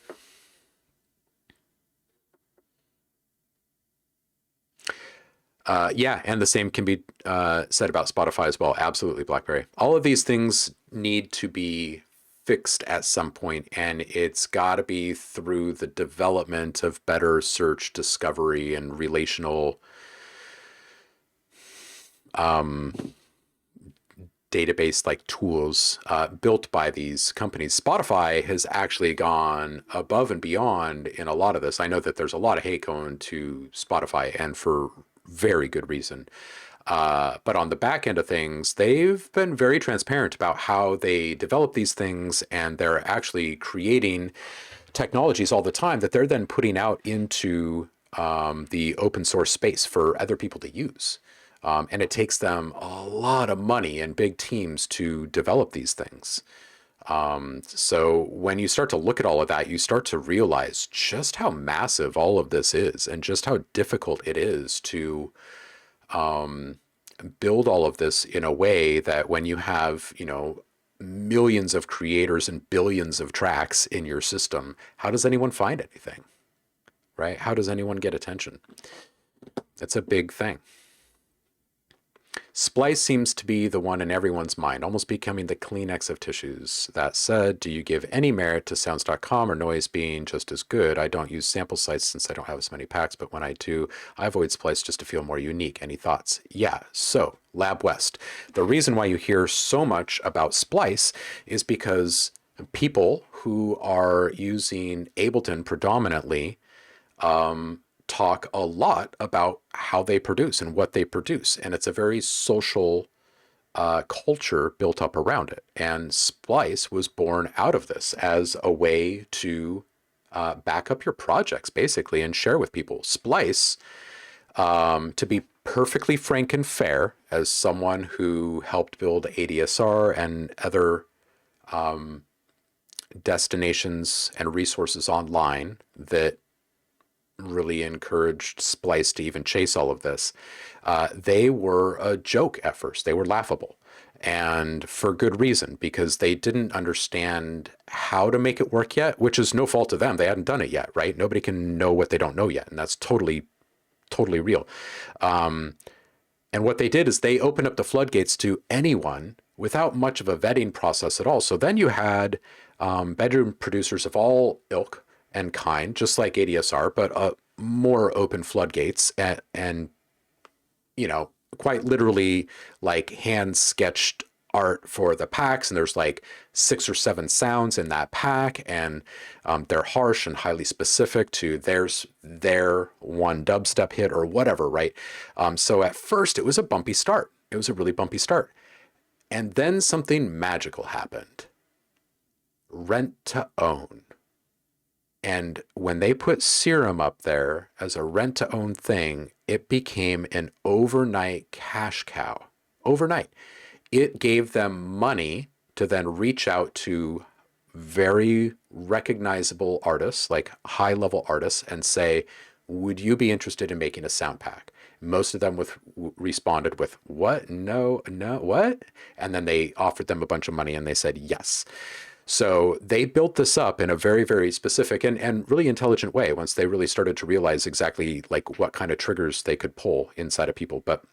Yeah, and the same can be said about Spotify as well. Absolutely, BlackBerry. All of these things need to be fixed at some point, and it's got to be through the development of better search, discovery, and relational database like tools built by these companies. Spotify has actually gone above and beyond in a lot of this. I know that there's a lot of hate going to Spotify, and for very good reason. But on the back end of things, they've been very transparent about how they develop these things, and they're actually creating technologies all the time that they're then putting out into the open source space for other people to use. And it takes them a lot of money and big teams to develop these things. So when you start to look at all of that, you start to realize just how massive all of this is and just how difficult it is to build all of this in a way that when you have, millions of creators and billions of tracks in your system, how does anyone find anything, right? How does anyone get attention? It's a big thing. Splice seems to be the one in everyone's mind, almost becoming the Kleenex of tissues. That said, do you give any merit to sounds.com or noise being just as good? I don't use sample sites since I don't have as many packs, but when I do, I avoid Splice just to feel more unique. Any thoughts? Yeah, so Lab West. The reason why you hear so much about Splice is because people who are using Ableton predominantly talk a lot about how they produce and what they produce. And it's a very social culture built up around it. And Splice was born out of this as a way to back up your projects basically and share with people. Splice, to be perfectly frank and fair, as someone who helped build ADSR and other destinations and resources online that really encouraged Splice to even chase all of this, they were a joke at first. They were laughable. And for good reason, because they didn't understand how to make it work yet, which is no fault of them. They hadn't done it yet, right? Nobody can know what they don't know yet. And that's totally, totally real. And what they did is they opened up the floodgates to anyone without much of a vetting process at all. So then you had bedroom producers of all ilk and kind, just like ADSR, but more open floodgates and you know, quite literally like hand sketched art for the packs. And there's like 6 or 7 sounds in that pack. And they're harsh and highly specific to their one dubstep hit or whatever, right? So at first it was a bumpy start. It was a really bumpy start. And then something magical happened. Rent to own. And when they put Serum up there as a rent to own thing, it became an overnight cash cow. Overnight. It gave them money to then reach out to very recognizable artists, like high level artists, and say, would you be interested in making a sound pack? Most of them responded with, what? No, what? And then they offered them a bunch of money and they said yes. So they built this up in a very, very specific and really intelligent way once they really started to realize exactly like what kind of triggers they could pull inside of people. But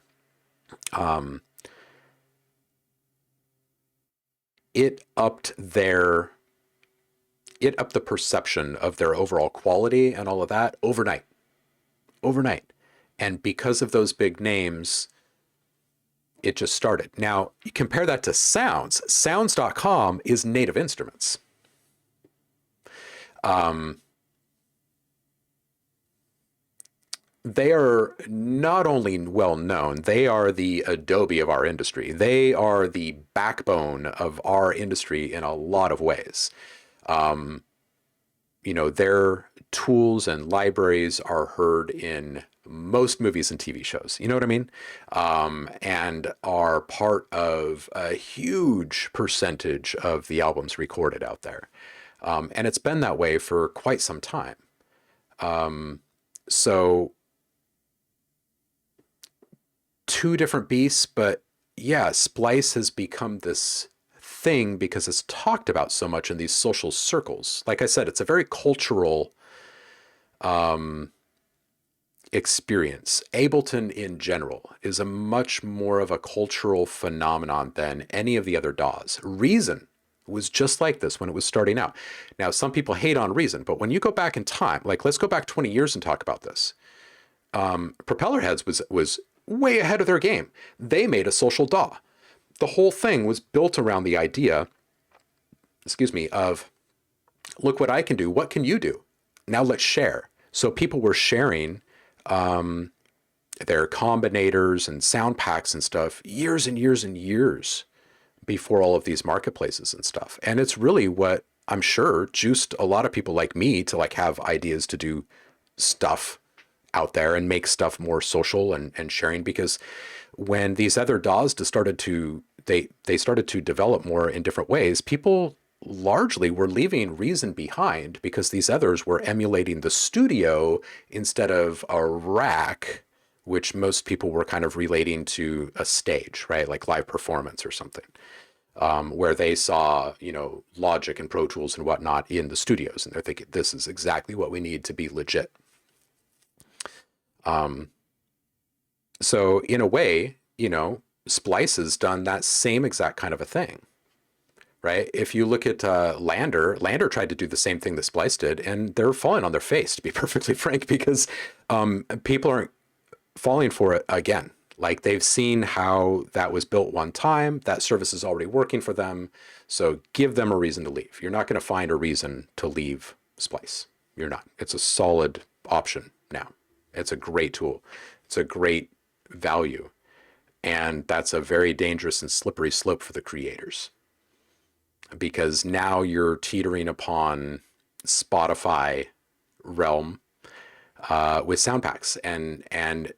it upped the perception of their overall quality and all of that overnight. And because of those big names, it just started. Now, you compare that to Sounds. Sounds.com is Native Instruments. They are not only well known, they are the Adobe of our industry. They are the backbone of our industry in a lot of ways. You know, their tools and libraries are heard in most movies and TV shows, you know what I mean? And are part of a huge percentage of the albums recorded out there. And it's been that way for quite some time. So two different beasts, but yeah, Splice has become this thing because it's talked about so much in these social circles. Like I said, it's a very cultural experience. Ableton in general is a much more of a cultural phenomenon than any of the other DAWs. Reason was just like this when it was starting out. Now, some people hate on Reason, but when you go back in time, like let's go back 20 years and talk about this. Propellerheads was way ahead of their game. They made a social DAW. The whole thing was built around the idea, of look what I can do. What can you do? Now let's share. So people were sharing their combinators and sound packs and stuff years and years and years before all of these marketplaces and stuff. And it's really what I'm sure juiced a lot of people like me to like have ideas to do stuff out there and make stuff more social and sharing, because when these other DAWs started to develop more in different ways, people largely were leaving Reason behind because these others were emulating the studio instead of a rack, which most people were kind of relating to a stage, right? Like live performance or something, where they saw, you know, Logic and Pro Tools and whatnot in the studios. And they're thinking, this is exactly what we need to be legit. So in a way, you know, Splice has done that same exact kind of a thing, right? If you look at Lander tried to do the same thing that Splice did, and they're falling on their face, to be perfectly frank, because people aren't falling for it again. Like they've seen how that was built one time, that service is already working for them, so give them a reason to leave. You're not going to find a reason to leave Splice. You're not. It's a solid option now. It's a great tool. It's a great value. And that's a very dangerous and slippery slope for the creators, because now you're teetering upon Spotify realm with sound packs, and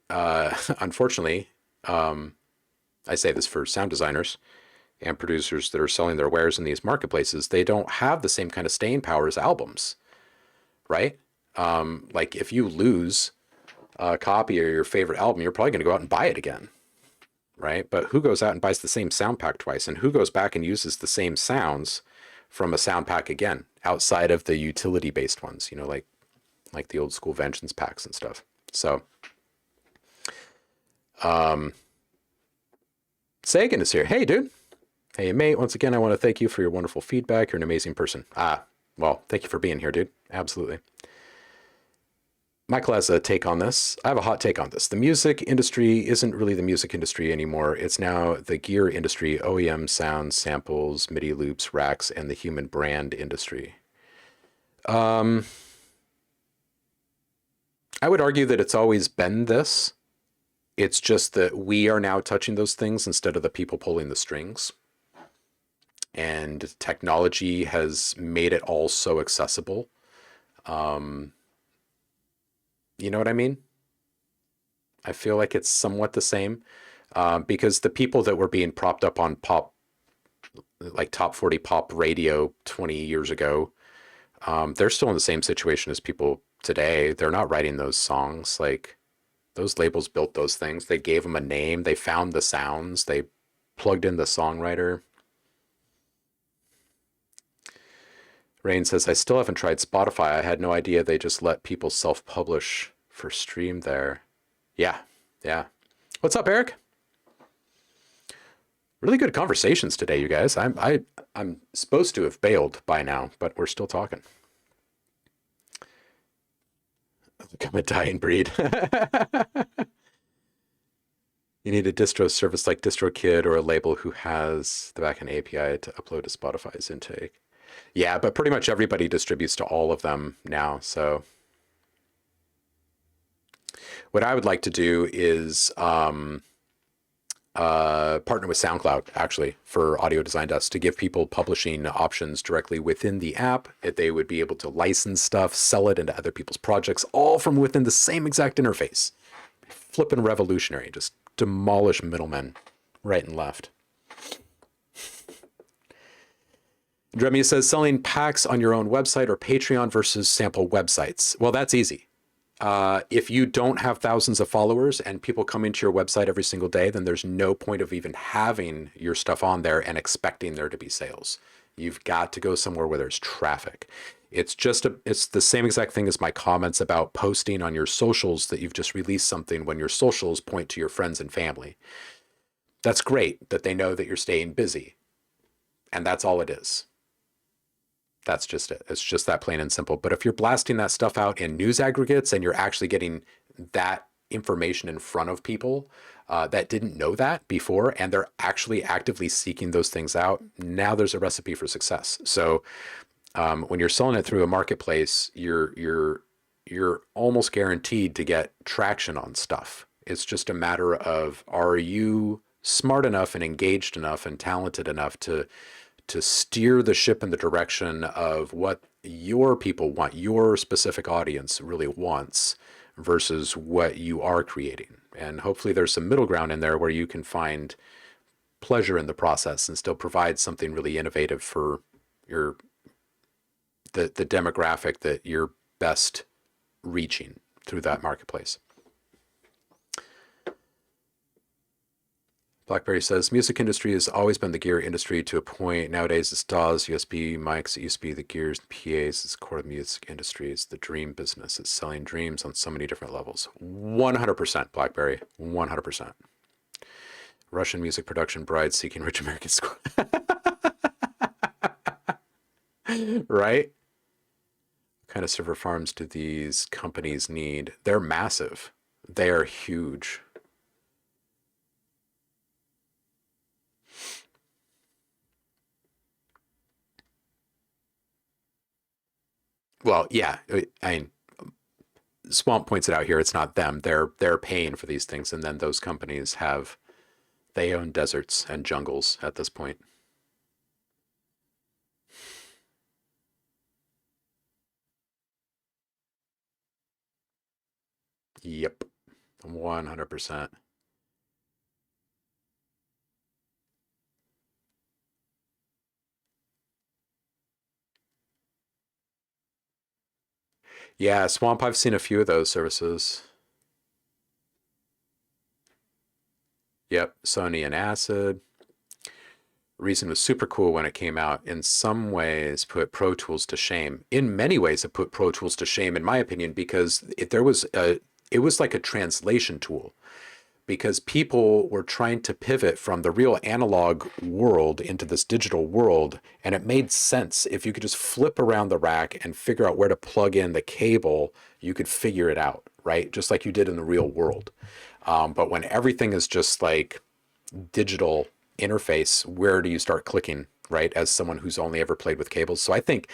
unfortunately, I say this for sound designers and producers that are selling their wares in these marketplaces, they don't have the same kind of staying power as albums, right? Like if you lose a copy of your favorite album, you're probably going to go out and buy it again, right? But who goes out and buys the same sound pack twice? And who goes back and uses the same sounds from a sound pack again, outside of the utility-based ones, you know, like the old school Vengeance packs and stuff. So, Sagan is here. Hey, dude. Hey, mate. Once again, I want to thank you for your wonderful feedback. You're an amazing person. Well, thank you for being here, dude. Absolutely. Michael has a take on this. I have a hot take on this. The music industry isn't really the music industry anymore. It's now the gear industry, OEM sounds, samples, MIDI loops, racks, and the human brand industry. I would argue that it's always been this. It's just that we are now touching those things instead of the people pulling the strings. And technology has made it all so accessible. You know what I mean? I feel like it's somewhat the same because the people that were being propped up on pop, like top 40 pop radio 20 years ago, they're still in the same situation as people today. They're not writing those songs. Like those labels built those things. They gave them a name. They found the sounds. They plugged in the songwriter. Rain says, I still haven't tried Spotify. I had no idea they just let people self-publish for stream there. Yeah. What's up, Eric? Really good conversations today, you guys. I'm supposed to have bailed by now, but we're still talking. I'm a dying breed. You need a distro service like DistroKid or a label who has the backend API to upload to Spotify's intake. Yeah, but pretty much everybody distributes to all of them now. So what I would like to do is partner with SoundCloud, actually, for Audio Design Dust to give people publishing options directly within the app. They would be able to license stuff, sell it into other people's projects, all from within the same exact interface. Flippin' revolutionary. Just demolish middlemen right and left. Dremia says, selling packs on your own website or Patreon versus sample websites. Well, that's easy. If you don't have thousands of followers and people coming to your website every single day, then there's no point of even having your stuff on there and expecting there to be sales. You've got to go somewhere where there's traffic. It's the same exact thing as my comments about posting on your socials that you've just released something when your socials point to your friends and family. That's great that they know that you're staying busy. And that's all it is. That's just it. It's just that plain and simple. But if you're blasting that stuff out in news aggregates and you're actually getting that information in front of people that didn't know that before, and they're actually actively seeking those things out, now there's a recipe for success. So when you're selling it through a marketplace, you're almost guaranteed to get traction on stuff. It's just a matter of, are you smart enough and engaged enough and talented enough to steer the ship in the direction of what your people want, your specific audience really wants, versus what you are creating. And hopefully there's some middle ground in there where you can find pleasure in the process and still provide something really innovative for the demographic that you're best reaching through that marketplace. Blackberry says, music industry has always been the gear industry to a point. Nowadays, it's DAWs, USB mics. It used to be the gears and PAs. It's the core of the music industry. It's the dream business. It's selling dreams on so many different levels. 100%, Blackberry. 100%. Russian music production brides seeking rich American school. Right? What kind of server farms do these companies need? They're massive. They are huge. Well, yeah, I mean, Swamp points it out here. It's not them. They're paying for these things, and then those companies they own deserts and jungles at this point. Yep. 100%. Yeah, Swamp, I've seen a few of those services. Yep, Sony and Acid. Reason was super cool when it came out. In some ways, put Pro Tools to shame. In many ways, it put Pro Tools to shame, in my opinion, because it was like a translation tool. Because people were trying to pivot from the real analog world into this digital world, and it made sense. If you could just flip around the rack and figure out where to plug in the cable, you could figure it out, right? Just like you did in the real world. But when everything is just like digital interface, where do you start clicking, right? As someone who's only ever played with cables. So I think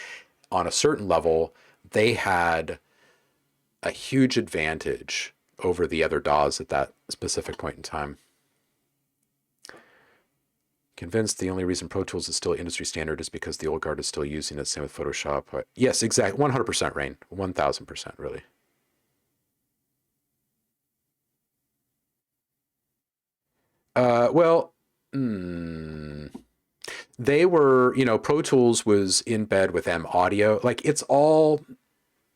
on a certain level, they had a huge advantage over the other DAWs at that specific point in time. Convinced the only reason Pro Tools is still industry standard is because the old guard is still using it. Same with Photoshop. But yes, exactly. 100% Rain. 1000%, really. Well, they were, Pro Tools was in bed with M Audio. Like it's all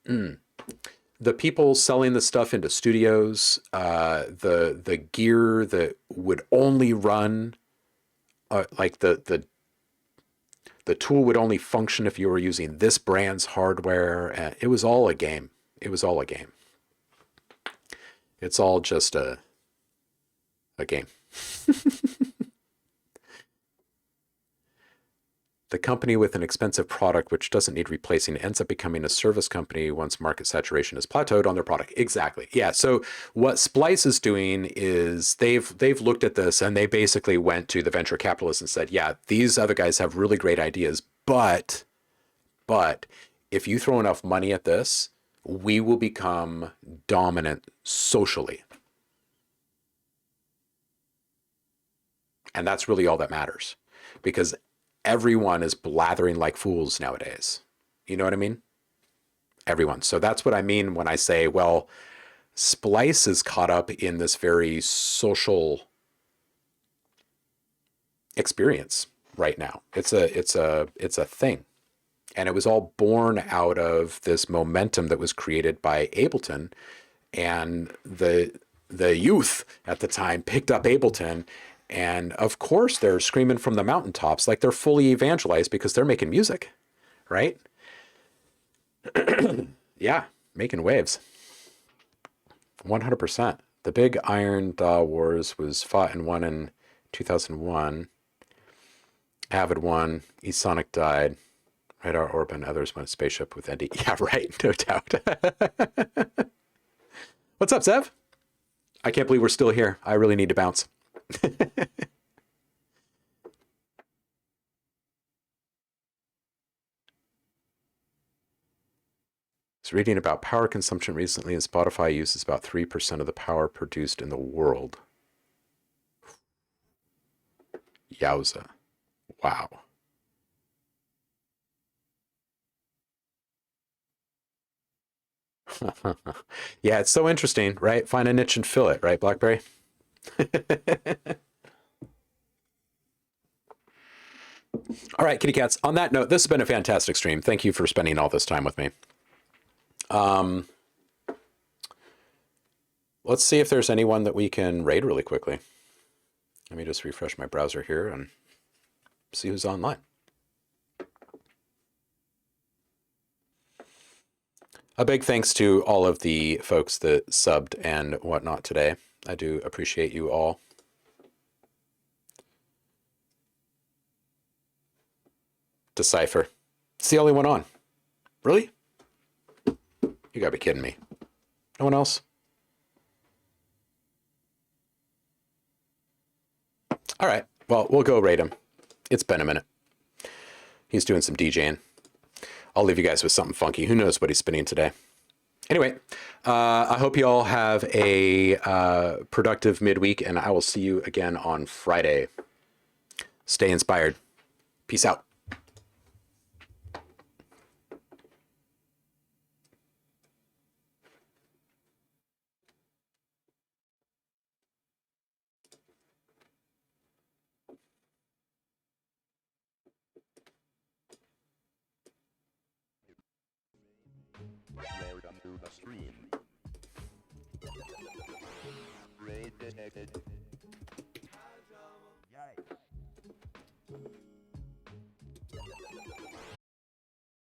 the people selling the stuff into studios, the gear that would only run, like the tool would only function if you were using this brand's hardware. It was all a game. It was all a game. It's all just a game. The company with an expensive product which doesn't need replacing ends up becoming a service company once market saturation is plateaued on their product. Exactly. Yeah. So what Splice is doing is they've looked at this and they basically went to the venture capitalists and said, yeah, these other guys have really great ideas, but if you throw enough money at this, we will become dominant socially. And that's really all that matters, because everyone is blathering like fools nowadays. You know what I mean? Everyone. So that's what I mean when I say, well, Splice is caught up in this very social experience right now. It's a thing. And it was all born out of this momentum that was created by Ableton, and the youth at the time picked up Ableton. And of course, they're screaming from the mountaintops like they're fully evangelized because they're making music, right? Yeah, making waves. 100%. The big Iron Daw Wars was fought and won in 2001. Avid won. Esonic died. Radar Orb and others went spaceship with Andy. Yeah, right. No doubt. What's up, Zev? I can't believe we're still here. I really need to bounce. I was reading about power consumption recently, and Spotify uses about 3% of the power produced in the world. Yowza. Wow. Yeah, it's so interesting, right? Find a niche and fill it, right, BlackBerry? All right, kitty cats. On that note, this has been a fantastic stream. Thank you for spending all this time with me. Let's see if there's anyone that we can raid really quickly. Let me just refresh my browser here and see who's online. A big thanks to all of the folks that subbed and whatnot today. I do appreciate you all. Decipher. It's the only one on. Really? You gotta be kidding me. No one else? All right. Well, we'll go raid him. It's been a minute. He's doing some DJing. I'll leave you guys with something funky. Who knows what he's spinning today? Anyway, I hope you all have a productive midweek, and I will see you again on Friday. Stay inspired. Peace out. to the stream. Raid detected.